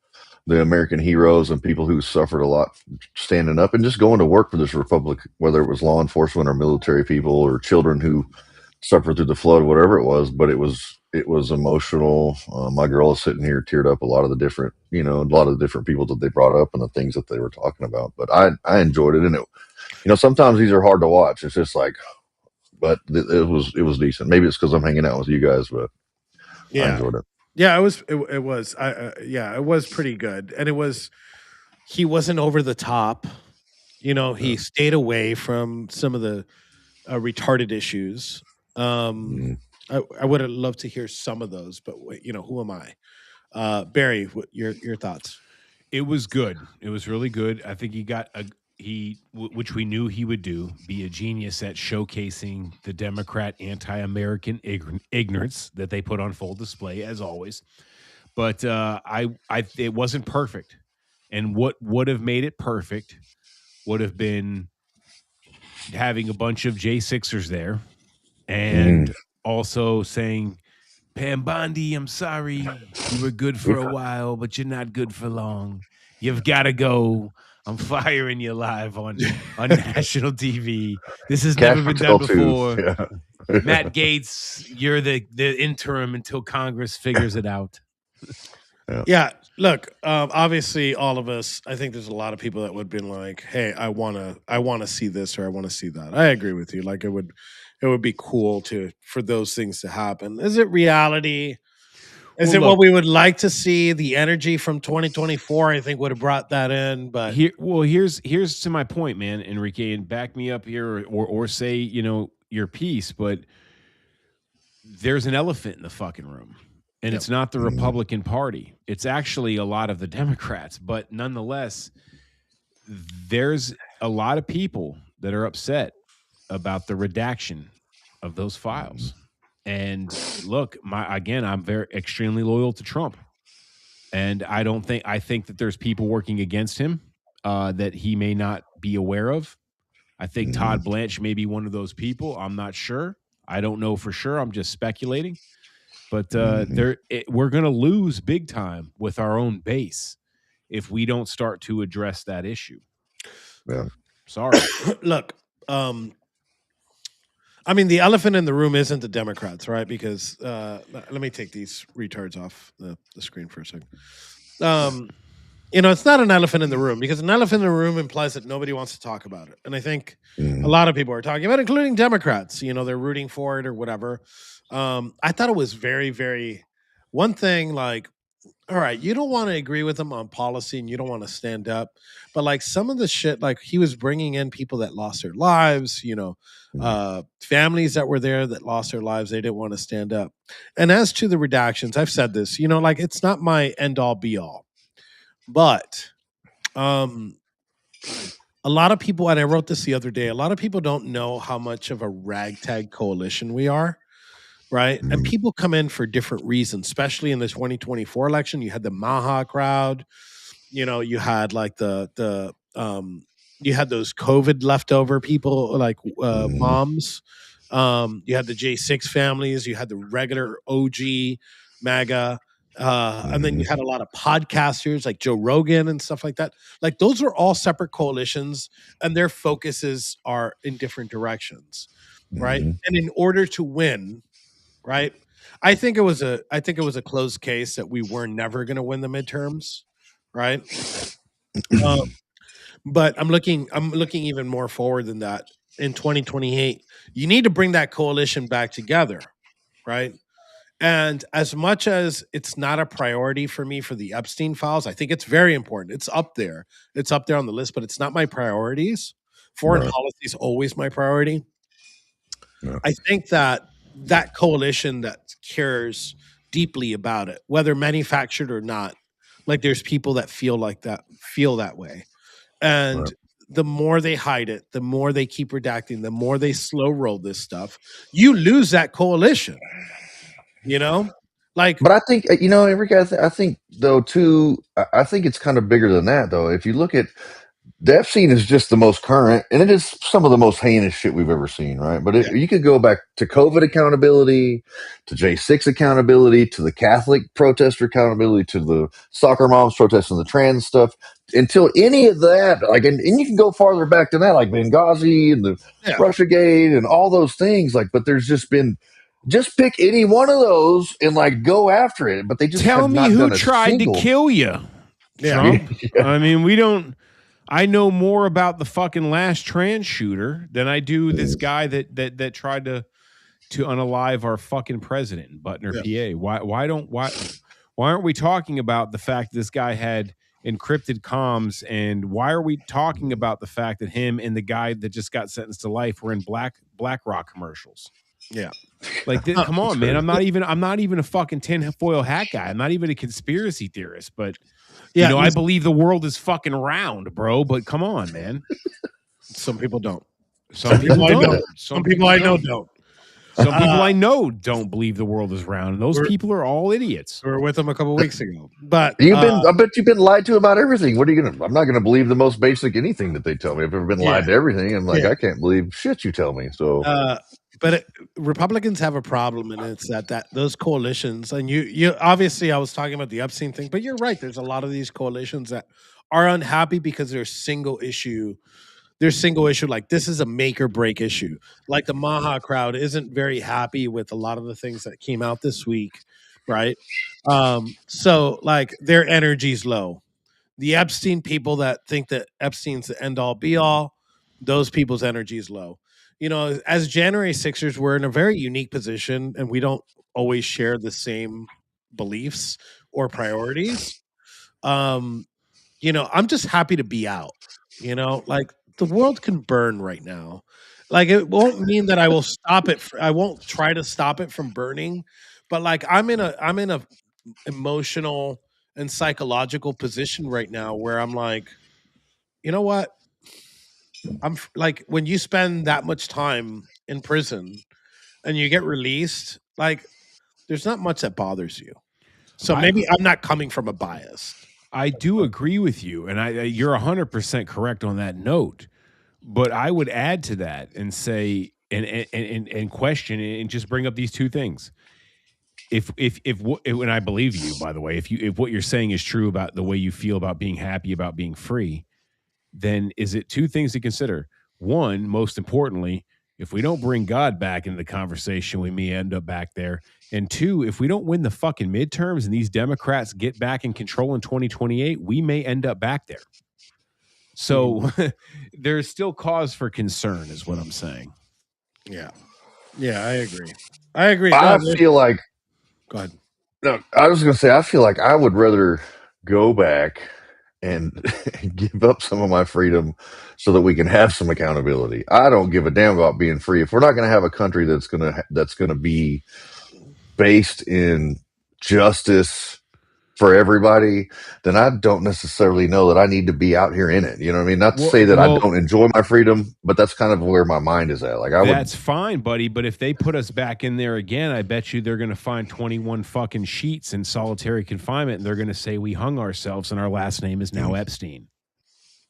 the American heroes and people who suffered a lot standing up and just going to work for this republic, whether it was law enforcement or military people or children who suffered through the flood, whatever it was. But it was emotional. My girl is sitting here teared up a lot of the different, a lot of the different people that they brought up and the things that they were talking about. But I enjoyed it. And sometimes these are hard to watch. It's just like, but it was decent. Maybe it's because I'm hanging out with you guys, but I Yeah. enjoyed it. Yeah, it was it was pretty good. And he wasn't over the top. He stayed away from some of the retarded issues. I would have loved to hear some of those, but who am I? Barry, your thoughts? It was good. It was really good. I think he got which we knew he would do, be a genius at showcasing the Democrat anti-American ignorance that they put on full display as always. But it wasn't perfect, and what would have made it perfect would have been having a bunch of J6ers there, and also saying, Pam Bondi, I'm sorry. You were good for a while, but you're not good for long. You've got to go. I'm firing you live on national TV. This has never been done before. Yeah. Matt Gaetz, you're the interim until Congress figures it out. Yeah, look, obviously all of us, I think there's a lot of people that would have been like, hey, I wanna see this or I want to see that. I agree with you. Like it would be cool for those things to happen. Is it reality? Is it what we would like to see? The energy from 2024, I think, would have brought that in. But here's to my point, man, Enrique, and back me up here or say, your piece, but there's an elephant in the fucking room. And it's not the Republican Party. It's actually a lot of the Democrats. But nonetheless, there's a lot of people that are upset about the redaction of those files. And look, I'm extremely loyal to Trump. And I think that there's people working against him that he may not be aware of. I think Todd Blanche may be one of those people. I'm not sure. I don't know for sure. I'm just speculating. But we're going to lose big time with our own base if we don't start to address that issue. Yeah. Sorry. Look, I mean, the elephant in the room isn't the Democrats, right? Because let me take these retards off the screen for a second. It's not an elephant in the room because an elephant in the room implies that nobody wants to talk about it. And I think a lot of people are talking about it, including Democrats. They're rooting for it or whatever. I thought it was very, very one thing like, all right, you don't want to agree with him on policy and you don't want to stand up. But like some of the shit, like he was bringing in people that lost their lives, families that were there that lost their lives. They didn't want to stand up. And as to the redactions, I've said this, like it's not my end all be all. But a lot of people, and I wrote this the other day, a lot of people don't know how much of a ragtag coalition we are. Right. And people come in for different reasons, especially in the 2024 election. You had the Maha crowd, you had like you had those COVID leftover people like moms. You had the J6 families, you had the regular OG MAGA. And then you had a lot of podcasters like Joe Rogan and stuff like that. Like those are all separate coalitions, and their focuses are in different directions, right? And in order to win, right? I think it was a close case that we were never going to win the midterms, right? But I'm looking even more forward than that. In 2028, you need to bring that coalition back together, right? And as much as it's not a priority for me for the Epstein files, I think it's very important. It's up there. It's up there on the list, but it's not my priorities. Foreign policy is always my priority. I think that coalition that cares deeply about it, whether manufactured or not, like there's people that feel that way. And the more they hide it, the more they keep redacting, the more they slow roll this stuff, you lose that coalition. Like, but I think Enrique, I think though too. I think it's kind of bigger than that though. If you look at the Epstein is just the most current, and it is some of the most heinous shit we've ever seen, right? But you could go back to COVID accountability, to J6 accountability, to the Catholic protester accountability, to the soccer moms protesting the trans stuff. Until any of that, like, and you can go farther back than that, like Benghazi and the Russiagate and all those things. Like, but there's just pick any one of those and like go after it. But they just tell have me not who done a tried single. to kill you, Trump. I mean, we don't. I know more about the fucking last trans shooter than I do this guy that tried to unalive our fucking president in Butner, PA. Why aren't we talking about the fact this guy had encrypted comms, and why are we talking about the fact that him and the guy that just got sentenced to life were in BlackRock commercials? Yeah. Like, come on, man. I'm not even a fucking tinfoil hat guy. I'm not even a conspiracy theorist, but I believe the world is fucking round, bro. But come on, man. Some people don't. Some people don't. Some people I know don't. Some people I know don't believe the world is round. And those people are all idiots. We were with them a couple weeks ago. But I bet you've been lied to about everything. What are you I'm not gonna believe the most basic anything that they tell me. I've ever been lied to everything. I'm like, I can't believe shit you tell me. So but Republicans have a problem, and it's that those coalitions, and you obviously, I was talking about the Epstein thing, but you're right. There's a lot of these coalitions that are unhappy because they're single issue. Like this is a make or break issue. Like the Maha crowd isn't very happy with a lot of the things that came out this week, right? So like their energy's low. The Epstein people that think that Epstein's the end all be all, those people's energy is low. As January 6ers, we're in a very unique position, and we don't always share the same beliefs or priorities. I'm just happy to be out. Like the world can burn right now. Like it won't mean that I will stop it. I won't try to stop it from burning, but like I'm in a emotional and psychological position right now where I'm like, you know what? I'm like, when you spend that much time in prison and you get released, like there's not much that bothers you. So maybe I'm not coming from a bias. I do agree with you, and you're 100% correct on that note. But I would add to that and say and question and just bring up these two things. And I believe you, by the way, if what you're saying is true about the way you feel about being happy about being free, then is it two things to consider? One, most importantly, if we don't bring God back into the conversation, we may end up back there. And two, if we don't win the fucking midterms and these Democrats get back in control in 2028, we may end up back there. So there's still cause for concern, is what I'm saying. Yeah. Yeah, I agree. I feel like. Go ahead. No, I was going to say, I feel like I would rather go back and give up some of my freedom so that we can have some accountability. I don't give a damn about being free. If we're not going to have a country that's going to be based in justice for everybody, then I don't necessarily know that I need to be out here in it. You know what I mean? Not to say that I don't enjoy my freedom, but that's kind of where my mind is at. Like that's fine, buddy. But if they put us back in there again, I bet you they're going to find 21 fucking sheets in solitary confinement, and they're going to say we hung ourselves, and our last name is now Epstein.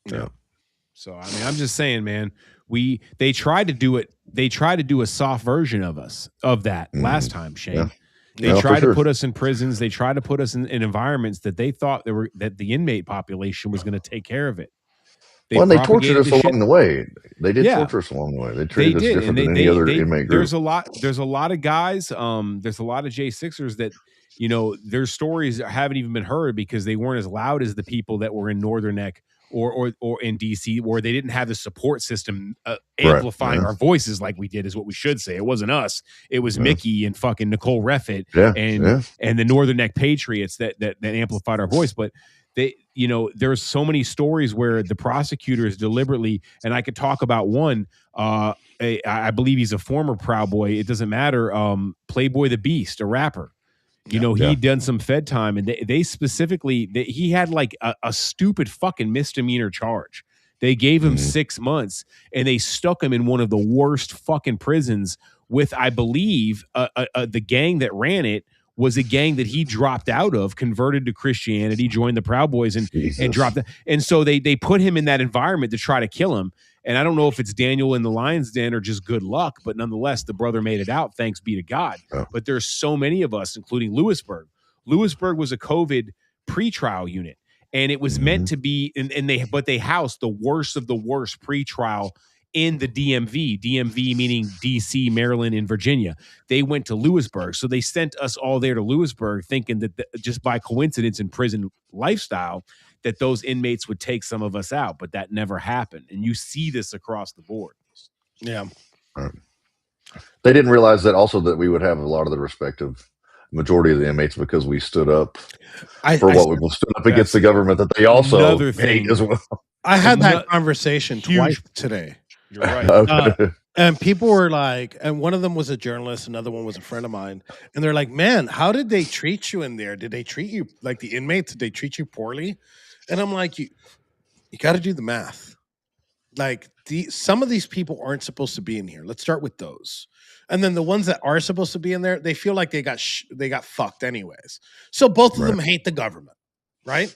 Yeah. So I mean, I'm just saying, man. They tried to do it. They tried to do a soft version of that last time, Shane. Yeah. They try to put us in prisons. They try to put us in environments that they thought that the inmate population was going to take care of it. Well, and they tortured us along the way. They did torture us along the way. They treated us different than any other inmate group. There's a lot of guys. There's a lot of J6ers that, their stories haven't even been heard because they weren't as loud as the people that were in Northern Neck or in DC, where they didn't have the support system amplifying our voices like we did, is what we should say. It wasn't us. It was Mickey and fucking Nicole Reffitt and the Northern Neck Patriots that amplified our voice. But there's so many stories where the prosecutors deliberately, and I could talk about one, I believe he's a former Proud Boy. It doesn't matter. Playboy the Beast, a rapper. He'd done some Fed time, and they specifically, he had like a stupid fucking misdemeanor charge. They gave him 6 months, and they stuck him in one of the worst fucking prisons with, I believe, the gang that ran it was a gang that he dropped out of, converted to Christianity, joined the Proud Boys, and dropped it. And so they put him in that environment to try to kill him. And I don't know if it's Daniel in the lion's den or just good luck, but nonetheless, the brother made it out. Thanks be to God. Oh. But there's so many of us, including Lewisburg. Lewisburg was a COVID pretrial unit, and it was meant to be, but they housed the worst of the worst pretrial in the DMV meaning DC, Maryland, and Virginia. They went to Lewisburg. So they sent us all there to Lewisburg thinking that just by coincidence in prison lifestyle, that those inmates would take some of us out, but that never happened. And you see this across the board. Yeah. They didn't realize that also that we would have a lot of the respect of majority of the inmates because we stood up we stood up against the government that they also hate as well. I had that conversation twice today. You're right. Okay. And people were like, and one of them was a journalist, another one was a friend of mine. And they're like, man, how did they treat you in there? Did they treat you like the inmates? Did they treat you poorly? And I'm like, you got to do the math. Like some of these people aren't supposed to be in here. Let's start with those. And then the ones that are supposed to be in there, they feel like they got fucked anyways. So both of them hate the government, right?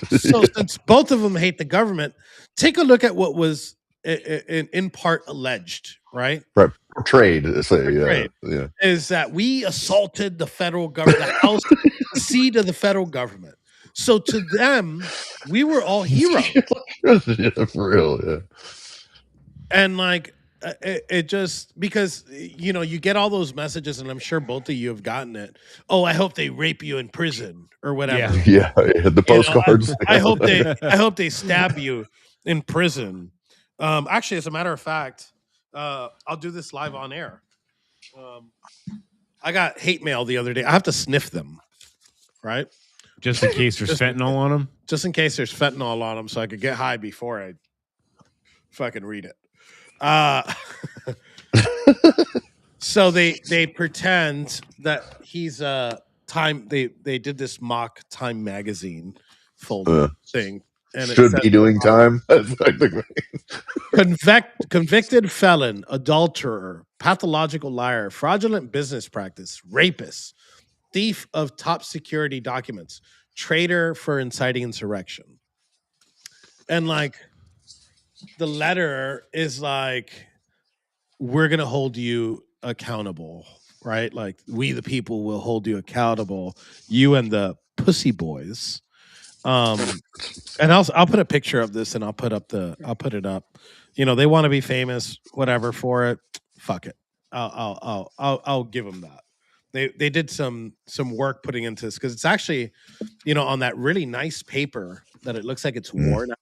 So since both of them hate the government, take a look at what was in part alleged, right? Right. Portrayed. Yeah. Is that we assaulted the federal government, the house, the seat of the federal government. So to them, we were all heroes. Yeah, for real, yeah. And like, it just, because, you get all those messages, and I'm sure both of you have gotten it. Oh, I hope they rape you in prison or whatever. Yeah, the postcards. I hope they stab you in prison. Actually, as a matter of fact, I'll do this live on air. I got hate mail the other day. I have to sniff them, right? Just in case there's fentanyl on them? Just in case there's fentanyl on them, so I could get high before I fucking read it. So they pretend that he's Time. They did this mock Time magazine folder thing. And should be doing time. Convicted felon, adulterer, pathological liar, fraudulent business practice, rapist, thief of top security documents, traitor for inciting insurrection. And like the letter is like, we're going to hold you accountable, right? Like we, the people, will hold you accountable. You and the pussy boys. And I'll put a picture of this and I'll put it up. They want to be famous, whatever, for it. Fuck it. I'll give them that. They did some work putting into this because it's actually, on that really nice paper that it looks like it's worn out.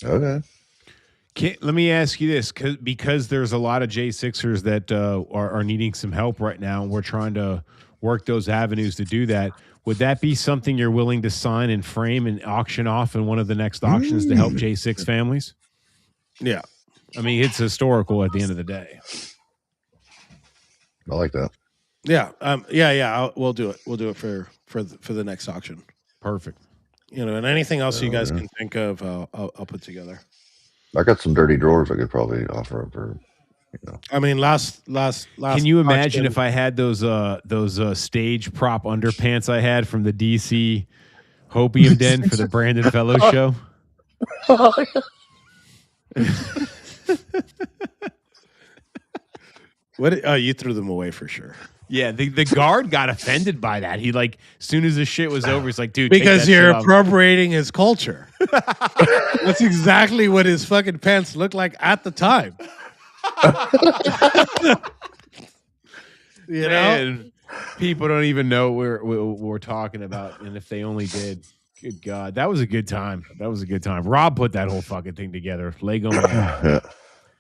Okay. Let me ask you this, because there's a lot of J6ers that are needing some help right now, and we're trying to work those avenues to do that. Would that be something you're willing to sign and frame and auction off in one of the next auctions to help J6 families? Yeah. I mean, it's historical at the end of the day. I like that. Yeah. Yeah. We'll do it. We'll do it for the next auction. Perfect. And anything else you guys can think of, I'll put together. I got some dirty drawers I could probably offer up for. I mean, last. Can you imagine if I had those stage prop underpants I had from the DC Hopium Den for the Brandon Fellows show? What? Oh, you threw them away for sure. Yeah, the guard got offended by that. He like, as soon as the shit was over, he's like, dude, Because take that you're shit off. appropriating his culture. That's exactly what his fucking pants looked like at the time. You know, Man, people don't even know what we're talking about, and if they only did, good God, that was a good time. That was a good time. Rob put that whole fucking thing together. Lego man.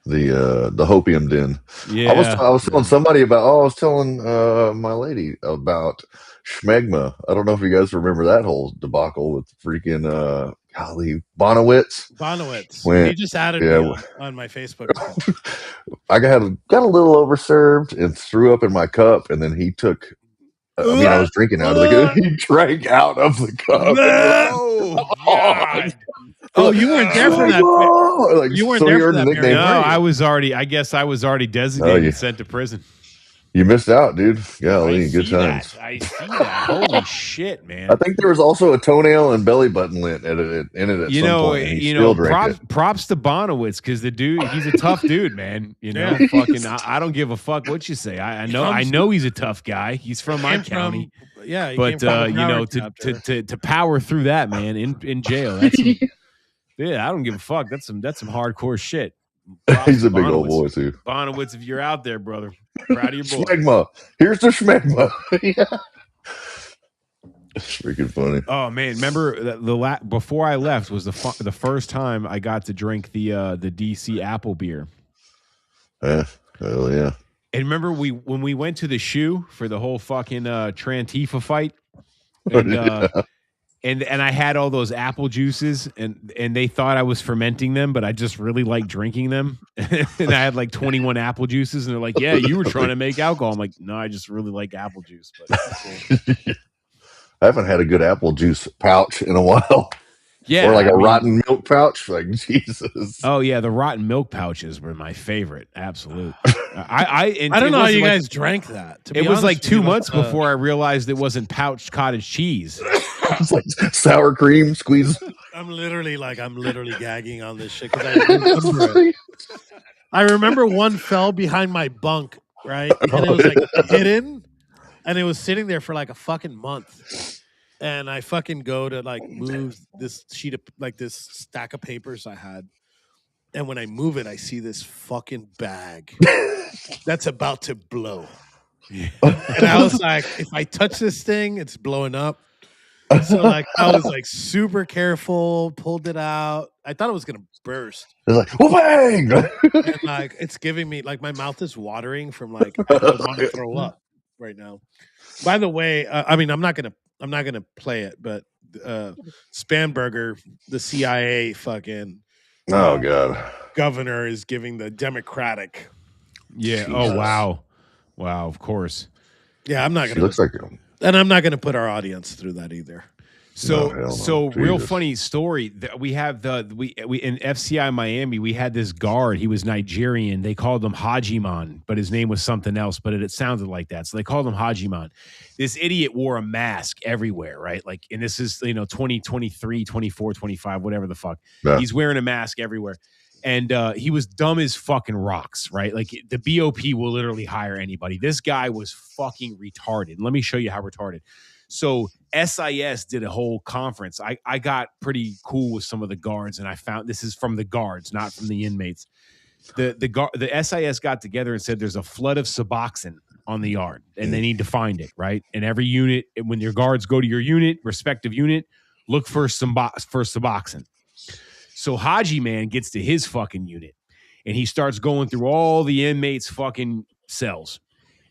The Hopium Den. Yeah, I was telling somebody about. Oh, I was telling my lady about Schmegma. I don't know if you guys remember that whole debacle with freaking golly Bonowitz. He just added me on my Facebook account. I got a little overserved and threw up in my cup, and then he took. I was drinking out of the cup. He drank out of the cup. Oh, God. Oh, you weren't there for that. You weren't there for that. No, I was already. I guess I was already designated and sent to prison. You missed out, dude. Golly, good times. I see that. Holy shit, man! I think there was also a toenail and belly button lint in it at some point. And he still drank it. Props to Bonowitz because the dude, he's a tough dude, man. You know, fucking. I don't give a fuck what you say. I know he's a tough guy. He's from my county. But to power through that, man, in jail. That's I don't give a fuck. That's some hardcore shit. He's a big old boy too. Bonowitz, if you're out there, brother, proud of your boy. Schmegma. Here's the schmegma. Yeah. It's freaking funny. Oh man, remember before I left was the first time I got to drink the DC apple beer. Hell yeah. And remember when we went to the shoe for the whole fucking Trantifa fight, and I had all those apple juices, and they thought I was fermenting them, but I just really like drinking them. And I had like 21 apple juices, and they're like, "Yeah, you were trying to make alcohol." I'm like, "No, I just really like apple juice." But cool. I haven't had a good apple juice pouch in a while. Yeah, or like a rotten milk pouch. Like Jesus. Oh yeah, the rotten milk pouches were my favorite. Absolute. I don't know how you guys drank that. It was like 2 months before I realized it wasn't pouched cottage cheese. It's like sour cream squeeze. I'm literally gagging on this shit because I remember it. I remember one fell behind my bunk, right? And it was like hidden, and it was sitting there for like a fucking month. And I fucking go to like move this sheet of like this stack of papers I had. And when I move it, I see this fucking bag that's about to blow. And I was like, if I touch this thing, it's blowing up. So like I was like super careful, pulled it out. I thought it was gonna burst. It's like, oh bang! And like it's giving me like my mouth is watering from like I want to throw up right now. By the way, I mean I'm not gonna play it, but Spanberger, the CIA fucking God governor, is giving the Democratic. Yeah. Jesus. Oh wow, of course. Yeah, I'm not gonna. She looks like. And I'm not gonna put our audience through that either. So real funny story. We have we in FCI Miami. We had this guard. He was Nigerian. They called him Hajiman, but his name was something else. But it sounded like that, so they called him Hajiman. This idiot wore a mask everywhere, right? Like, and this is 2023, 24, 25, whatever the fuck. Yeah. He's wearing a mask everywhere, and he was dumb as fucking rocks, right? Like the BOP will literally hire anybody. This guy was fucking retarded. Let me show you how retarded. So SIS did a whole conference. I got pretty cool with some of the guards, and I found this is from the guards, not from the inmates. The SIS got together and said there's a flood of Suboxone on the yard, and they need to find it, right? And every unit, when your guards go to your unit, respective unit, look for Suboxone. So Haji Man gets to his fucking unit, and he starts going through all the inmates' fucking cells,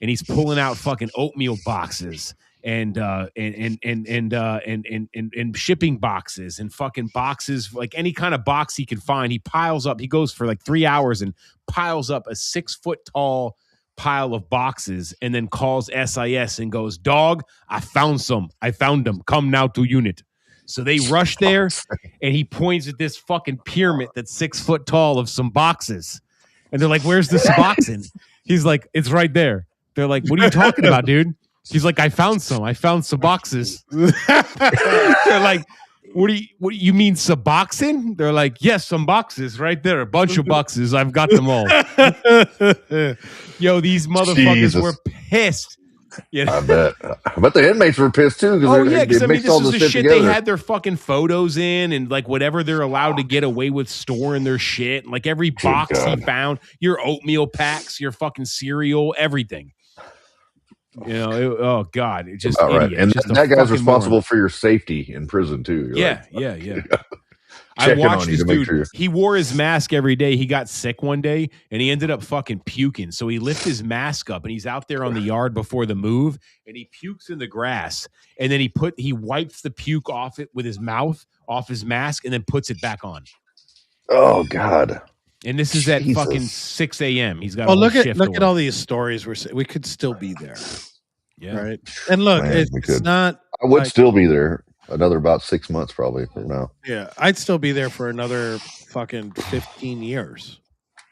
and he's pulling out fucking oatmeal boxes and shipping boxes and fucking boxes, like any kind of box he can find. He piles up. He goes for like 3 hours and piles up a 6 foot tall pile of boxes, and then calls SIS and goes, "Dog, I found them. Come now to unit." So they rush there, and he points at this fucking pyramid that's 6 foot tall of some boxes, and they're like, "Where's the Suboxone?" He's like, "It's right there." They're like, "What are you talking about, dude?" He's like, I found some boxes. They're like, What do you mean Suboxone? They're like, yes, some boxes right there, a bunch of boxes. I've got them all. Yo, these motherfuckers were pissed. I bet the inmates were pissed too Oh because yeah, they because I mean, mixed this all is the the shit shit together. they had their fucking photos in, and like whatever they're allowed to get away with storing their shit. Like every box he found, your oatmeal packs, your fucking cereal, everything. You know, oh god, it's just About idiot. right. And Just that guy's fucking responsible moron. for your safety in prison too. You're Yeah. I checking watched on you this to make dude. sure. He wore his mask every day. He got sick one day and he ended up fucking puking. So he lifts his mask up and he's out there on the yard before the move and he pukes in the grass. And then he wipes the puke off it with his mouth, off his mask, and then puts it back on. Oh God. And this is at fucking 6 a.m. He's got a whole shift. Look at all these stories we could still be there. Yeah. Right. And look, Man, it's not. I would still be there another about 6 months probably from now. Yeah, I'd still be there for another fucking 15 years.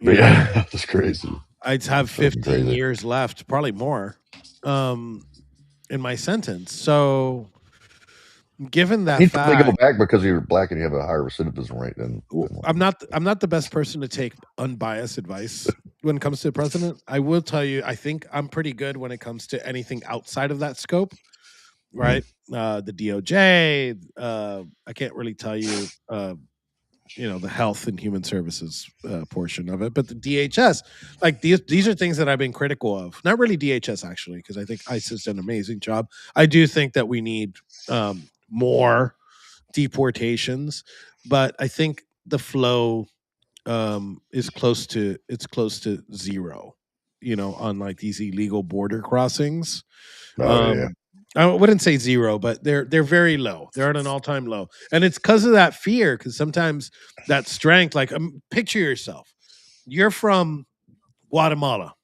But yeah, that's crazy. I'd have 15 years left, probably more, in my sentence. So, given that You fact, probably go back because you're black and you have a higher recidivism rate than I'm not the best person to take unbiased advice when it comes to the president. I will tell you, I think I'm pretty good when it comes to anything outside of that scope. Right, the DOJ. I can't really tell you, the Health and Human Services portion of it, but the DHS. Like these are things that I've been critical of. Not really DHS actually, because I think ICE has done an amazing job. I do think that we need more deportations, but I think the flow is close to zero. On like these illegal border crossings. I wouldn't say zero, but they're very low. They're at an all-time low, and it's because of that fear. Because sometimes that strength, like picture yourself, you're from Guatemala,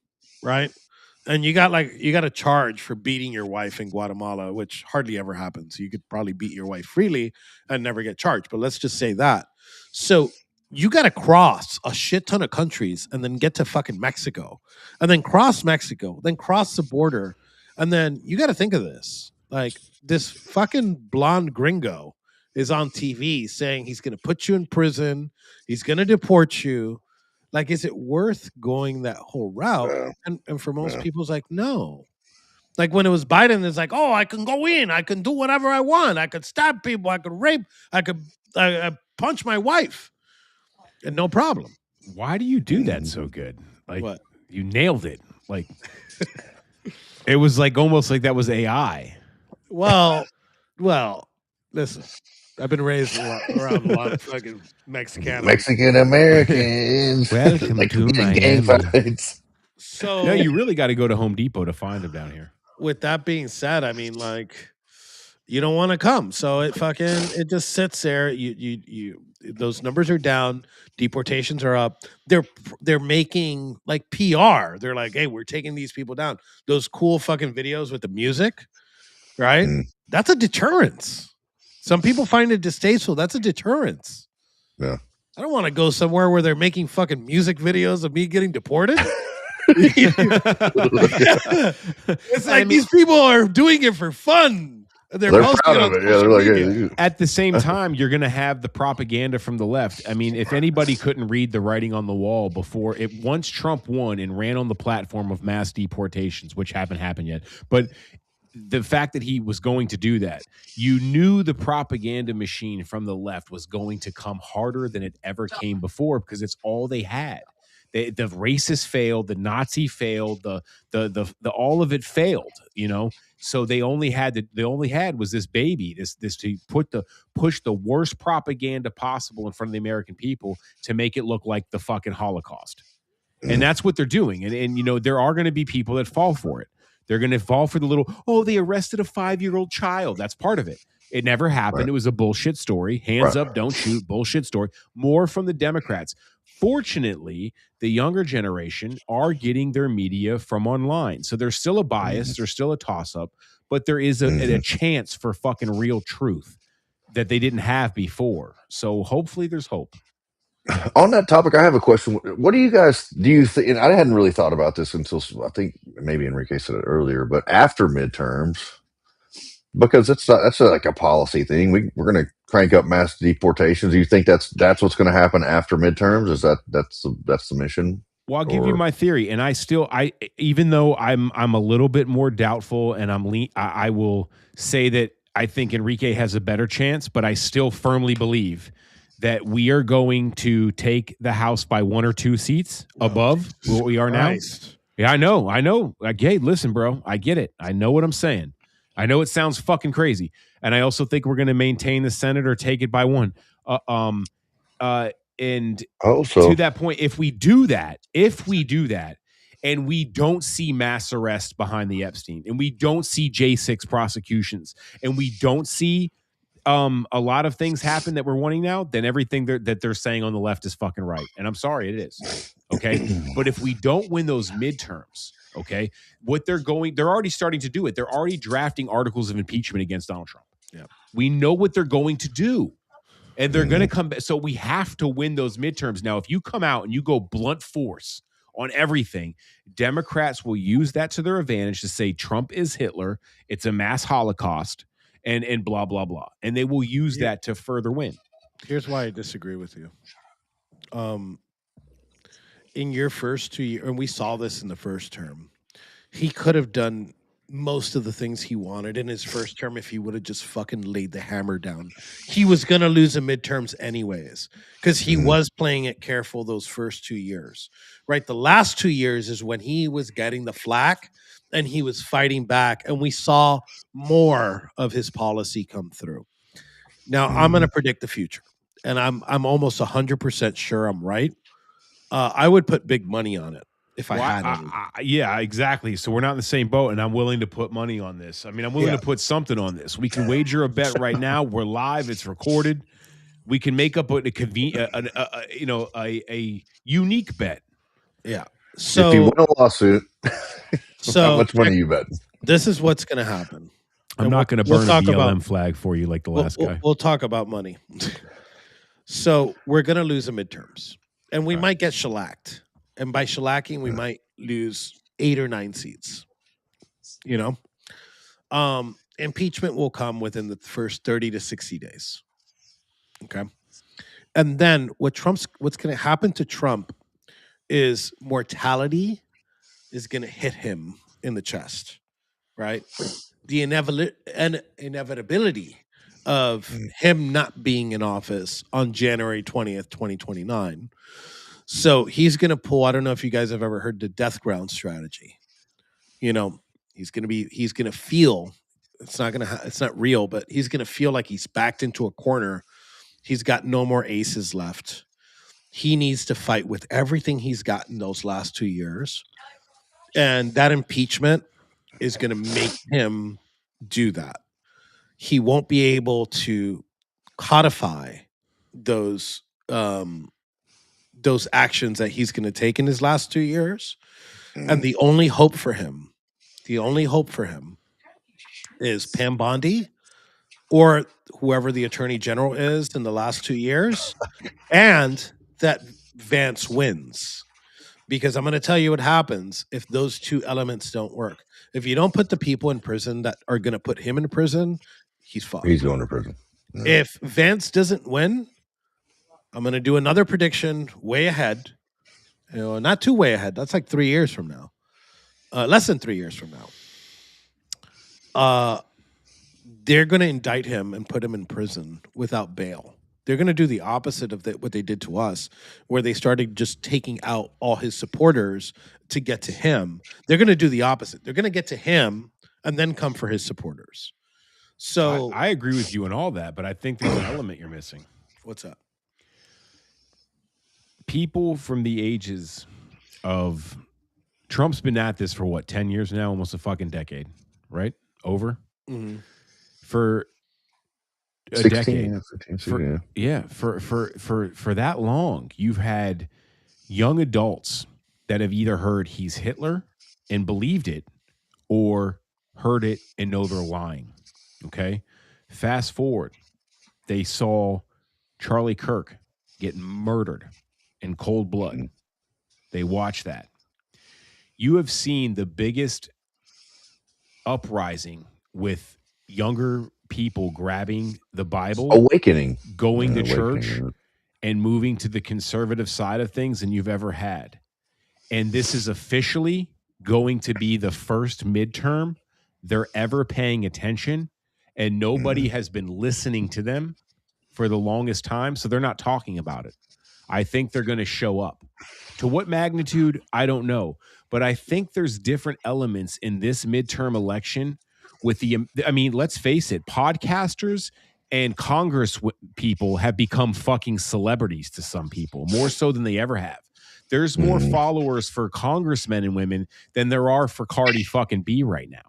right? And you got a charge for beating your wife in Guatemala, which hardly ever happens. You could probably beat your wife freely and never get charged. But let's just say that. So you got to cross a shit ton of countries and then get to fucking Mexico, and then cross Mexico, then cross the border. And then you got to think of this. Like this fucking blonde gringo is on TV saying he's going to put you in prison. He's going to deport you. Like, is it worth going that whole route? And for most people, it's like, no. Like when it was Biden, it's like, oh, I can go in. I can do whatever I want. I could stab people. I could rape. I could punch my wife. And no problem. Why do you do that so good? Like what? You nailed it. Like it was like almost like that was AI. Well, listen, I've been raised around a lot of fucking Mexican Americans. Welcome Like to gang Miami. fights. So no, you really got to go to Home Depot to find them down here. With that being said, I mean, like, you don't want to come, so it just sits there. You those numbers are down, deportations are up. They're making like PR. They're like, hey, we're taking these people down. Those cool fucking videos with the music, right? That's a deterrence. Some people find it distasteful. That's a deterrence. Yeah. I don't want to go somewhere where they're making fucking music videos of me getting deported. It's like these people are doing it for fun. They're proud of it. Yeah, they're like, hey, at the same time, you're going to have the propaganda from the left. I mean, if anybody couldn't read the writing on the wall before it, once Trump won and ran on the platform of mass deportations, which haven't happened yet, but the fact that he was going to do that, you knew the propaganda machine from the left was going to come harder than it ever came before because it's all they had. The racist failed, the Nazi failed, the all of it failed, So they only had was this baby, this to push the worst propaganda possible in front of the American people to make it look like the fucking Holocaust. And that's what they're doing. And there are going to be people that fall for it. They're going to fall for the little, they arrested a 5-year-old child. That's part of it. It never happened. Right. It was a bullshit story. Hands up, don't shoot. Bullshit story. More from the Democrats. Fortunately, the younger generation are getting their media from online. So there's still a bias. There's still a toss-up. But there is a chance for fucking real truth that they didn't have before. So hopefully there's hope. On that topic, I have a question. What do you think? And I hadn't really thought about this until I think maybe Enrique said it earlier, but after midterms, Because that's like a policy thing. We're going to crank up mass deportations. Do you think that's what's going to happen after midterms? Is that's the mission? Well, I'll give you my theory, and even though I'm a little bit more doubtful, and I will say that I think Enrique has a better chance, but I still firmly believe that we are going to take the House by 1 or 2 seats above what we are now. Yeah, I know. Okay, listen, bro, I get it. I know what I'm saying. I know it sounds fucking crazy, and I also think we're going to maintain the Senate or take it by 1. And Also, to that point, if we do that, and we don't see mass arrests behind the Epstein, and we don't see J6 prosecutions, and we don't see a lot of things happen that we're wanting now, then everything that they're saying on the left is fucking right. And I'm sorry, it is. Okay. But if we don't win those midterms, okay, they're already starting to do it. They're already drafting articles of impeachment against Donald Trump. Yeah. We know what they're going to do. And they're going to come back. So we have to win those midterms. Now, if you come out and you go blunt force on everything, Democrats will use that to their advantage to say Trump is Hitler. It's a mass Holocaust and blah, blah, blah. And they will use that to further win. Here's why I disagree with you. In your first 2 years, and we saw this in the first term, he could have done most of the things he wanted in his first term if he would have just fucking laid the hammer down. He was going to lose the midterms anyways because he was playing it careful those first 2 years, right? The last 2 years is when he was getting the flack and he was fighting back, and we saw more of his policy come through. Now, I'm going to predict the future, and I'm almost 100% sure I'm right. I would put big money on it. If I had any. Yeah, exactly. So we're not in the same boat, and I'm willing to put money on this. I mean, I'm willing to put something on this. We can wager a bet right now. We're live. It's recorded. We can make up a unique bet. Yeah. So if you win a lawsuit, how much money you bet? This is what's going to happen. I'm not going to burn a BLM flag for you like the last guy. We'll talk about money. So we're going to lose the midterms, and we might get shellacked. And by shellacking, we might lose 8 or 9 seats. Impeachment will come within the first 30 to 60 days. Okay. And then what's going to happen to Trump is mortality is going to hit him in the chest, right? The inevitability of him not being in office on January 20th, 2029. So he's going to pull, I don't know if you guys have ever heard the death ground strategy. He's going to feel, it's not real, but he's going to feel like he's backed into a corner. He's got no more aces left. He needs to fight with everything he's gotten those last 2 years. And that impeachment is going to make him do that. He won't be able to codify those actions that he's going to take in his last 2 years. And the only hope for him is Pam Bondi or whoever the attorney general is in the last 2 years, and that Vance wins. Because I'm going to tell you what happens if those two elements don't work. If you don't put the people in prison that are going to put him in prison, he's fucked. He's going to prison. Yeah. If Vance doesn't win, I'm going to do another prediction way ahead. Not too way ahead. That's like 3 years from now. Less than 3 years from now. They're going to indict him and put him in prison without bail. They're going to do the opposite of what they did to us, where they started just taking out all his supporters to get to him. They're going to do the opposite. They're going to get to him and then come for his supporters. So I agree with you on all that, but I think there's an element you're missing. What's up? People from the ages of Trump's been at this for what, 10 years now, almost a fucking decade, right? Over? Mm-hmm. For a 16, decade. 15, For that long, you've had young adults that have either heard he's Hitler and believed it or heard it and know they're lying. Okay? Fast forward, they saw Charlie Kirk get murdered in cold blood. They watched that. You have seen the biggest uprising with younger people grabbing the Bible, Awakening, going to awakening, church, yeah. and moving to the conservative side of things than you've ever had. And this is officially going to be the first midterm they're ever paying attention, and nobody has been listening to them for the longest time, so they're not talking about it. I think they're going to show up. To what magnitude, I don't know. But I think there's different elements in this midterm election with I mean, let's face it, podcasters and Congress people have become fucking celebrities to some people, more so than they ever have. There's more followers for congressmen and women than there are for Cardi fucking B right now.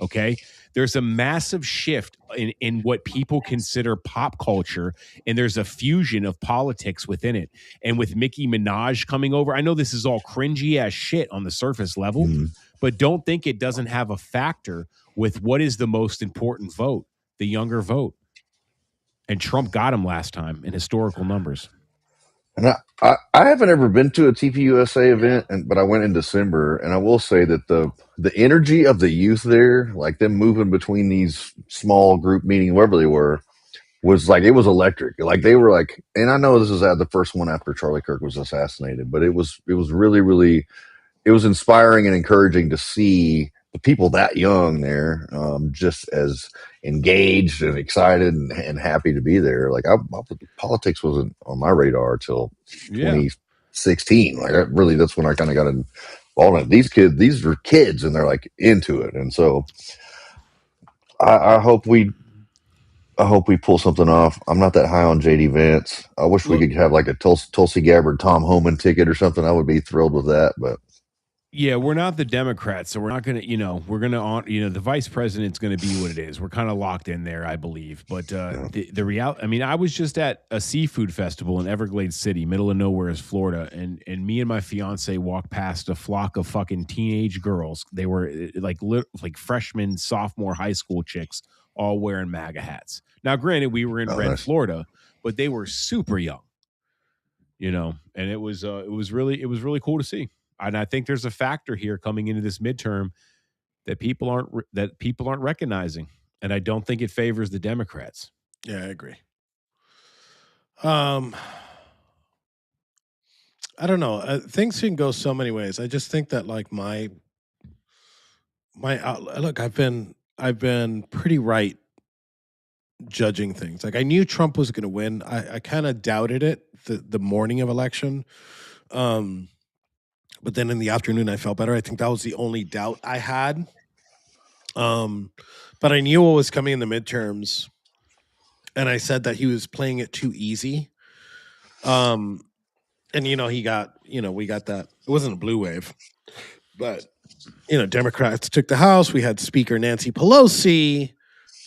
Okay. There's a massive shift in what people consider pop culture, and there's a fusion of politics within it. And with Nicki Minaj coming over, I know this is all cringy ass shit on the surface level, but don't think it doesn't have a factor with what is the most important vote, the younger vote. And Trump got him last time in historical numbers. And I haven't ever been to a TPUSA event, but I went in December, and I will say that the energy of the youth there, like them moving between these small group meetings, wherever they were, was like, it was electric. Like they were like, and I know this is the first one after Charlie Kirk was assassinated, but it was really, really, it was inspiring and encouraging to see the people that young there, just as engaged and excited and happy to be there. Like politics wasn't on my radar till 2016. Like that's when I kind of got involved in it. These are kids and they're like into it. And so I hope we pull something off. I'm not that high on JD Vance. I wish we could have like a Tulsi Gabbard, Tom Homan ticket or something. I would be thrilled with that, but yeah, we're not the Democrats, so we're not going to, we're going to, the vice president's going to be what it is. We're kind of locked in there, I believe. But the reality, I mean, I was just at a seafood festival in Everglades City, middle of nowhere is Florida, and me and my fiance walked past a flock of fucking teenage girls. They were like freshmen, sophomore high school chicks, all wearing MAGA hats. Now, granted, we were in Red, Florida, but they were super young, and it was really cool to see. And I think there's a factor here coming into this midterm that people aren't recognizing, and I don't think it favors the Democrats. Yeah, I agree. I don't know. Things can go so many ways. I just think that like my look, I've been pretty right judging things. Like I knew Trump was going to win. I kind of doubted it the morning of election. But then in the afternoon, I felt better. I think that was the only doubt I had. But I knew what was coming in the midterms, and I said that he was playing it too easy. And he got, we got that. It wasn't a blue wave, but Democrats took the House. We had Speaker Nancy Pelosi.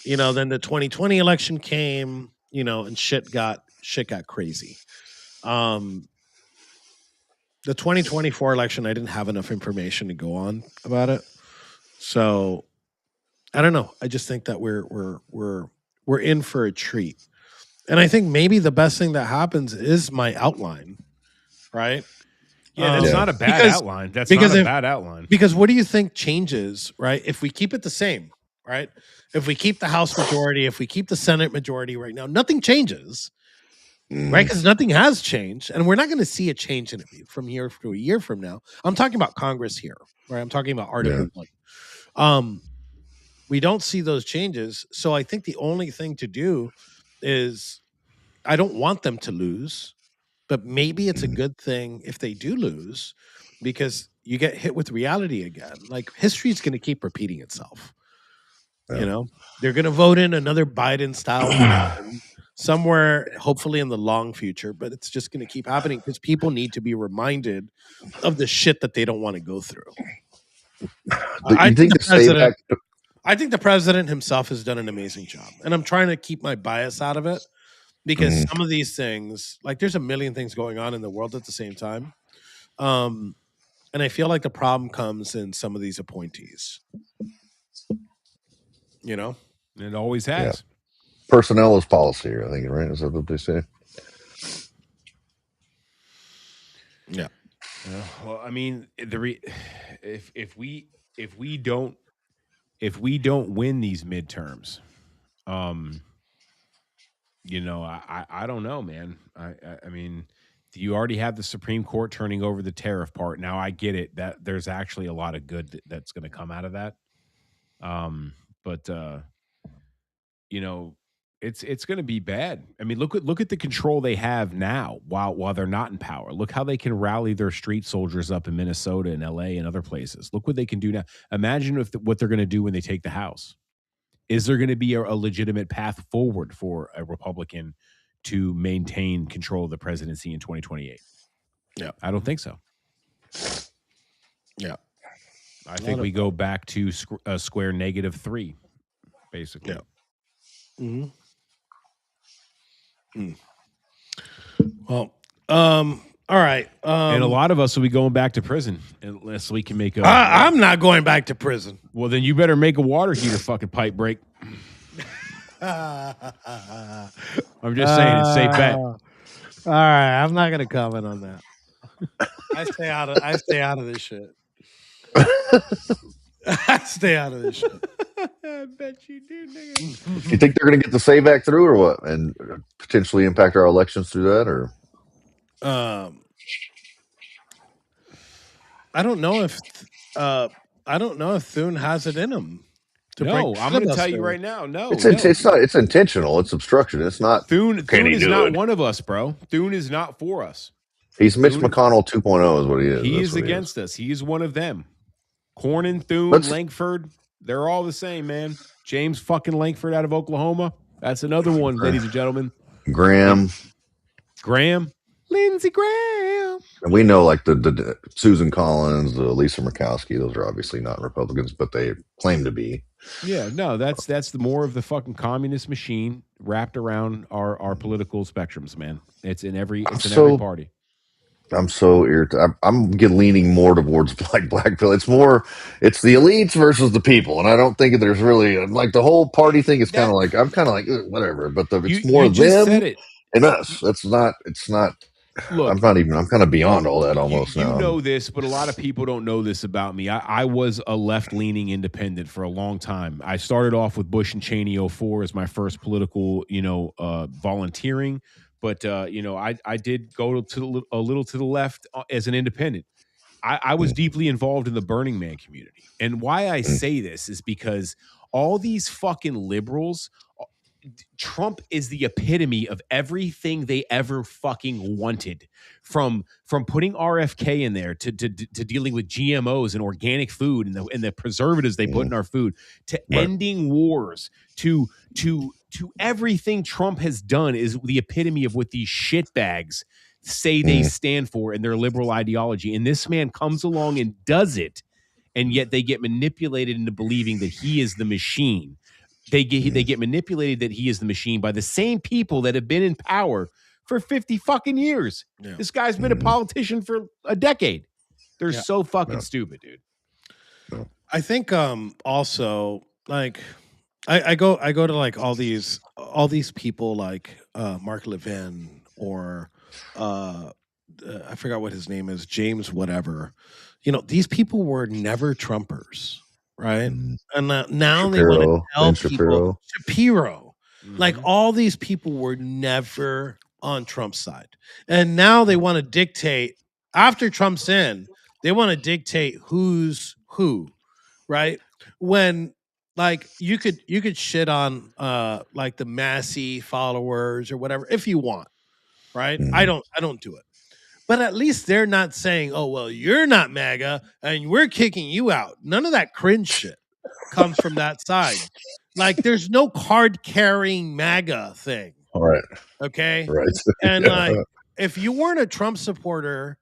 Then the 2020 election came. And shit got crazy. The 2024 election, I didn't have enough information to go on about it. So I don't know. I just think that we're in for a treat. And I think maybe the best thing that happens is my outline, right? Yeah, that's not a bad outline. That's not a bad outline. Because what do you think changes, right? If we keep it the same, right? If we keep the House majority, if we keep the Senate majority right now, nothing changes. Right, because nothing has changed, and we're not going to see a change in it from here to a year from now. I'm talking about Congress here, right? I'm talking about Article 1. We don't see those changes, so I think the only thing to do is, I don't want them to lose, but maybe it's a good thing if they do lose, because you get hit with reality again. Like history is going to keep repeating itself. They're going to vote in another Biden-style person somewhere, hopefully in the long future, but it's just going to keep happening because people need to be reminded of the shit that they don't want to go through. I think the president himself has done an amazing job, and I'm trying to keep my bias out of it because some of these things, like there's a million things going on in the world at the same time. And I feel like the problem comes in some of these appointees. It always has. Yeah. Personnel is policy, I think, right? Is that what they say? Yeah. Well, I mean, if we don't if we don't win these midterms, you know, I don't know, man. I mean, you already have the Supreme Court turning over the tariff part. Now I get it that there's actually a lot of good that's going to come out of that. But you know, it's going to be bad. I mean, look at the control they have now while they're not in power. Look how they can rally their street soldiers up in Minnesota and LA and other places. Look what they can do now. Imagine what they're going to do when they take the House. Is there going to be a legitimate path forward for a Republican to maintain control of the presidency in 2028? Yeah, I don't think so. Yeah, I think we go back to square -3, basically. Yeah. Mm-hmm. Well, all right. And a lot of us will be going back to prison unless we can make a. I'm not going back to prison. Well, then you better make a water heater fucking pipe break. I'm just saying, it's safe bet. All right, I'm not gonna comment on that. I stay out of this shit. I stay out of this shit. I bet you do, nigga. You think they're going to get the SAVE Act through, or what, and potentially impact our elections through that, or? I don't know if Thune has it in him. No, I'm going to tell you right now. No, it's not. It's intentional. It's obstruction. It's not. Thune is not it? one of us, bro. Thune is not for us. He's Mitch McConnell 2.0 is what he is. He is against us. He is one of them. Cornyn, Thune, Lankford, they're all the same, man. James fucking Lankford out of Oklahoma. That's another one, ladies and gentlemen. Graham. Lindsey Graham. And we know, like, the Susan Collins, the Lisa Murkowski, those are obviously not Republicans, but they claim to be. Yeah, no, that's the more of the fucking communist machine wrapped around our political spectrums, man. It's in every every party. I'm so irritated. I'm leaning more towards black pill. It's the elites versus the people, and I don't think there's really like the whole party thing is kind of like I'm kind of like whatever. But it's more them and us. It's not. Look, I'm kind of beyond all that almost now. You know this, but a lot of people don't know this about me. I was a left-leaning independent for a long time. I started off with Bush and Cheney 04 as my first political, volunteering. But, I did go a little to the left as an independent. I was deeply involved in the Burning Man community. And why I say this is because all these fucking liberals, Trump is the epitome of everything they ever fucking wanted, from putting RFK in there to dealing with GMOs and organic food and the preservatives they put in our food, to ending wars, to everything Trump has done is the epitome of what these shitbags say they stand for in their liberal ideology. And this man comes along and does it, and yet they get manipulated into believing that he is the machine. They get manipulated that he is the machine by the same people that have been in power for 50 fucking years. Yeah. This guy's been a politician for a decade. They're so fucking stupid, dude. I think also, like, I go to like all these people like Mark Levin or I forgot what his name is, James whatever. These people were never Trumpers. Right. And now they want to tell people Shapiro. Like, all these people were never on Trump's side. And now they want to dictate, after Trump's in, they want to dictate who's who. Right. When, like, you could shit on like the Massey followers or whatever if you want. Right. I don't do it. But at least they're not saying, oh, well, you're not MAGA and we're kicking you out. None of that cringe shit comes from that side. Like, there's no card-carrying MAGA thing. All right. Okay? Right. And, like, if you weren't a Trump supporter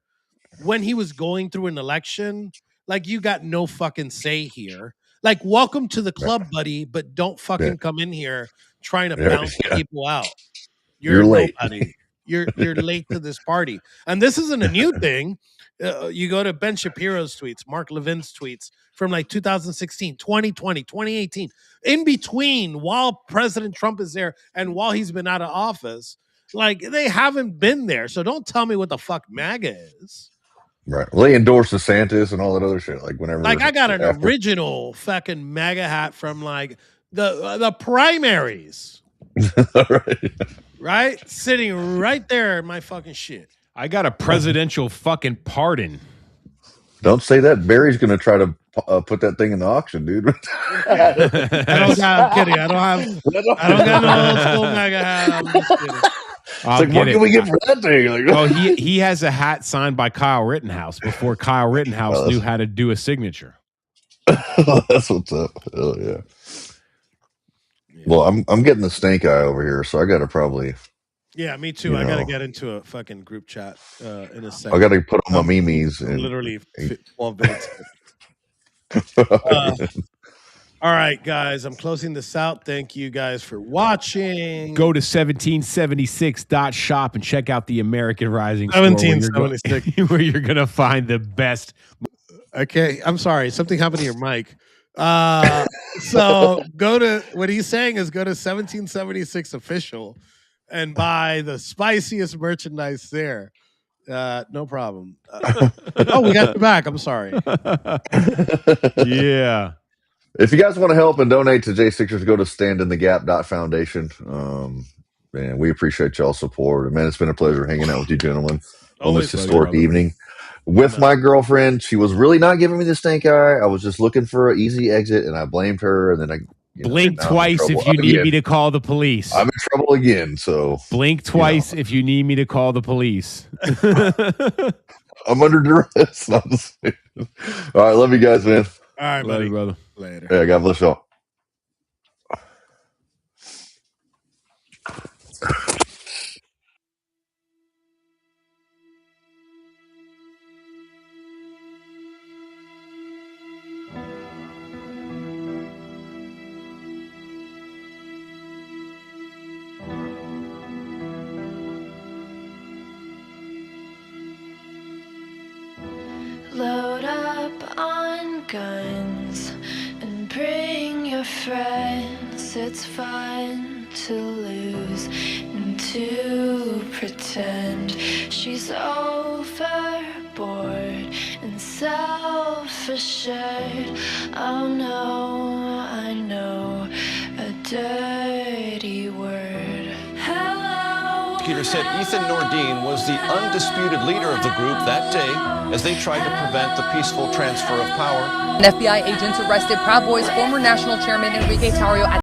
when he was going through an election, like, you got no fucking say here. Like, welcome to the club, buddy, but don't fucking come in here trying to bounce people out. You're late. Nobody. You're late to this party. And this isn't a new thing. You go to Ben Shapiro's tweets, Mark Levin's tweets from like 2016, 2020, 2018. In between, while President Trump is there and while he's been out of office, like, they haven't been there. So don't tell me what the fuck MAGA is. Right. Well, they endorse DeSantis and all that other shit. Like whenever, Like I got an after- original fucking MAGA hat from like the primaries, right? Sitting right there in my fucking shit. I got a presidential fucking pardon. Don't say that. Barry's going to try to put that thing in the auction, dude. I'm kidding. I don't got no old school MAGA hat. I'm just kidding. Like, what can we get for that thing? Like, oh, he has a hat signed by Kyle Rittenhouse before Kyle Rittenhouse knew how to do a signature. That's what's up. Hell yeah. Well, I'm getting the stink eye over here, so I got to probably. Yeah, me too. I got to get into a fucking group chat in a second. I got to put on my memes. I'm And literally 12 minutes. All right, guys, I'm closing this out. Thank you guys for watching. Go to 1776.shop and check out the American Rising store 1776 where you're going to find the best. Okay, I'm sorry. Something happened to your mic. So go to, what he's saying is go to 1776 official and buy the spiciest merchandise there. No problem. Oh, we got you back. I'm sorry. Yeah. If you guys want to help and donate to J6ers, go to standinthegap.foundation. Man, we appreciate y'all's support. Man, it's been a pleasure hanging out with you gentlemen on this historic evening. With my girlfriend, she was really not giving me the stink eye. I was just looking for an easy exit, and I blamed her. And then I blink twice if you need me to call the police. I'm in trouble again. So blink twice if you need me to call the police. I'm under duress. All right, love you guys, man. All right, Love buddy. you, brother. Later. Yeah, God bless y'all. Load up on guns and bring your friends. It's fun to lose and to pretend she's overboard and self-assured. Oh no, I know a dirty word. Hello. Peter said Ethan Nordine was the undisputed leader of the group that day as they tried to prevent the peaceful transfer of power. An FBI agents arrested Proud Boys former national chairman Enrique Tarrio at